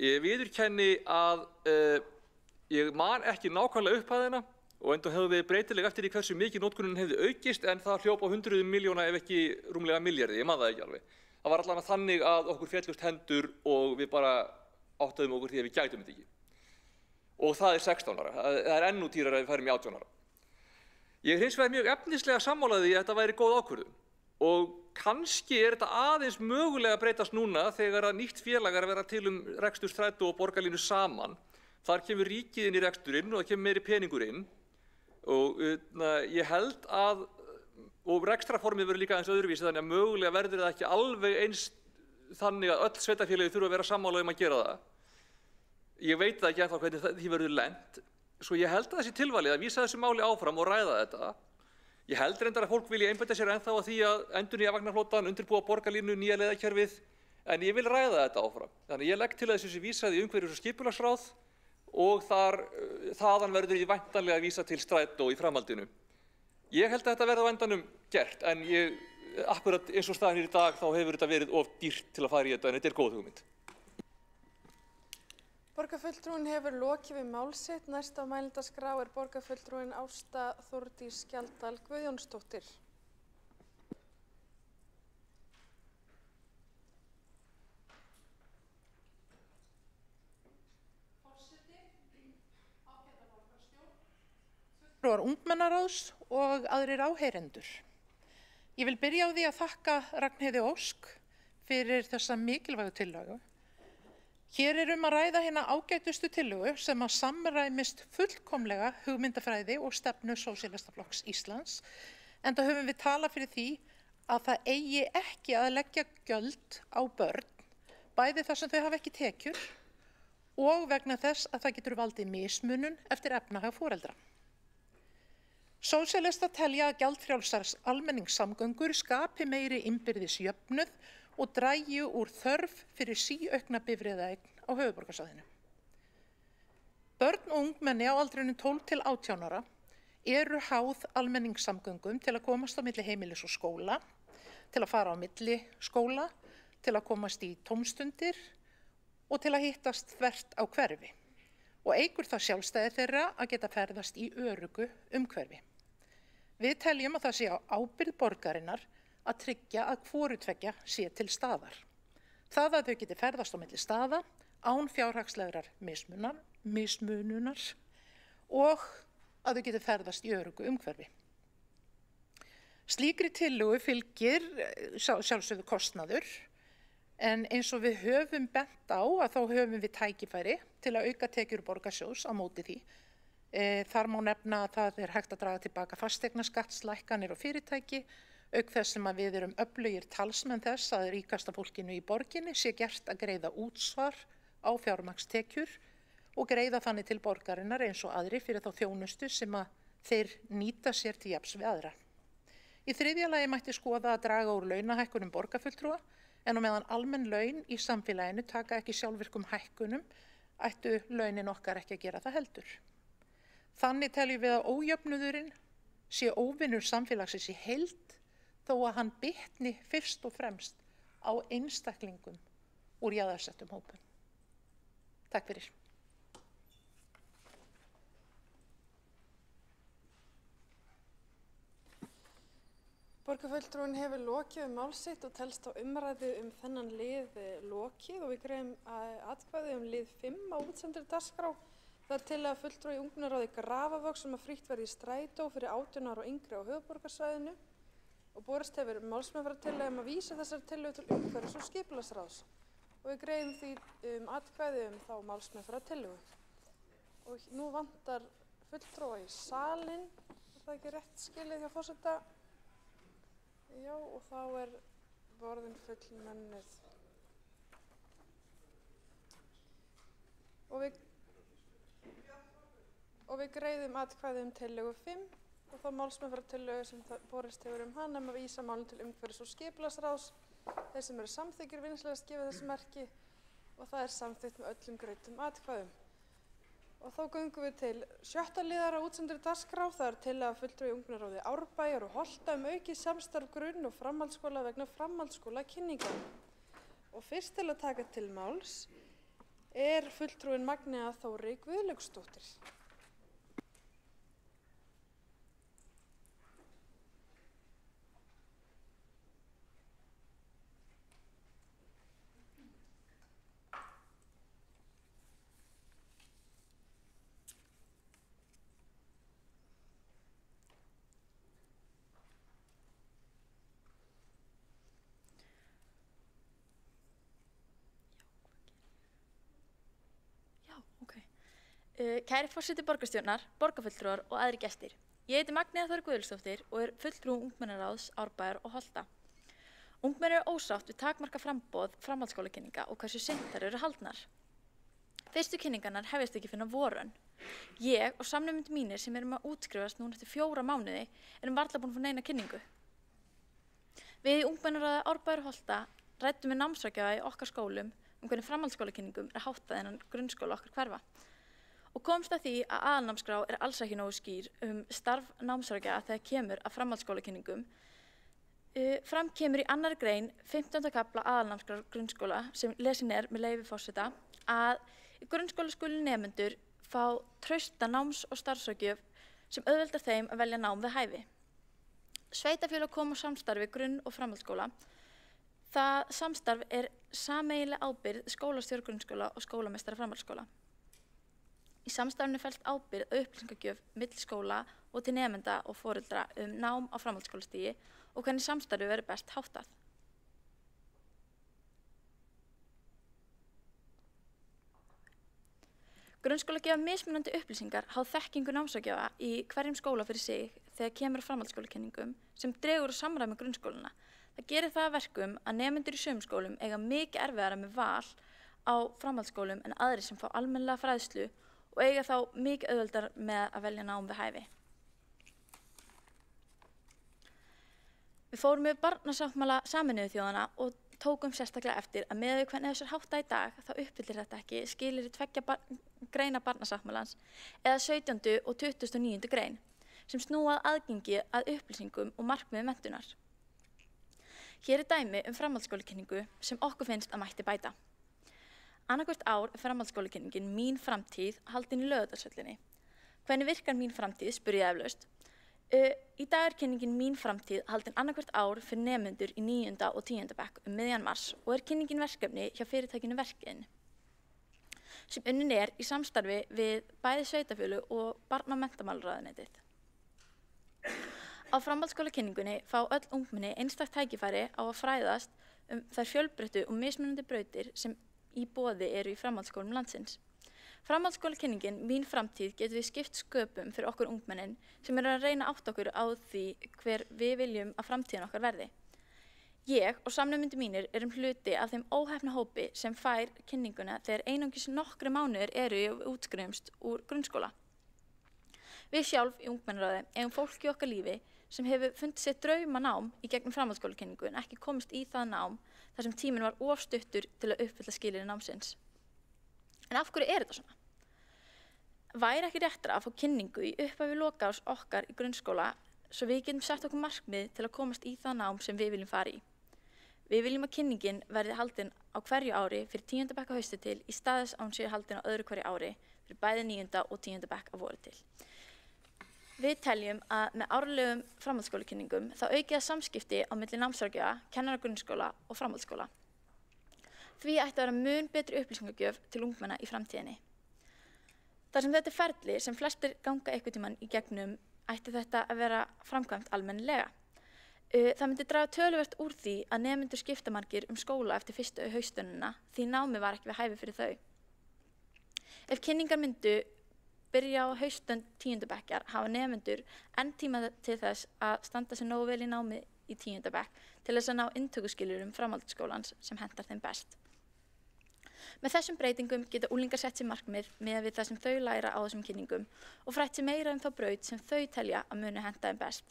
Ég viðurkenni að ég man ekki nákvæmlega upphæðina og enda hefur við breytileg eftir því hversu mikið notkunin hefði aukist en það hljóp á 100 milljóna ef ekki rúmlega milljarði, ég man það ekki alveg. Það var allavega þannig að okkur féllust hendur og við bara áttaðum okkur því að við gætum þetta ekki. Og það er 16 ára, það er ennú dýrara ef við færum í 18 ára. Ég er hins vegar mjög efnislega sammála því að þetta væri góð ákvörðun og kannski er þetta aðeins mögulega að breytast núna þegar að nýtt félag er að vera til rekstur strætó og borgarlínu saman. Þar kemur ríkið inn í reksturinn og það kemur meiri peningur inn og ég held að, og rekstrarformið verður líka aðeins öðruvísi þannig að mögulega verður það ekki alveg eins þannig að öll sveitarfélögin þurfa að vera sammála að gera það. Ég veit það ekki ennþá hvernig því verður lent, svo ég held að þessi tilvalið að vísa þessu máli áfram og ræða þetta. Ég held reyndar að fólk vilji einbeita sér ennþá að því að endurnýja vagnarflotann, undirbúa borgarlínu, nýja leiðakerfið, en ég vil ræða þetta áfram. Þannig ég legg til að þessu sé vísað í umhverfis- og skipulagsráð og þaðan verður ég væntanlega að vísa til strætó í framhaldinu. Ég held að þetta verði á endanum gert, en akkurat eins og staðan í dag þá hefur þetta verið of dýrt til að fara í þetta, en þetta er góð hugmynd. Borgarfulltrúinn hefur lokið við mál sitt. Næst á mælendaskrá er borgarfulltrúinn Ásta Þórdís Skjaldal Guðjónsdóttir. Fulltrúar ungmennaráðs og aðrir áheyrendur. Ég vil byrja á því að þakka Ragnheiði Ósk fyrir þessa mikilvægu tillögu. Hér er að ræða hérna ágætustu tillögu sem að samræmist fullkomlega hugmyndafræði og stefnu Sósíalistaflokks Íslands, enda höfum við talað fyrir því að það eigi ekki að leggja gjöld á börn, bæði þar sem þau hafa ekki tekjur og vegna þess að það getur valdið mismunun eftir efnahag foreldra. Sósíalistar telja að gjaldfrjálsar almenningssamgöngur skapi meiri innbyrðis jöfnuð og dragi úr þörf fyrir síaukna bifreiðaeign á höfuðborgarsvæðinu. Börn og ungmenni á aldrinum 12 til 18 ára eru háð almenningssamgöngum til að komast á milli heimilis og skóla, til að fara á milli skóla, til að komast í tómstundir og til að hittast þvert á hverfi. Og eykur það sjálfstæði þeirra að geta ferðast í öruggu umhverfi. Við teljum að það sé á ábyrgð borgarinnar að tryggja að hvoru tveggja sé til staðar. Það að þau geti ferðast á milli staða án fjárhagslegrar mismununar og að þau geti ferðast í öruggu umhverfi. Slíkri tillögu fylgir sjálfsögðu kostnaður, en eins og við höfum bent á að þá höfum við tækifæri til að auka tekjur borgarsjóðs á móti því. Þar má nefna að það er hægt að draga tilbaka fasteignaskattslækkanir og fyrirtæki, auk þess sem að við erum öflugir talsmenn þess að ríkasta fólkinu í borginni sé gert að greiða útsvar á fjármagnstekjur og greiða þannig til borgarinnar eins og aðri fyrir þá þjónustu sem að þeir nýta sér til jafns við aðra. Í þriðja lagi mætti skoða að draga úr launahækkunum borgarfulltrúa, en á meðan almenn laun í samfélaginu taka ekki sjálfvirkum hækkunum, ættu launin okkar ekki að gera það heldur. Þannig teljum við að ójöfnuðurinn sé óvinur samfélagsins í heild, þó að hann bitni fyrst og fremst á einstaklingum úr jaðarsettum hópum. Takk fyrir. Borgarfulltrúinn hefur lokið mál sitt og telst á umræðu þennan lið lokið og við greiðum atkvæði lið 5 á útsendri dagskrá. Það er til að fulltrúi ungmennaráði Grafavog sem að frítt verði í strætó fyrir 18 ára og yngri á höfuðborgarsvæðinu og borist hefur málsmeðferðartillaga að vísa þessari tillögu til umhverfis- og skipulagsráðs og við greiðum því atkvæði þá málsmeðferðartillögu. Og nú vantar fulltrúa í salinn, er það ekki rétt skilið hjá forseta? Já, og þá er borðin fullmennuð. Og við greiðum atkvæði tillögu 5 og þá málsmeðferðartillögu sem borist hefur hana að vísa málum til umhverfis- og skipulagsráðs. Þeir sem eru samþykkir vinnslegast gefa þessu merki og það er samþykkt með öllum greiddum atkvæðum. Og þá göngum við til 6. liðar á útsendri dagskrá. Það er til að fulltrúi ungmennaráði Árbæjar og Holta aukið samstarf grunn- og framhaldsskóla vegna framhaldsskólakynninga. Og fyrst til að taka til máls er fulltrúin Magnea Þórey Guðlaugsdóttir. Kæri forseti borgarstjórnar, borgarfulltrúar og aðrir gestir. Ég heiti Magnea Þórey Guðlaugsdóttir og er fulltrúi ungmennaráðs Árbæjar og Holta. Ungmenni eru ósátt við takmarka framboð framhaldsskólakynninga og hversu seint þær eru haldnar. Fyrstu kynningarnar hefjast ekki fyrir voran. Ég og samnemendur mínir sem erum að útskrifast núna eftir 4 mánuði erum varla búin að fá neina kynningu. Við í ungmennaráði Árbæjar og Holta ræddum við námsráðgjafa í okkar skólum hvernig framhaldsskólakynningum er háttað innan grunnskóla okkar hverfa. Og komst að því að aðalnámskrá er alls ekki nógu skýr starf námsráðgjafa þegar kemur að framhaldsskólakynningum. Fram kemur í 2. grein 15. kafla aðalnámskrár grunnskóla sem lesin er með leyfi forseta að Í grunnskóla skulu nemendur fá trausta náms- og starfsráðgjöf sem auðveldar þeim að velja nám við hæfi. Sveitarfélög koma á samstarfi grunn- og framhaldsskóla. Það samstarf sameiginleg ábyrgð skólastjóra grunnskóla og skólameistara framhaldsskóla. Í samstarfinu felst ábyrgð á upplýsingagjöf milli skóla og til nemenda og foreldra nám á framhaldsskólastigi og hvernig samstarfi verður best háttað. Grunnskóla gefa mismunandi upplýsingar háð þekkingu námsráðgjafa í hverjum skóla fyrir sig þegar kemur á framhaldsskólakenningum sem dregur úr samræmi grunnskólana. Það gerir það að verkum að nemendur í sumum skólum eiga mikið erfiðara með val á framhaldsskólum en aðrir sem fá almennilega fræðslu og eiga þá mikið auðveldar með að velja nám við hæfi. Við fórum yfir barnasáttmála Sameinuðu þjóðanna og tókum sérstaklega eftir að miðað við hvernig þessu er háttað í dag þá uppfyllir þetta ekki skilyrði 2 greina barnasáttmálans eða 17. og 29. grein sem snúa að aðgengi að upplýsingum og markmiði menntunar. Hér er dæmi framhaldsskólakenningu sem okkur finnst að mætti bæta. Annarkvört ár er framhaldsskólakenningin Mín framtíð haldin í Laugardalshöllinni. Hvernig virkar Mín framtíð, spyr ég eflaust. Í dag er kenningin Mín framtíð haldin annarkvört ár fyrir nemendur í 9. og 10. bekk miðjan mars og er kenningin verkefni hjá fyrirtækinu Verkinn sem unnin í samstarfi við bæði sveitarfélög og barna- og menntamálaráðuneytið. Á framhaldsskólakenningunni fá öll ungmenni einstakt tækifæri á að fræðast þær fjölbreyttu og mismunandi brautir sem í boði eru í framhaldsskólum landsins. Framhaldsskólakenningin Mín framtíð getur við skipt sköpum fyrir okkur ungmennin sem eru að reyna átt okkur á því hver við viljum að framtíðin okkar verði. Ég og samnemendur mínir erum hluti af þeim óheppna hópi sem fær kynninguna þegar einungis nokkri mánuðir eru í útskrifumst úr grunnskóla. Við sjálf í ungmennaráði eigum fólk í okkar lífi sem hefur fundið sér draumanám í gegnum framhaldsskólakenningu en ekki komist í það nám þar sem tíminn var of stuttur til að uppfylla skilyrði námsins. En af hverju er þetta svona? Væri ekki réttra að fá kynningu í upphafi lokaárs okkar í grunnskóla svo við getum sett okkur markmið til að komast í það nám sem við viljum fara í. Við viljum að kynningin verði haldin á hverju ári fyrir 10. bekk að hausti til í stað þess að hún sé haldin á öðru hverju ári fyrir bæði 9. og 10. bekk að vori til. Við teljum að með árlegum framhaldsskólakynningum þá auki það samskipti á milli námsráðgjafa, kennara grunnskóla og framhaldsskóla. Því ætti að vera mun betri upplýsingagjöf til ungmenna í framtíðinni. Þar sem þetta er ferli sem flestir ganga einhvern tímann í gegnum ætti þetta að vera framkvæmt almennilega. Það myndi draga töluvert úr því að nemendur skipta margir skóla eftir fyrstu haustönuna því námi var ekki við hæfi fyrir þau. Ef kynningar myndu byrja á haustönn 10. bekkjar hafa nemendur enn tíma til þess að standa sig nógu vel í námi í 10. bekk til þess að ná inntökuskilyrðum framhaldsskólans sem hentar þeim best. Með þessum breytingum geta unglingar sett sér markmið með við það sem þau læra á þessum kynningum og frætt sér meira þá braut sem þau telja að muni henta þeim best.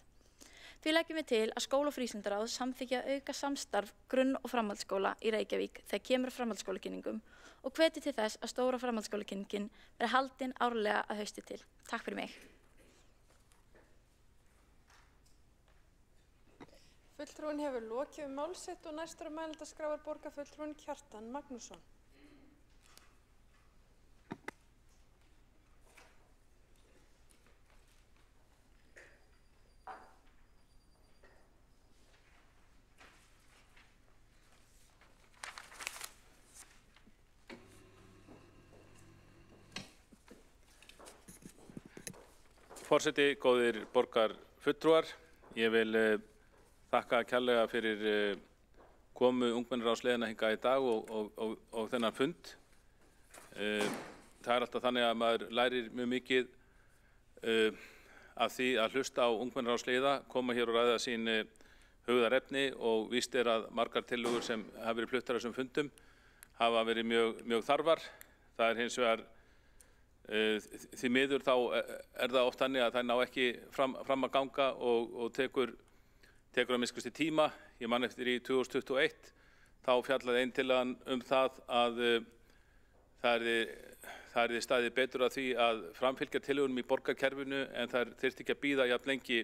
Því leggjum við til að skóla- og frístundaráð samþykkja að auka samstarf grunn- og framhaldsskóla í Reykjavík þegar kemur að framhaldsskólakynningum og hvetji til þess að stóra framhaldsskólakynningin verði haldin árlega að hausti til. Takk fyrir mig. Fulltrúin hefur lokið mál sitt og næstur á mælendaskrá borgarfulltrúin Kjartan Magnússon. Forseti, góðir borgarfulltrúar, ég vil þakka kærlega fyrir komu ungmennaráðsleiðina hingað í dag og þennan fund. Það er alltaf þannig að maður lærir mjög mikið af því að hlusta á ungmennaráðsleiða, koma hér og ræða sín hugðarefni og víst er að margar tillögur sem hafa verið fluttar á þessum fundum hafa verið mjög þarfar. Það er hins vegar því miður þá er það oft þannig að það ná ekki fram að ganga og tekur að miskusti tíma. Ég man eftir í 2021 þá fjallaði einn tillagan það að það yrði staðið betur að því að framfylgja tillögunum í borgarkerfinu en þær þyrfti ekki að bíða jafn lengi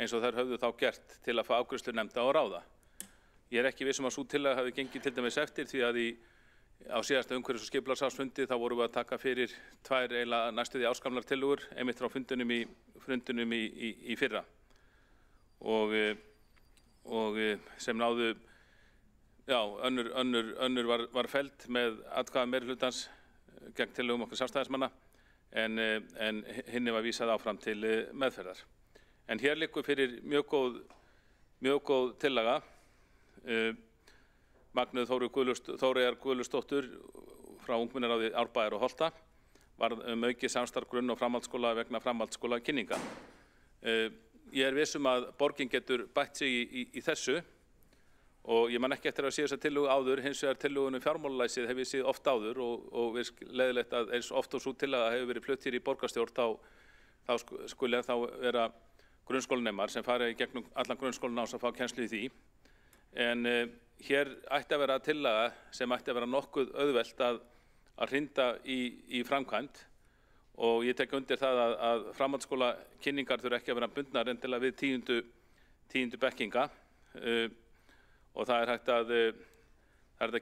eins og þær höfðu þá gert til að fá afgreiðslu nefnda og ráða. Ég er ekki viss að sú tillaga hafi gengið til dæmis eftir því að í á síðasta umhverfis- og skipulagsársfundi þá vorum við að taka fyrir tvær eiginlega næstu því áskamlar tillögur einmitt frá fundunum í fyrra og sem náðu, já, önnur var felld með atkvæða meirihlutans gegn tillögum okkar sjálfstæðismanna en hinni var vísað áfram til meðferðar. En hér liggur fyrir mjög góð tillaga. Magnúð Þóreyjar Guðlustóttur frá Ungmennaráði Árbæjar og Holta varð aukið samstarf grunn- og framhaldsskóla vegna framhaldsskóla kynninga. Ég viss að borgin getur bætt sig í þessu og ég man ekki eftir að sé þessa tillögu áður, hins vegar tillögunum fjármálalæsið hef ég séð oft áður og leiðilegt að eins oft og svo tillaga hefur verið flutt hér í borgarstjórn þá skuli þá vera grunnskólanemar sem fara í gegnum allan grunnskólan ás að fá kennslu í því. En hér ætti að vera tillaga sem ætti að vera nokkuð auðvelt að hrinda í framkvæmd og ég tek undir það að framhaldsskóla kynningar þurfa ekki að vera bundnar endilega við tíundu bekkinga og það er hægt að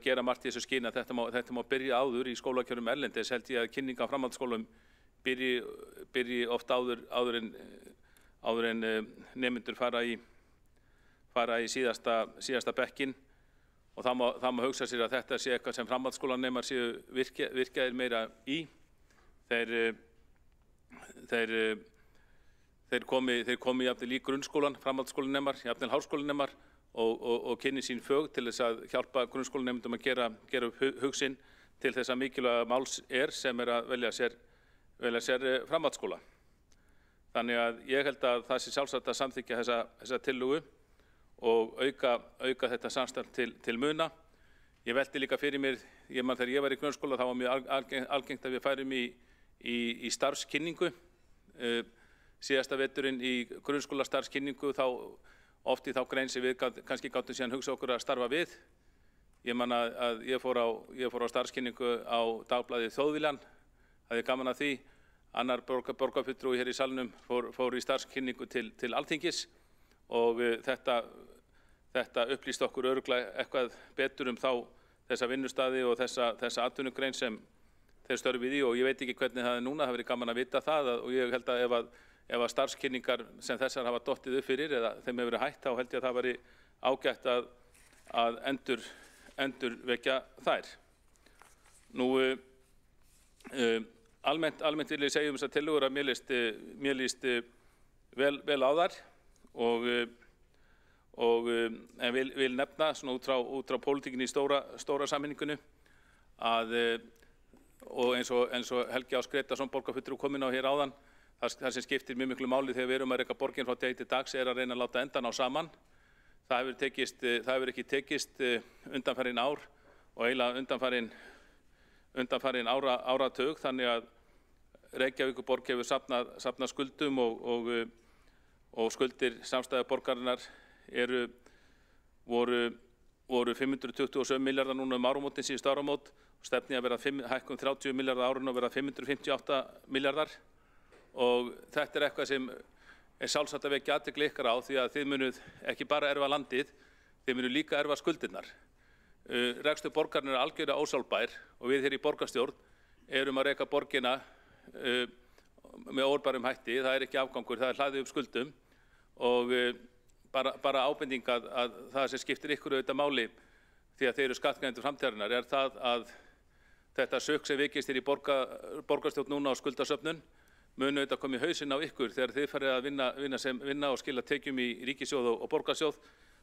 gera margt í þessu skyni að þetta má byrja áður í skólakjörum erlendis. Held ég að kynning á framhaldsskólum byrji oft áður en nemendur fara í síðasta bekkin og það má hugsa sér að þetta sé eitthvað sem framhaldsskólanemar séu virkaðir meira í. Þeir komi jafnvel í grunnskólan, framhaldsskólanemar, jafnvel háskólanemar og kynni sín fög til þess að hjálpa grunnskólanemendum að gera upp hug sinn til þess að mikilvæga máls sem að velja sér framhaldsskóla. Þannig að ég held að það sé sjálfsagt að samþykkja þessa tillögu og auka þetta samstarf til muna. Ég velti líka fyrir mér, þegar ég var í grunnskóla þá var mjög algengt að við færum í starfskynningu. Síðasta veturinn í grunnskóla starfskynningu þá oft í þá grein sem við kannski gátum síðan hugsa okkur að starfa við. Ég man að ég fór á starfskynningu á dagblaðið Þjóðviljan, hafði gaman að því. Annar borgarfulltrúi hér í salnum fór í starfskynningu til Alþingis og þetta upplýst okkur örugglega eitthvað betur þessa vinnustaði og þessa atvinnugrein sem þeir störfið í og ég veit ekki hvernig það er núna, það verið gaman að vita það og ég held að ef að starfskynningar sem þessar hafa dottið upp fyrir eða þeim hefur verið hætt þá held ég að það væri ágætt að endurvekja þær. Nú, almennt vil ég segja þessar tillögur að mér líst vel á þær en vil nefna svona út frá pólitíkinni í stóra sammenningunni og eins og Helgi Ás Gretarsson borgarfulltrúi kom inn á hér áðan, það sem skiptir mjög miklu máli þegar við erum að reka borgin frá degi til dags að reyna að láta enda ná saman. Það hefur ekki tekist undanfarin ár og eiginlega undanfarin áratug, þannig að Reykjavíkurborg hefur safnað skuldum og skuldir samstæðu borgarinnar voru 527 milljarðar núna áramótin síðustu áramót og stefni að vera hækkun 30 milljarðar árun og vera 558 milljarðar og þetta er eitthvað sem er sjálfsagt að vekja athygli ykkar á því að þið munuð ekki bara erfa landið, þið munuð líka erfa skuldirnar. Rekstur borgarinnar er algjörlega ósjálfbær og við hér í borgarstjórn erum að reka borgina með óarbærum hætti, það er ekki afgangur, það er hlaðið upp skuldum og bara ábending að það sem skiptir ykkur auðvitað máli því að þeir eru skattgreiðendur framtíðarinnar er það að þetta sök sem vikist hér í borgarstjórn núna á skuldasöfnun mun auðvitað koma í hausinn á ykkur þegar þið farið að vinna og skila tekjum í ríkissjóð og borgarsjóð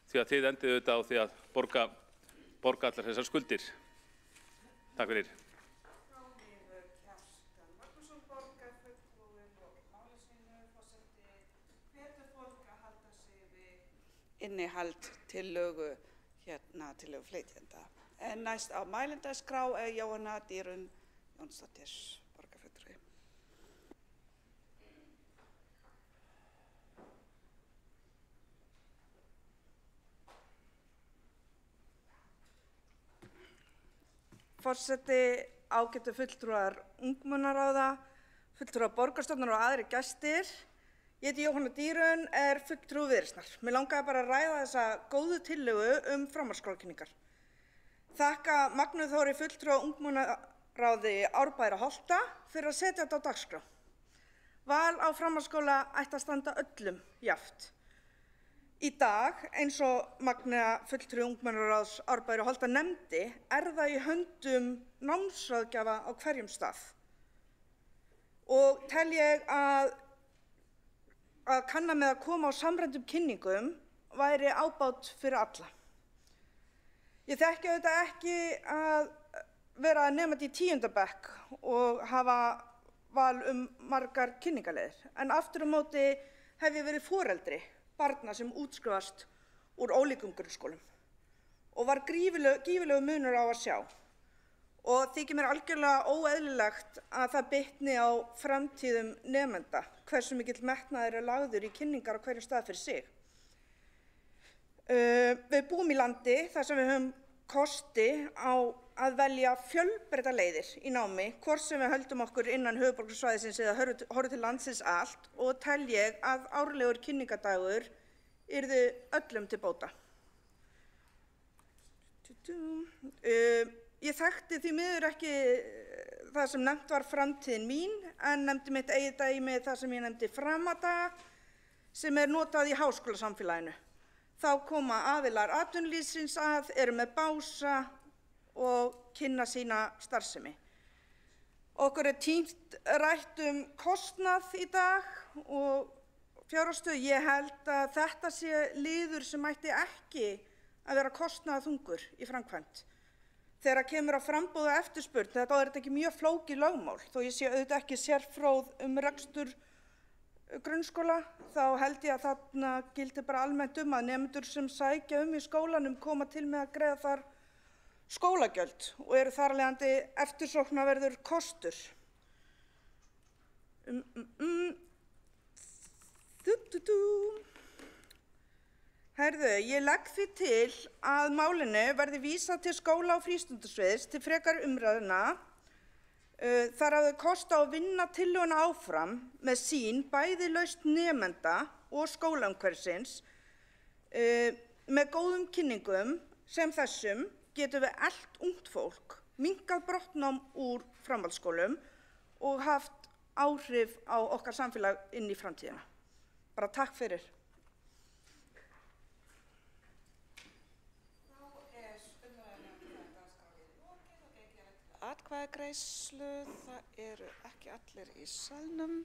því að þið endið auðvitað á því að borga allar þessar skuldir. Takk fyrir. Innihald tillögu tillögu flytjenda. En næst á mælendaskrá er Jóhanna Dýrun Jónsdóttir, borgarfulltrúi. Forseti, ágætu fulltrúar ungmennaráða, fulltrúar borgarstjórnar og aðrir gestir. Ég heiti Jóhanna Dýrun, er fulltrúi Viðreisnar. Mér langaði bara að ræða þessa góðu tillögu framhaldsskólakynningar. þakka Magnúði Þóri fulltrúa ungmennaráði Árbæjar og Holta fyrir að setja þetta á dagskrá. Val á framhaldsskóla ætti að standa öllum jafnt. Í dag, eins og Magnea fulltrúi ungmennaráðs Árbæjar og Holta nefndi, það í höndum námsráðgjafa á hverjum stað. Og tel ég að kanna með að koma á samræmdum kynningum væri ábát fyrir alla. Ég þekki auðvitað ekki að vera nemandi í 10. bekk og hafa val margar kynningarleiðir, en aftur á móti hef ég verið foreldri barna sem útskrifast úr ólíkum grunnskólum og var gífurlegur munur á að sjá. Og þykir mér algjörlega óeðlilegt að það bitni á framtíðum nemenda hversu mikill metnaður lagður í kynningar á hverjum stað fyrir sig. Við búum í landi þar sem við höfum kosti á að velja fjölbreyttar leiðir í námi, hvort sem við höldum okkur innan höfuðborgarsvæðisins eða horfum til landsins allt, og tel ég að árlegur kynningadagur yrði öllum til bóta. Ég þekkti því miður ekki það sem nefnt var framtíðin mín, en nefndi mitt eigið dæmi það sem ég nefndi framadaga, sem notað í háskólasamfélaginu. Þá koma aðilar atvinnulífsins að, eru með bása og kynna sína starfsemi. Okkur tínt rætt kostnað í dag og fjárhagsstöðu. Ég held að þetta sé liður sem ætti ekki að vera kostnaðarþungur í framkvæmd. Þegar kemur að framboð og eftirspurn, þetta er ekki mjög flókið lögmál, þó ég sé auðvitað ekki sérfróð rekstur grunnskóla, þá held ég að þarna gildi bara almennt að nemendur sem sækja í skólanum koma til með að greiða þar skólagjöld og eru þar af leiðandi eftirsóknarverður kostur. Herðu, ég legg því til að málinu verði vísað til skóla- og frístundasviðs til frekari umræðna. Þar hafði kost á að vinna tillöguna áfram með sín bæði lausn nemenda og skólaumhverfisins. Með góðum kynningum sem þessum getum við elt ungt fólk, minnkað brottnám úr framhaldsskólum og haft áhrif á okkar samfélag inn í framtíðina. Bara takk fyrir. Atkvæðagreiðslu, það eru ekki allir í salnum.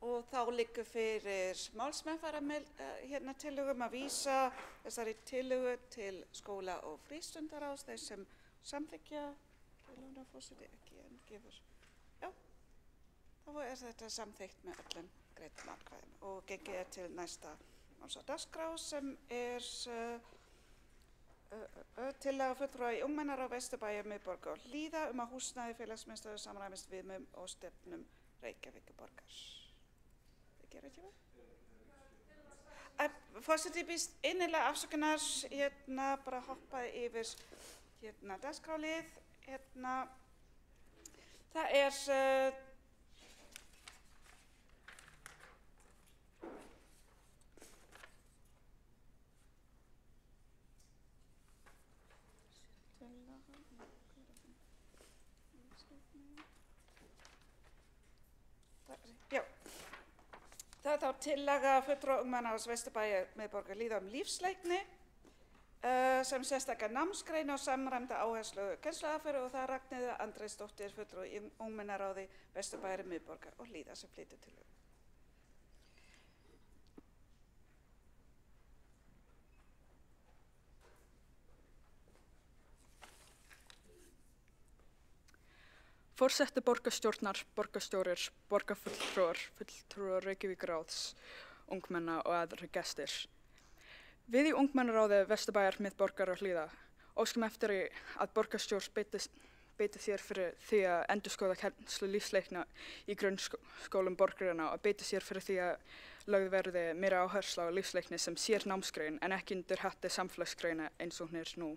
Og þá liggur fyrir málsmeðferðar tillögum að vísa þessari tillögu til skóla- og frístundaráðs, þeir sem samþykkja tillöguna, forseti ekki en gefur. Já, þá þetta samþykkt með öllum greiddum atkvæðum og gengið til næsta máls á dagskrá sem tillaga fulltrúa í ungmennaráð Vesturbæjar, miðborgar og Hlíða að húsnæði félagsmiðstöðvar samræmist viðmiðum og stefnum Reykjavíkurborgar. Forseti býst innilega afsökunar, bara hoppaði yfir dagskrálið. Það Það þá tillaga fulltrúa ungmennaráðs Vesturbæjar, miðborgar og Hlíða lífsleikni sem sérstakar námsgrein og samræmda áherslu kennsluaðferð, og það er Ragnheiður Andrésdóttir fulltrúi í ungmennaráði Vesturbæjar, miðborgar og Hlíða sem flytur tillögu. Forseti borgarstjórnar, borgarstjórir, borgarfulltrúar, fulltrúar Reykjavíkurráðs, ungmenna og aðrir gestir. Við í ungmennaráði Vesturbæjar, miðborgar og Hlíða Óskum eftir að borgarstjórn beiti sér fyrir því að endurskoða kennslu lífsleikna í grunnskólum borgarinnar og beiti sér fyrir því að lögð verði meira áhersla á lífsleikni sem sér námsgrein en ekki undir hatti samfélagsgreina eins og hún er nú.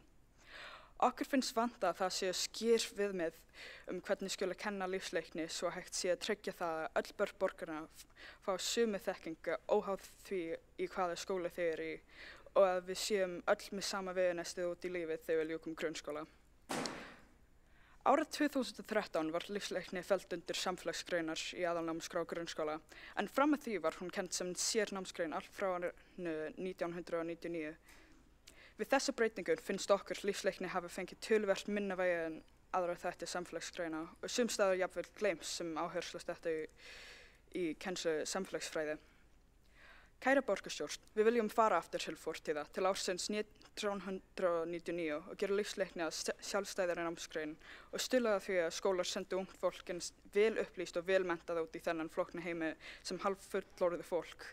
Okkur finnst vanta að það séu skýr viðmið hvernig skuli kenna lífsleikni svo hægt sé að tryggja það að öll börn borgarinnar fá sömu þekkingu óháð því í hvaða skóla þau eru í og að við séum öll með sama veganesti út í lífið þegar við ljúkum grunnskóla. Árið 2013 var lífsleikni felld undir samfélagsgreinar í aðalnámskrá grunnskóla, en fram að því var hún kennd sem sérnámsgrein allt frá árinu 1999. Við þessu breytingu finnst okkur lífsleikni hafa fengið töluvert minna vægi en aðra þætti samfélagsgreina og sums staðar jafnvel gleymt sem áherslustætti í kennslu samfélagsfræði. Kæra borgarstjórn, við viljum fara aftur til fortíða, til ársins 1999 og gera lífsleikni að sjálfstæðari námsgrein og stuðla að því að skólar sendu ungt fólk vel upplýst og vel menntað út í þennan flókna heimi sem hálffullorðið fólk.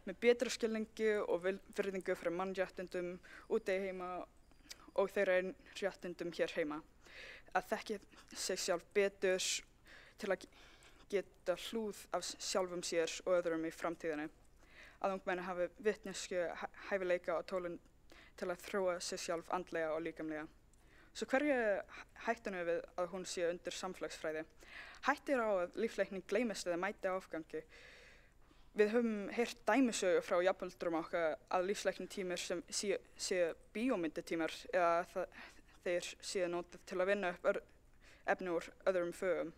Með betra skilningi og virðingu fyrir mannréttindum úti heima og þeirra réttindum hér heima. Að þekkja sig sjálf betur til að geta hlúð af sjálfum sér og öðrum í framtíðinni. Að ungmenni hafi vitneskju, hæfileika og tólun til að þróa sig sjálf andlega og líkamlega. Svo hverju hættinu við að hún sé undir samfélagsfræði? Hættir á að lífsleikni gleymist eða mæti áfgangi. Við höfum heyrt dæmisögu frá jafnöldrum okkar að lífsleiknitímar sem séu bíómyndatímar eða þeir séu notað til að vinna upp efni úr öðrum fögum.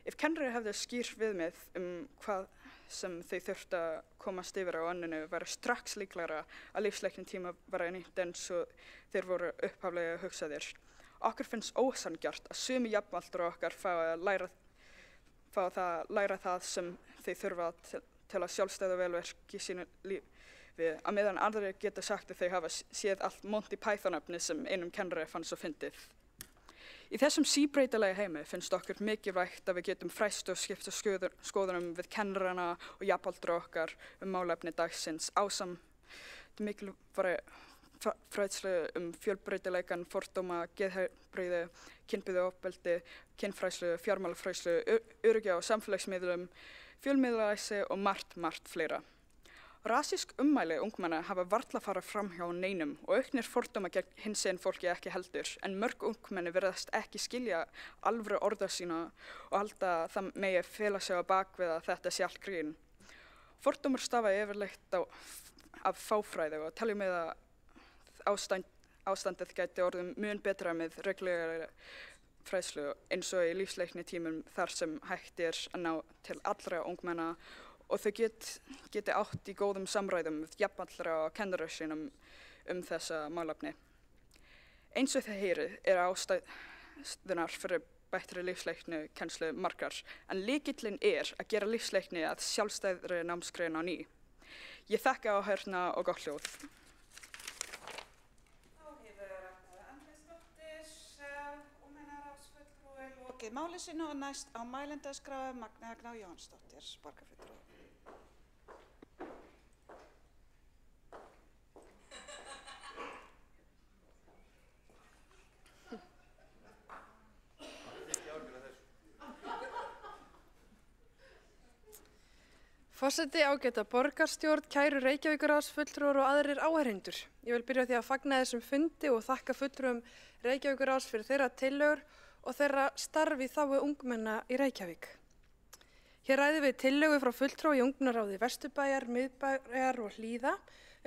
Ef kennari hefðu skýr viðmið hvað sem þau þurftu að komast yfir á anninu væri strax líklegra að lífsleiknitíma væri nýtt eins og þeir voru upphaflega hugsaðir. Okkur finnst ósanngjarnt að sumi jafnaldrar okkar fá að læra það sem þau þurfa til að sjálfstæða velverki sínu lífi, að meðan aðrir geta sagt að þau hafa séð allt Monty Python-efni sem einum kennari fannst svo fyndið. Í þessum síbreytilega heimi finnst okkur mikilvægt að við getum fræst og skipta skoðunum við kennarana og jafnaldra okkar málefni dagsins ásamt mikilvægri fræðslu fjölbreytileikan, fordóma, geðheilbrigði, kynbundið ofbeldi, kynfræðslu, fjármálafræðslu, öryggi á samfélagsmiðlum, fjölmiðlalæsi og margt fleira. Rasísk ummæli ungmenna hafa varla farið fram hjá neinum og auknir fordóma gegn hinsegin fólki ekki heldur, en mörg ungmenni virðast ekki skilja alvöru orða sína og halda að það megi fela sig á bakvið að þetta sé allt grín. Fordómar stafa yfirleitt af fáfræði og teljum við að ástandið gæti orðið mun betra með reglulegri fræðslu eins og í lífsleiknitímum þar sem hægt að ná til allra ungmenna og þau geti átt í góðum samræðum við jafnaldra og kennarar sínum þessa málefni. Eins og þið heyrið ástæðunar fyrir bættri lífsleikni kennslu margar, en lykillinn að gera lífsleikni að sjálfstæðri námsgrein á ný. Ég þakka áheyrn og gott hljóð. Máli sínu og næst á mælendaskrá Magnea Gná Jónsdóttir, borgarfulltrúi. Forseti, ágæta borgarstjórn, kæru Reykjavíkurráðs fulltrúar og aðrir áheyrendur. Ég vil byrja á því að fagna þessum fundi og þakka fulltrúum Reykjavíkurráðs fyrir þeirra tillögur og þeirra starfi í þágu ungmenna í Reykjavík. Hér ræðum við tillögu frá fulltrúa í ungmennaráði Vesturbæjar, Miðbæjar og Hlíða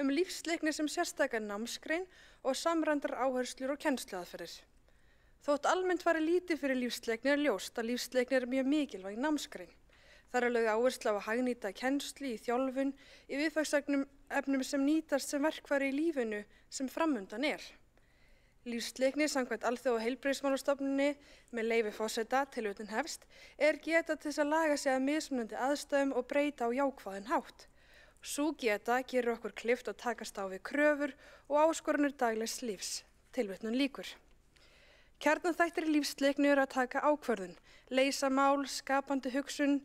lífsleikni sem sérstaka námsgrein og samræmdar áherslur og kennsluaðferðir. Þótt almennt væri lítið fyrir lífsleikni ljóst að lífsleikni mjög mikilvæg námsgrein. Þar lögð áhersla á að hagnýta kennslu í þjálfun í viðfangsefnum sem nýtast sem verkfæri í lífinu sem framundan er. Lífsleikni samkvæmt Alþjóða heilbrigðismálastofnuninni með leyfi forseta tilvitnun hefst geta til þess að laga sig að mismunandi aðstæðum og breyta á jákvæðan hátt. Sú geta gerir okkur kleift að takast á við kröfur og áskorunir daglegs lífs. Tilvitnun lýkur. Kjarnaþættir í lífsleikni að taka ákvörðun, leysa mál, skapandi hugsun,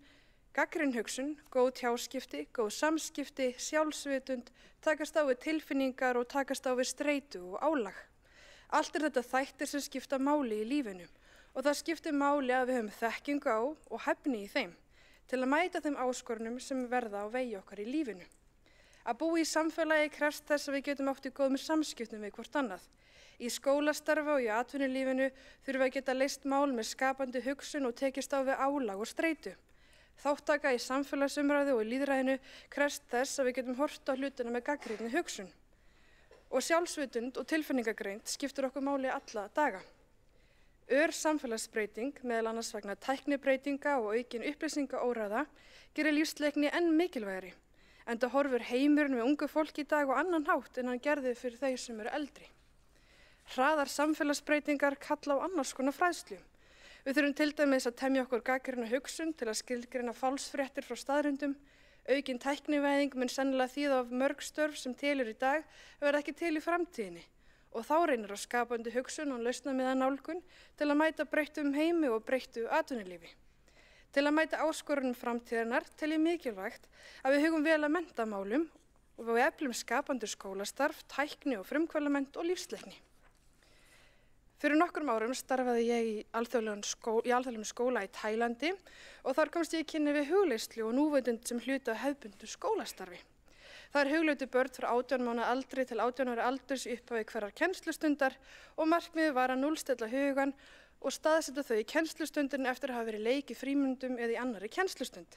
gagnrýn hugsun, góð tjáskipti, góð samskipti, sjálfsvitund, takast á við tilfinningar og takast á við streitu og álag. Allt er þetta þættir sem skipta máli í lífinu og það skiptir máli að við höfum þekkingu á og hæfni í þeim til að mæta þeim áskorunum sem verða á vegi okkar í lífinu. Að búa í samfélagi krefst þess að við getum átt í góðum samskiptum við hvort annað. Í skólastarfi og í atvinnulífinu þurfum við að geta leyst mál með skapandi hugsun og tekist á við álag og streitu. Þáttaka í samfélagsumræðu og í lýðræðinu krefst þess að við getum horft á hlutina með gagnrýnni hugsun. Og sjálfsvitund og tilfinningagreind skiptir okkur máli alla daga. Ör samfélagsbreyting, meðal annars vegna tæknibreytinga og aukin upplýsingaóræða, gerir lífsleikni enn mikilvægari. Enda horfur heimurinn við ungu fólk í dag og annan hátt en hann gerði fyrir þau sem eru eldri. Hraðar samfélagsbreytingar kalla á annars konar fræðslu. Við þurfum til dæmis að temja okkur gagnrýna hugsun til að skilgreina falsfréttir frá staðreyndum. Aukin tæknivæðing mun sennilega þýða af mörg störf sem til í dag verða ekki til í framtíðinni. Og þá reynir á skapandi hugsun og lausnamiða nálgun til að mæta breyttum heimi og breyttu atvinnulífi. Til að mæta áskorunum framtíðarinnar tel ég mikilvægt að við hugum vel að menntamálum og við eflum skapandi skólastarf, tækni og frumkvöðlamennt og lífsleikni. Fyrir nokkrum árum starfaði ég í alþjóðlegum skóla í Tælandi og þar komst ég í kynni við hugleiðslu og núvitund sem hluta hefðbundnu skólastarfi. Það hugleiddu börn frá 18 mánaða aldri til 18 ára aldurs í upphafi hverrar kennslustundar og markmiðið var að núllstilla hugann og staðsetja þau í kennslustundin eftir að hafa verið leik í frímundum eða í annarri kennslustund.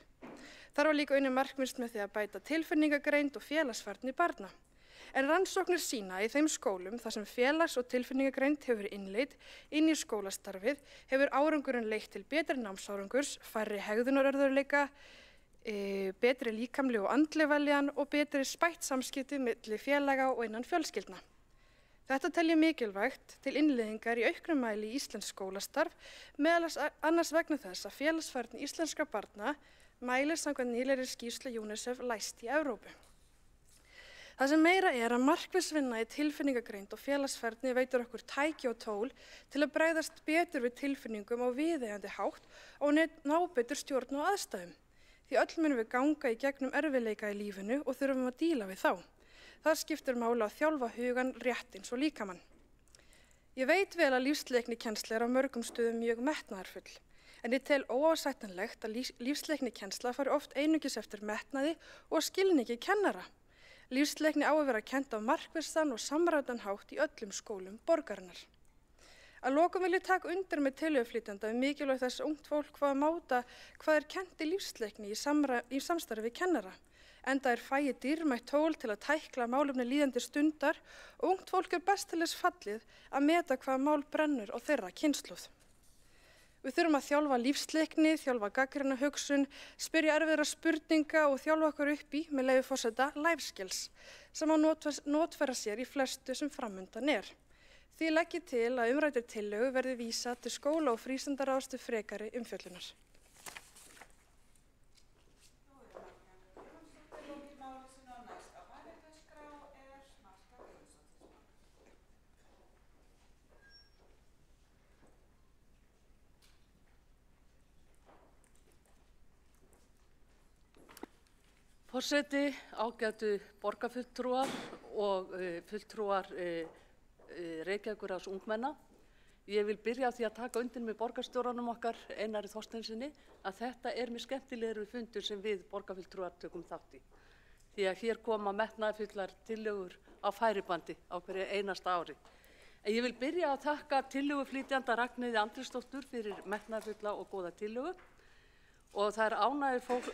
Þar var líka unnið markmið með því að bæta tilfinningagreind og félagsfærni barna. En rannsóknir sýna í þeim skólum þar sem félags- og tilfinningagreind hefur verið innleidd inn í skólastarfið hefur árangurinn leitt til betri námsárangurs, færri hegðunarörðugleika, betri líkamleg og andleg veljan og betri spætt samskipti milli félaga og innan fjölskyldna. Þetta tel ég mikilvægt til innleiðingar í auknum mæli í íslensk skólastarf, meðal annars vegna þess að félagsfærni íslenskra barna mælir samkvæmt nýlegri skýrslu UNICEF lægst í Evrópu. Það sem meira er að markviss vinna í tilfinningagreind og félagsfærni veitir okkur tæki og tól til að bregðast betur við tilfinningum á viðeigandi hátt og ná betur stjórn á aðstæðum. Því öll munum við ganga í gegnum erfiðleika í lífinu og þurfum að díla við þá. Það skiptir máli að þjálfa hugan rétt eins og líkamann. Ég veit vel að lífsleiknikennsla er á mörgum stöðum mjög metnaðarfull, en ég tel óásættanlegt að lífsleiknikennsla fari oft einungis eftir metnaði og skilningi kennara. Lífsleikni á að vera kennd á markvissan og samræmdan hátt í öllum skólum borgarinnar. Að lokum vil ég taka undir með tillöguflytjanda mikilvægt þess að ungt fólk fái að máta hvað er kennt í lífsleikni í samstarfi við kennara. Enda er fæið dýrmætt tól til að tækla málefni líðandi stundar og ungt fólk er best til þess fallið að meta hvaða mál brennur á þeirra kynslóð. Við þurfum að þjálfa lífsleikni, þjálfa gagnrýna hugsun, spyrja erfiðra spurninga og þjálfa okkur upp í, með leyfi forseta, life skills, sem á notfæra sér í flestu sem framundan er. Því legg ég til að umræddir tillögu verði vísað til skóla- og frístundaráðs til frekari umfjöllunar. Forseti, ágætu borgarfulltrúar og fulltrúar Reykjavíkurráðs ungmenna. Ég vil byrja á því að taka undir með borgarstjóranum okkar, Einari Þorsteinsyni, að þetta er mjög skemmtilegur fundur sem við borgarfulltrúar tökum þátt í. Því að hér koma metnaðarfullar tillögur á færibandi á hverju einasta ári. En ég vil byrja á að þakka tillöguflytjanda Ragnheiði Andrésdóttur fyrir metnaðarfulla og góða tillögu. Og það er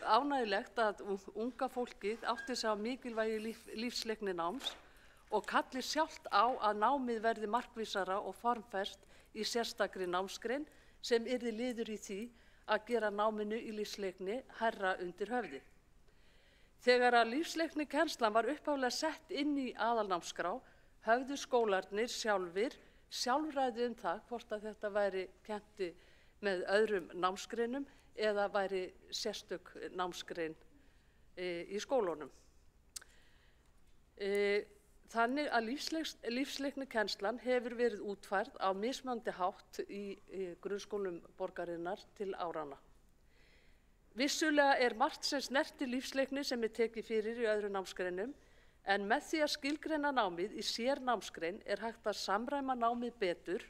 ánægjulegt að unga fólkið átti sig á mikilvægi lífsleikni náms og kalli sjálft á að námið verði markvissara og formfest í sérstakri námsgrein sem yrði liður í því að gera náminu í lífsleikni hærra undir höfði. Þegar að lífsleiknikennslan var upphaflega sett inn í aðalnámskrá höfðu skólarnir sjálfir sjálfræði það hvort að þetta væri kennt með öðrum námsgreinum eða væri sérstök námsgrein í skólunum. Þannig að lífsleiknikennslan hefur verið útfærð á mismunandi hátt í grunnskólum borgarinnar til áranna. Vissulega er margt sem snertir lífsleikni sem er tekið fyrir í öðrum námsgreinum, En með því að skilgreina námið í sérnámsgrein er hægt að samræma námið betur,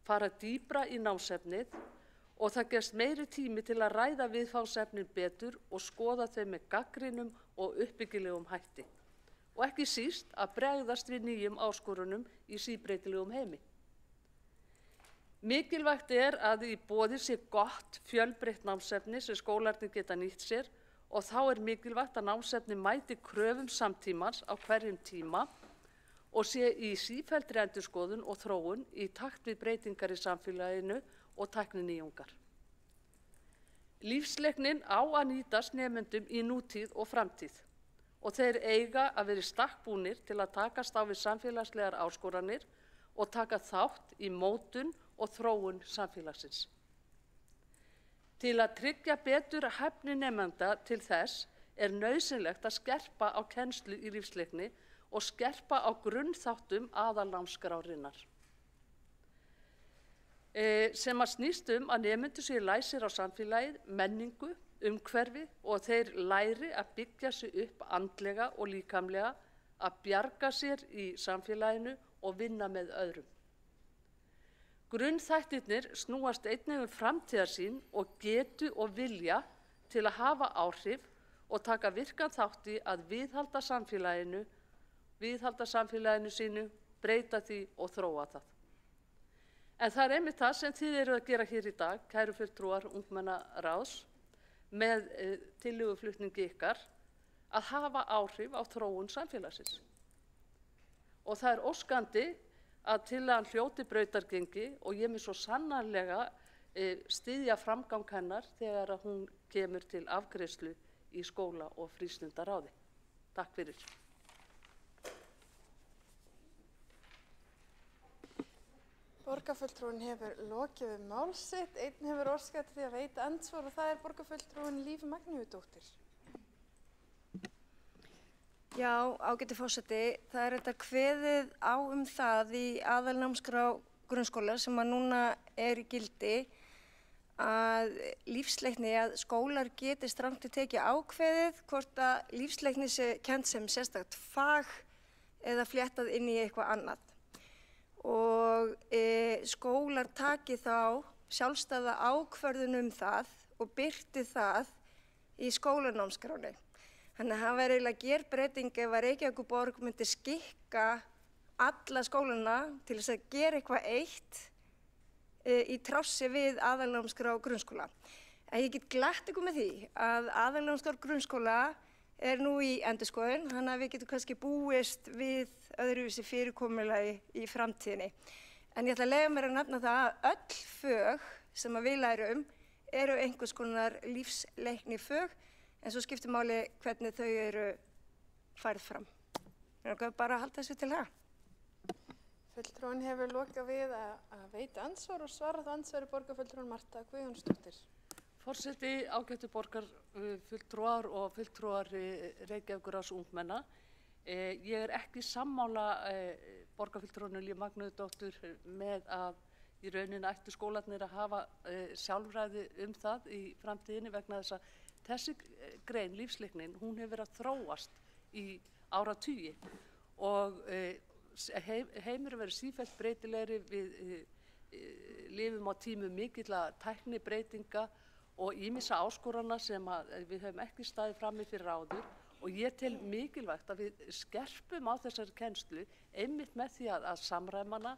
fara dýpra í námsefnið og það gefst meiri tími til að ræða viðfangsefnin betur og skoða þau með gagnrýnum og uppbyggilegum hætti. Og ekki síst að bregðast við nýjum áskorunum í síbreytilegum heimi. Mikilvægt er að í boði sé gott fjölbreytt námsefni sem skólarnir geta nýtt sér og þá er mikilvægt að námsefni mæti kröfum samtímans á hverjum tíma og sé í sífelldri endurskoðun og þróun í takt við breytingar í samfélaginu og tækninýjungar. Lífsleiknin á að nýtast nemendum í nútíð og framtíð og þeir eiga að vera í stakk búnir til að takast á við samfélagslegar áskoranir og taka þátt í mótun og þróun samfélagsins. Til að tryggja betur hæfni nemenda til þess er nauðsynlegt að skerpa á kennslu í lífsleikni og skerpa á grunnþáttum aðalnámskrárinnar. Sem að snýst að nemendur séu læsir á samfélagið, menningu, umhverfi og þeir læri að byggja sig upp andlega og líkamlega, að bjarga sér í samfélaginu og vinna með öðrum. Grunnþættirnir snúast einnig framtíðarsýn og getu og vilja til að hafa áhrif og taka virkan þátt í að viðhalda samfélaginu sínu, breyta því og þróa það. En það er einmitt það sem þið eru að gera hér í dag, kæru fulltrúar ungmennaráðs, með tillöguflutningi ykkar, að hafa áhrif á þróun samfélagsins. Og það er óskandi að tillagan hljóti brautargengi og ég mun svo sannarlega styðja framgang hennar þegar að hún kemur til afgreiðslu í skóla- og frístundaráði. Takk fyrir. Borgarfulltrúinn hefur lokið við mál sitt, einn hefur óskað því að veita andsvar og það er borgarfulltrúinn Líf Magnúsdóttir. Já, ágæti forseti, það er þetta kveðið á það í aðalnámskrá grunnskóla sem að núna er í gildi að lífsleikni, að skólar geti strangt til tekið ákveðið hvort að lífsleikni sé kennd sem sérstakt fag eða fléttað inn í eitthvað annað. Og skólar taki þá sjálfstæða ákvörðun það og birti það í skólanámskráni. Þannig að það væri eiginlega gerbreyting ef að Reykjavíkurborg myndi skikka alla skólana til þess að gera eitthvað eitt í trássi við aðalnámskrá grunnskóla. En ég get glatt ykkur með því að aðalnámskrá grunnskóla er nú í endurskoðun, þannig að við getum kannski búist við öðruvísi fyrirkomulagi í framtíðinni. En ég ætla að leyfa mér að nefna það að öll fög sem að við lærum eru einhvers konar lífsleikni fög, en svo skiptir máli hvernig þau eru færð fram. Ég er bara að halda þessu til það. Fulltrúinn hefur lokað við að veita andsvar og svarað andsvari borgarfulltrúinn Marta Guðjónsdóttir. Forseti, ágætu borgarfulltrúar og fulltrúar Reykjavíkurráðs ungmenna. Ég er ekki sammála borgarfulltrúinu Líf Magnúsdóttur með að í rauninni ættu skólarnir að hafa sjálfræði það í framtíðinni vegna þess að þessi grein, lífsleiknin, hún hefur verið að þróast í áratugi og heimur verið sífellt breytilegri, við lifum á tímum mikilla tæknibreytinga og ýmissa áskorana sem við höfum ekki staðið frammi fyrir áður og ég tel mikilvægt að við skerpum á þessari kennslu einmitt með því að samræma hana,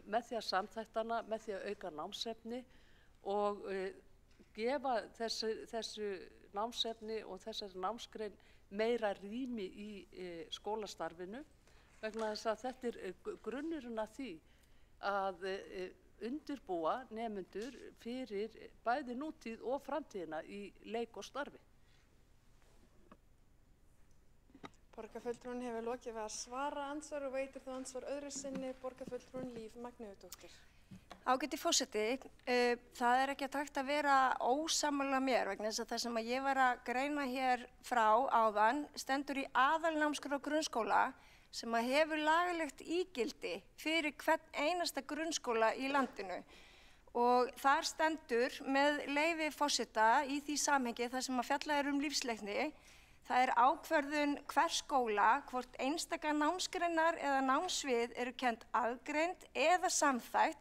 með því að samþætta hana, með því að auka námsefni og gefa þessu námsefni og þessari námsgrein meira rými í skólastarfinu vegna þess að þetta er grunnurinn að því að undirbúa nemendur fyrir bæði nútíð og framtíðina í leik og starfi. Borgarfulltrúinn hefur lokið við að svara andsvar og veitir þá andsvar öðru sinni borgarfulltrúinn Líf Magnúsdóttir. Ágæti forseti, það er ekki hægt að vera ósammála mér vegna þess að það sem ég var að greina hér frá áðan stendur í aðalnámskrá grunnskóla sem hefur lagalegt ígildi fyrir hvern einasta grunnskóla í landinu. Og þar stendur með leyfi forseta í því samhengi þar sem fjallað lífsleikni, Það er ákvörðun hvers skóla hvort einstaka námsgreinar eða námsvið eru kennd aðgreind eða samþætt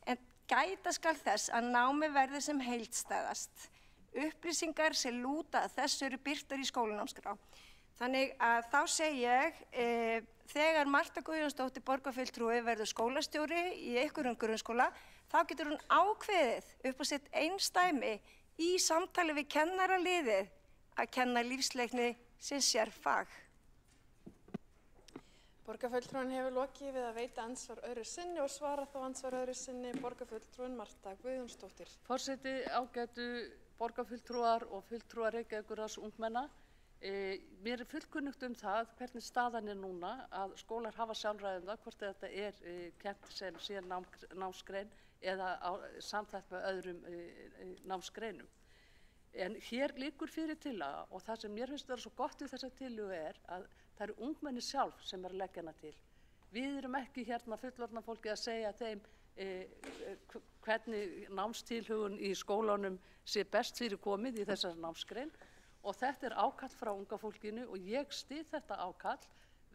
en gæta skal þess að námi verði sem heildstæðast. Upplýsingar sem lúta að þessu eru birtar í skólanámskrá. Þannig að þá segi ég, þegar Marta Guðjónsdóttir borgarfulltrúi verður skólastjóri í einhverjum grunnskóla, þá getur hún ákveðið upp á sitt einsdæmi í samtali við kennaraliðið að kenna lífsleikni sem sérfag. Borgarfulltrúin hefur lokið við að veita andsvar öðru sinni og svara þá andsvar öðru sinni borgarfulltrúin Marta Guðjónsdóttir. Forseti, ágætu borgarfulltrúar og fulltrúar Reykjavíkurráðs ungmenna. Mér er fullkunnugt það hvernig staðan er núna að skólar hafa sjálfræði það hvort þetta er kennt sem sér námsgrein eða samþætt með öðrum námsgreinum. En hér liggur fyrir tillaga og það sem mér finnst vera svo gott við þessa tillögu er að það eru ungmenni sjálf sem er að leggja hana til. Við erum ekki hérna fullorðna fólki að segja þeim hvernig námstilhugun í skólanum sé best fyrir komið í þessari námsgrein. Og þetta er ákall frá unga fólkinu og ég styð þetta ákall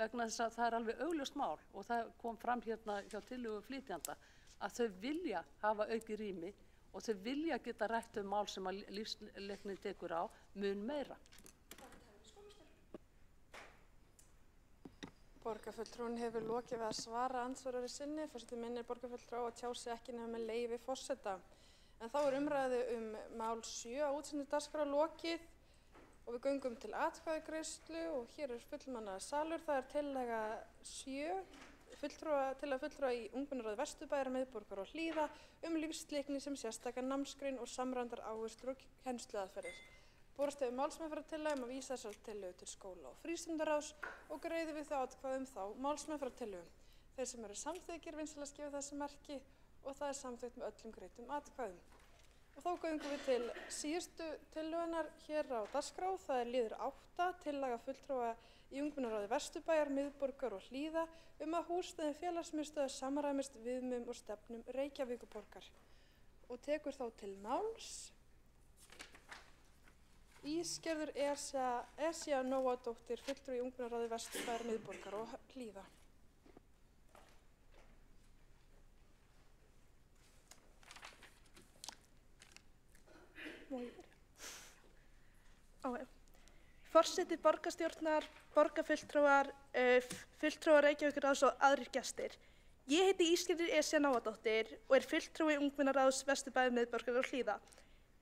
vegna þess að það er alveg augljóst mál og það kom fram hérna hjá tillögu flytjanda að þau vilja hafa auki rými og þau vilja geta rætt mál sem að lífsleikni tekur á mun meira. Borgarfulltrúin hefur lokið við að svara andsvarari sinni. Forseti minnir borgarfulltrú að tjá sig ekki nema með leyfi forseta. En þá er umræðu mál 7 á útsendingu dagskrá lokið. Og við göngum til atkvæðagreiðslu og hér er fullmannaður salur. Það er tillaga 7, fulltrúa í ungmennaráði Vesturbæjar, miðborgar og Hlíða lífsleikni sem sérstaka námsgrein og samræmdar áherslur og kennsluaðferðir. Borast hefur málsmeðferðartillaga að vísa þessari tillögu til skóla- og frístundaráðs og greiðum við þá atkvæði þá málsmeðferðartillögum. Þeir sem eru samþykkir vinsamlegast gefa þessi merki og það er samþykkt með öllum greiddum atkvæðum. Og þá göngum við til síðustu tillögunar hér á dagskrá. Það er liður 8, tillaga fulltrúa í ungmennaráði Vesturbæjar, miðborgar og Hlíða að húsnæði félagsmiðstöðvar samræmist viðmiðum og stefnum Reykjavíkurborgar. Og tekur þá til máls Ísgerður Esja Nóadóttir, fulltrúi í ungmennaráði Vesturbæjar, miðborgar og Hlíða. Forseti borgarstjórnar, borgarfulltrúar, fulltrúar Reykjavíkurráðs og aðrir gestir. Ég heiti Ísgerður Esja Nóadóttir og er fulltrúi ungmennaráðs Vesturbæjar, miðborgar og Hlíða.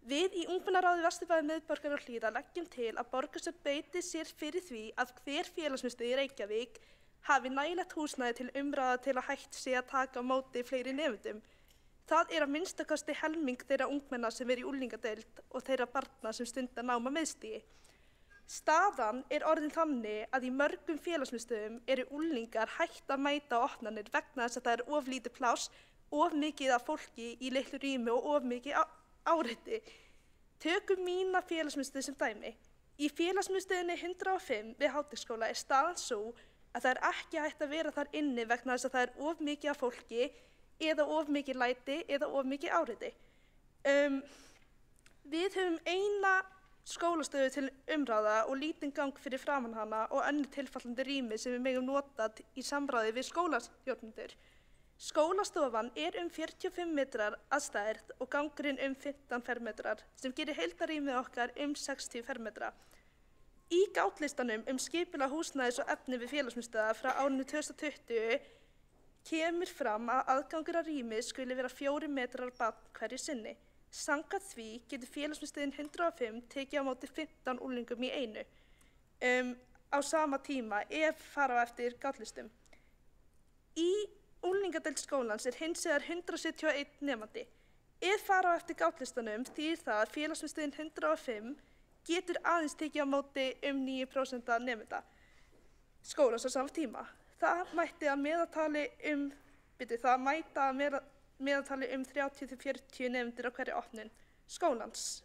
Við í ungmennaráði Vesturbæjar, miðborgar og Hlíða leggjum til að borgarstjórn beiti sér fyrir því að hver félagsmiðstöð í Reykjavík hafi nægilegt húsnæði til umræða til að hægt sé að taka á móti fleiri nemendum. Það er að minnsta kosti helming þeirra ungmenna sem er í unglingadeild og þeirra barna sem stunda nám á miðstigi. Staðan er orðin þannig að í mörgum félagsmiðstöðum eru unglingar hætt að mæta á opnanir vegna þess að það er of lítið pláss, of mikið af fólki í litlu rými og of mikið áreiti. Tökum mína félagsmiðstöð sem dæmi. Í félagsmiðstöðinni 105 við Háteigsskóla er staðan svo að það er ekki hægt að vera þar inni vegna þess að það er of mikið af fólki eða of mikið læti eða of mikið áreiti. Við höfum eina skólastöðu til umræða og lítinn gang fyrir framan hana og önnur tilfallandi rými sem við megum nota í samráði við skólastjórnendur. Skólastofan er 45 metrar að stærð og gangurinn 15 fermetrar sem gerir heildarrýmið okkar 60 fermetra. Í gátlistanum skipulag húsnæðis og efni við félagsmiðstöðvar frá árinu 2020 kemur fram að aðgangur að rými skuli vera 4 metrar barn hverju sinni. Samkvæmt því getur félagsmiðstöðin 105 tekið á móti 15 unglingum í einu á sama tíma ef fara á eftir gátlistum. Í unglingadeild skólans er hins vegar 171 nemandi. Ef fara á eftir gátlistanum þýðir það að félagsmiðstöðin 105 getur aðeins tekið á móti 9% af nemenda skólans á sama tíma. Það mætti að meðaltali meðaltali 30–40 nemendur á hverju opnun skólans.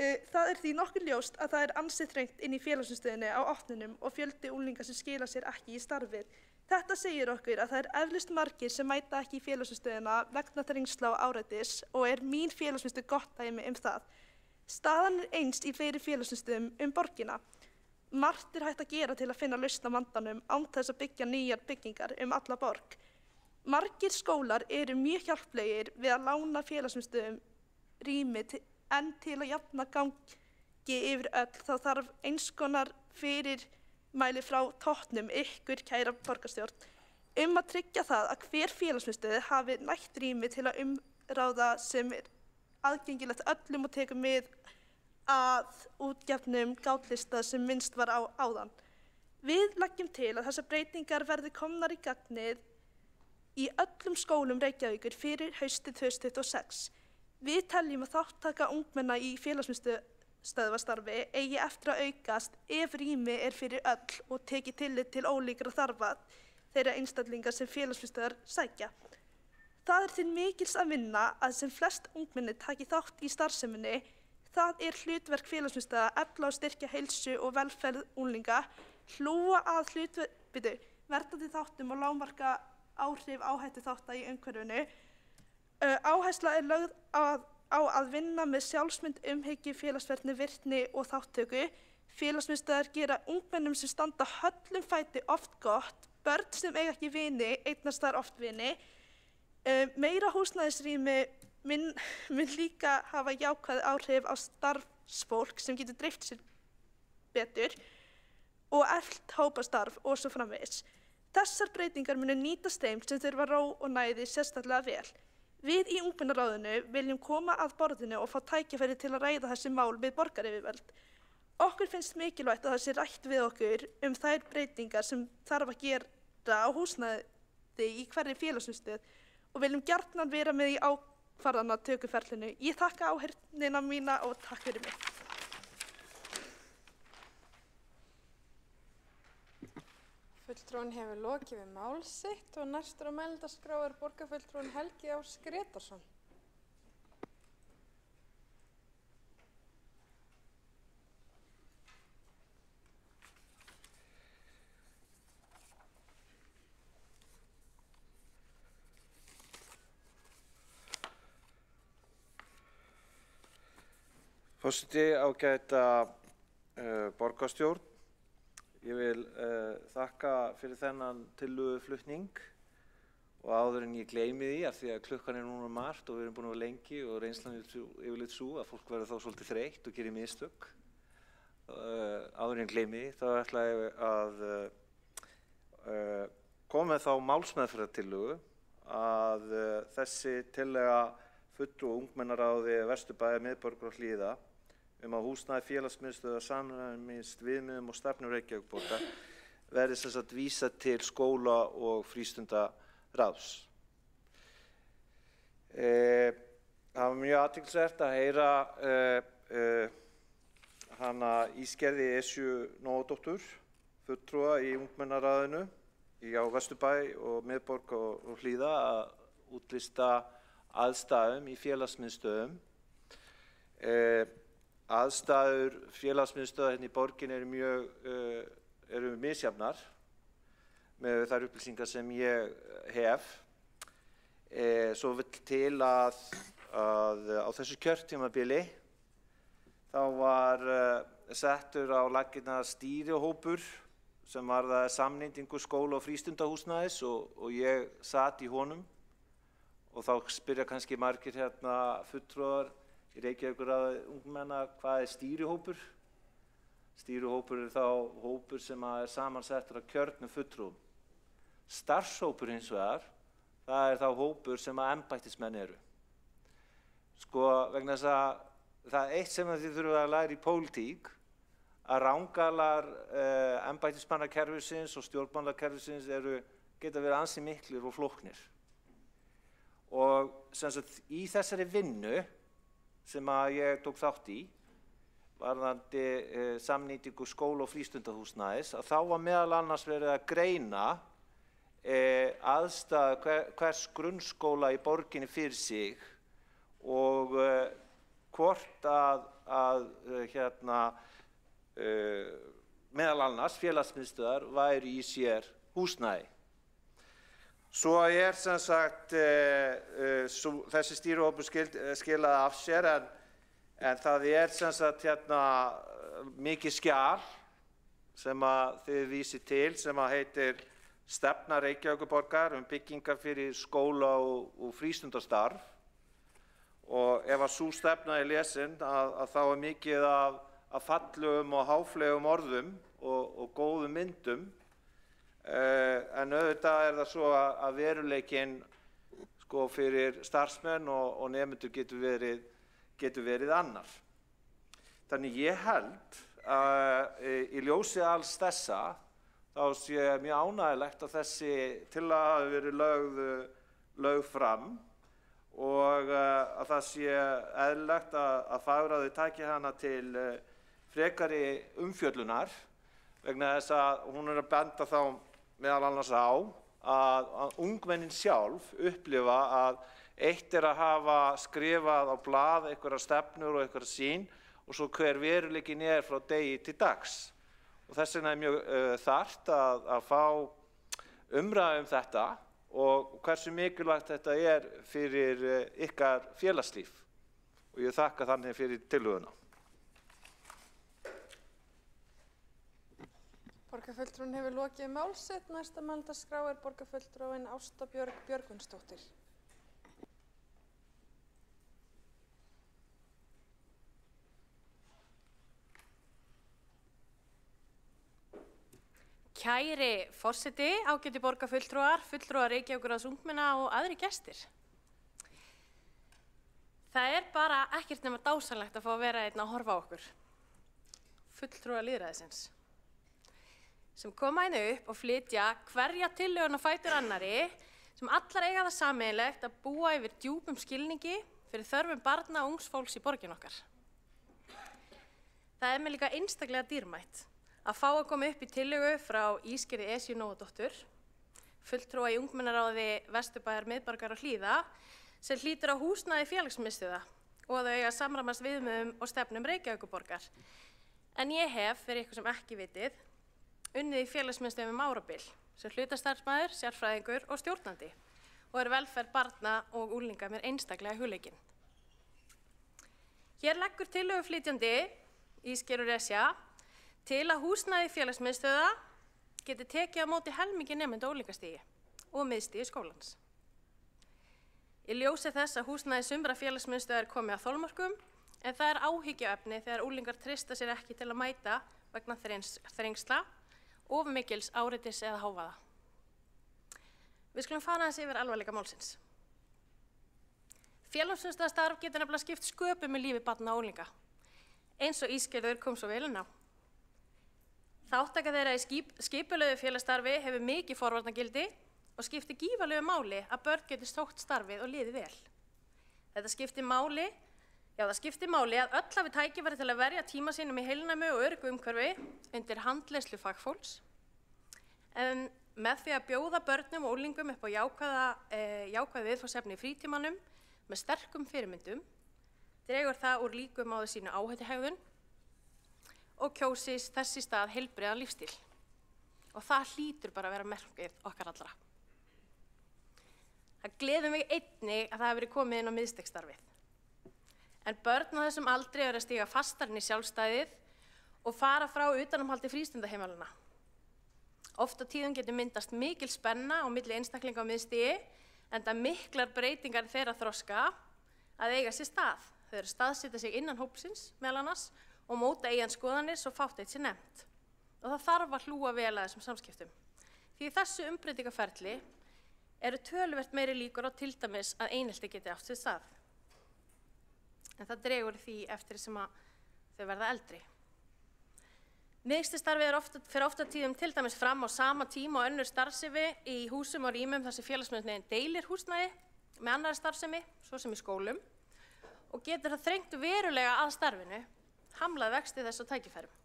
Það er því nokkuð ljóst að það er ansi þrengt inn í félagsmiðstöðinni á opnunum og fjöldi unglinga sem skila sér ekki í starfið. Þetta segir okkur að það er eflaust margir sem mæta ekki í félagsmiðstöðina vegna þrengsla og áreitis og er mín félagsmiðstöð gott dæmi það. Staðan eins í fleiri félagsmiðstöðvum borgina. Margt hægt að gera til að finna lausn á vandanum án þess að byggja nýjar byggingar alla borg. Margir skólar eru mjög hjálplegir við að lána félagsmiðstöðvum rými en til að jafna gangi yfir öll þá þarf eins konar fyrirmæli frá toppnum ykkur kæra borgarstjórn að tryggja það að hver félagsmiðstöð hafi nægt rými til að umráða sem aðgengilegt öllum og tekur mið að útgefnum gátlista sem minnst var á áðan. Við leggjum til að þessar breytingar verði komnar í gagnið í öllum skólum Reykjavíkur fyrir haustið 2026. Við teljum að þátttaka ungmenna í félagsmiðstöðvastarfi eigi eftir að aukast ef rými fyrir öll og tekið tillit til ólíkra þarfa þeirra einstaklinga sem félagsmiðstöðvar sækja. Það til mikils að vinna að sem flest ungmenni taki þátt í starfseminni. Það hlutverk félagsmiðstöðva að efla og styrkja heilsu og velferð unglinga, hlúa að verndandi þáttum og lágmarka áhrif áhættu þátta í umhverfinu. Áhersla lögð á að vinna með sjálfsmynd, umhyggju, félagsfærni, virkni og þátttöku. Félagsmiðstöðvar gera ungmennum sem standa höllum fæti oft gott, börn sem eiga ekki vini eignast þar oft vini. Meira húsnæðisrými mun líka hafa jákvæð áhrif á starfsfólk sem getur dreift sér betur og eflt hópastarf og svo framvegis. Þessar breytingar munu nýtast þeim sem þurfa ró og næði sérstaklega vel. Við í ungmennaráðinu viljum koma að borðinu og fá tækifæri til að ræða þessi mál við borgaryfirvöld. Okkur finnst mikilvægt að það sé rætt við okkur þær breytingar sem þarf að gera á húsnæði í hverri félagsmiðstöð og viljum gjarnan vera með í ákvarðanatökuferlinu. Ég þakka áheyrnina mína og takk fyrir mig. Fulltrúinn hefur lokið við mál sitt og næstur á mælendaskrá borgarfulltrúinn Helgi Ás Grétarsson. Forseti, ágæta borgarstjórn, ég vil þakka fyrir þennan tillöguflutning og áður en ég gleymi því af því að klukkan núna margt og við erum búin að vera lengi og reynslan yfirleitt svo að fólk verður þá svolítið þreytt og gerir mistök. Áður en ég gleymi því þá ætla ég að koma með þá málsmeðferðartillögu að þessi tillaga fulltrúa ungmennaráði Vesturbæjar, miðborgar og Hlíða að húsnæði félagsmiðstöðva samræmist viðmiðum og stefnu Reykjavíkurborgar verði sem sagt vísað til skóla- og frístundaráðs. Það var mjög athyglisvert að heyra hana Ísgerði Esju Nóadóttur, fulltrúa í ungmennaráðinu á Vesturbæ og miðborg og Hlíða að útlista aðstæðum í félagsmiðstöðvum. Aðstæður félagsmiðstöðva hérna í borginni eru misjafnar með þær upplýsingar sem ég hef. Svo vill til að á þessu kjörtímabili þá var settur á laggirnar stýrihópur sem varðaði samnýtingu skóla- og frístundahúsnæðis og ég sat í honum. Og þá spyrja kannski margir hérna fulltrúar í Reykjavíkurráði ungmenna hvað stýrihópur? Stýrihópur þá hópur sem samansettur af kjörnum fulltrúum. Starfshópur hins vegar, það þá hópur sem embættismenn eru. Sko vegna þess að það eitt sem þið þurfum að læra í pólitík að rangalar embættismannakerfisins og stjórnmálakerfisins geta verið ansi miklir og flóknir. Og sem sagt í þessari vinnu sem ég tók þátt í varðandi samnýtingu skóla- og frístundahúsnæðis að þá var meðal annars verið að greina aðstæðu hvers grunnskóla í borginni fyrir sig og hvort að meðal annars félagsmiðstöðvar væru í sér húsnæði. Svo sem sagt þessi stýrihópur skilaði af sér En það sem sagt mikið skjal sem að þið vísið til sem að heitir Stefna Reykjavíkurborgar byggingar fyrir skóla og frístundastarf. Og ef að sú stefna lesin að þá mikið af fallegum og háflegum orðum og góðum myndum. En auðvitað það svo að veruleikinn sko fyrir starfsmenn og nemendur getur verið annar. Þannig ég held að í ljósi alls þessa þá sé mjög ánægjulegt að þessi tillaga hafi verið lögð fram og að það sé eðlilegt að fagráðið taki hana til frekari umfjöllunar vegna þess að hún að benda þá meðal annars á að ungmennin sjálf upplifa að eitt að hafa skrifað á blað einhverjar stefnur og einhverjar sýn og svo hver veruleikinn frá degi til dags. Og þess vegna mjög þarft að fá umræðu þetta og hversu mikilvægt þetta fyrir ykkar félagslíf. Og ég þakka þannig fyrir tillöguna. Borgarfulltrúinn hefur lokið máls sitt. Næsta mælendaskrá borgarfulltrúin Ásta Björg Björgvinsdóttir. Kæri forseti, ágæti borgarfulltrúar, fulltrúar Reykjavíkurráðs ungmenna og aðrir gestir. Það bara ekkert nema dásamlegt að fá að vera einn að horfa á okkur. Fulltrúar lýðræðisins. Sem koma upp og flytja hverja tillöguna á fætur annarri sem allar eiga það sameiginlegt að búa yfir djúpum skilningi fyrir þörfum barna og ungs fólks í borgin okkar. Það mér líka einstaklega dýrmætt að fá að koma upp í tillögu frá Ísgerði Esju Nóadóttur, fulltrúa í ungmennaráði Vesturbæjar, Miðborgar og Hlíða, sem hlýtur á húsnæði félagsmiðstöðva og að þau eiga samræmast viðmiðum og stefnum Reykjavíkurborgar. En ég hef, fyrir ykkur sem ekki vitið, unnið í félagsmiðstöðvum árabil sem hlutastarfsmaður, sérfræðingur og stjórnandi og velferð barna og unglinga mér einstaklega hugleikinn. Hér leggur tillöguflytjandi Ísgerður Esja til að húsnæði félagsmiðstöðva geti tekið á móti helmingi nemenda á unglingastigi og miðstigi skólans. Í ljósi þess að húsnæði sumra félagsmiðstöðva komið að þolmörkum en það áhyggjuefni þegar unglingar treysta sér ekki til að mæta vegna þrengsla, of mikils áreitis eða hávaða. Við skulum fara aðeins yfir alvarleika málsins. Félagsmiðstöðvastarf getur nefnilega skipt sköpum í lífi barna og unglinga, eins og Ísgerður kom svo vel inn á. Þátttaka þeirra í skipulögðu félagsstarfi hefur mikið forvarnagildi og skiptir gífurlegu máli að börn geti sótt starfið og liðið vel. Þetta skiptir máli að öll hafi tækifæri til að verja tíma sínum í heilnæmu og öruggu umhverfi undir handleiðslu fagfólks. En með því að bjóða börnum og unglingum upp á jákvæð viðfangsefni í frítímanum með sterkum fyrirmyndum dregur það úr líkum á sínu áhættuhegðun og kjósis þess í stað heilbrigðan lífstíl. Og það hlýtur bara að vera merkið okkar allra. Það gleður mig einnig að það hafi verið komið inn á miðstigsstarfið. En börn á þessum aldri að stíga fastar inn í sjálfstæðið og fara frá utanumhaldi frístundaheimilana. Oft á tíðum getur myndast mikil spenna á milli einstaklinga á miðstigi enda miklar breytingar þeirra þroska að eiga sér stað. Þau staðsetja sig innan hópsins meðal annars og móta eigin skoðanir svo fátt eitt sé nefnt. Og það þarf að hlúa vel að þessum samskiptum. Því í þessu umbreytingaferli eru töluvert meiri líkur á til dæmis að einelti geti átt sér stað. En það dregur því eftir sem að þau verða eldri. Miðstigsstarfið fer ofta tíðum til dæmis fram á sama tíma og önnur starfsemi í húsum og rýmum þar sem félagsmiðstöðin deilir húsnæði með annarri starfsemi, svo sem í skólum, og getur það þrengt verulega að starfinu, hamlað vexti þess og tækifærum.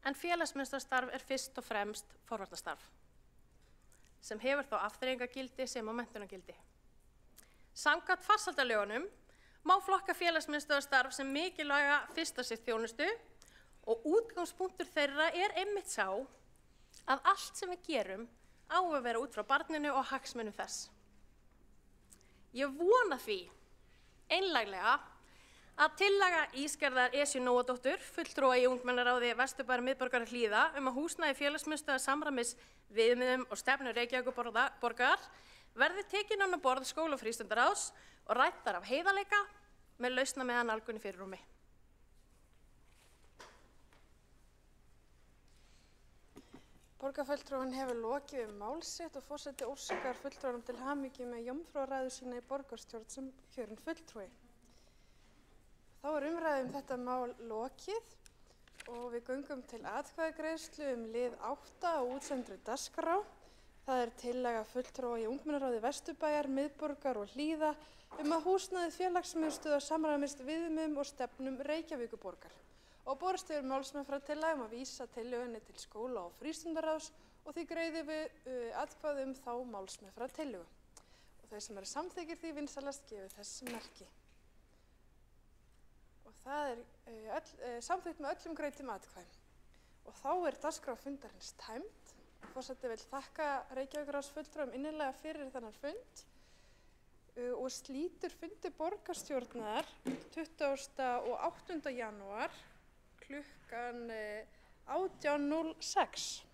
En félagsmiðstöðarstarf fyrst og fremst forvarnastarf, sem hefur þá afþreyingargildi sem og menntunargildi. Samkvæmt farsældarlögunum má flokka félagsmiðstöðvarstarf sem mikilvæga fyrsta sitt þjónustu og útgangspunktur þeirra einmitt sá að allt sem við gerum á að vera út frá barninu og hagsmunum þess. Ég vona því einlæglega Að tillaga Ísgerðar Esju Nóadóttur, fulltrúa í ungmennaráði Vesturbæjar miðborgar Hlíða að húsnæði félagsmiðstöðvar samræmis viðmiðum og stefnu Reykjavíkurborgar verði tekin á borð skóla- og frístundaráðs og ræddar af heiðarleika með lausnamiða nálgun í fyrirrúmi. Borgarfulltrúinn hefur lokið við mál sitt og forseti óskar fulltrúanum til hamingju með jómfrúrræðu sína í borgarstjórn sem kjörinn fulltrúi. Þá umræðu þetta mál lokið og við göngum til atkvæðagreiðslu lið 8 á útsendri dagskrá. Það tillaga fulltrúa í ungmennaráði Vesturbæjar, miðborgar og Hlíða að húsnæði félagsmiðstöðvar samræmist viðmiðum og stefnum Reykjavíkurborgar. Og borist hefur málsmeðferðartillaga að vísa tillögunni til skóla- og frístundaráðs og því greiðum við atkvæði þá málsmeðferðartillögu. Og þeir sem samþykkir því vinsalast gefið þess merki. Og það samþykkt með öllum greiddum atkvæðum. Og þá dagskrá fundarins tæmd. Forseti vil þakka Reykjavíkurráðsfulltrúum innilega fyrir þennan fund og slítur fundi borgarstjórnar 28. janúar klukkan 18:06.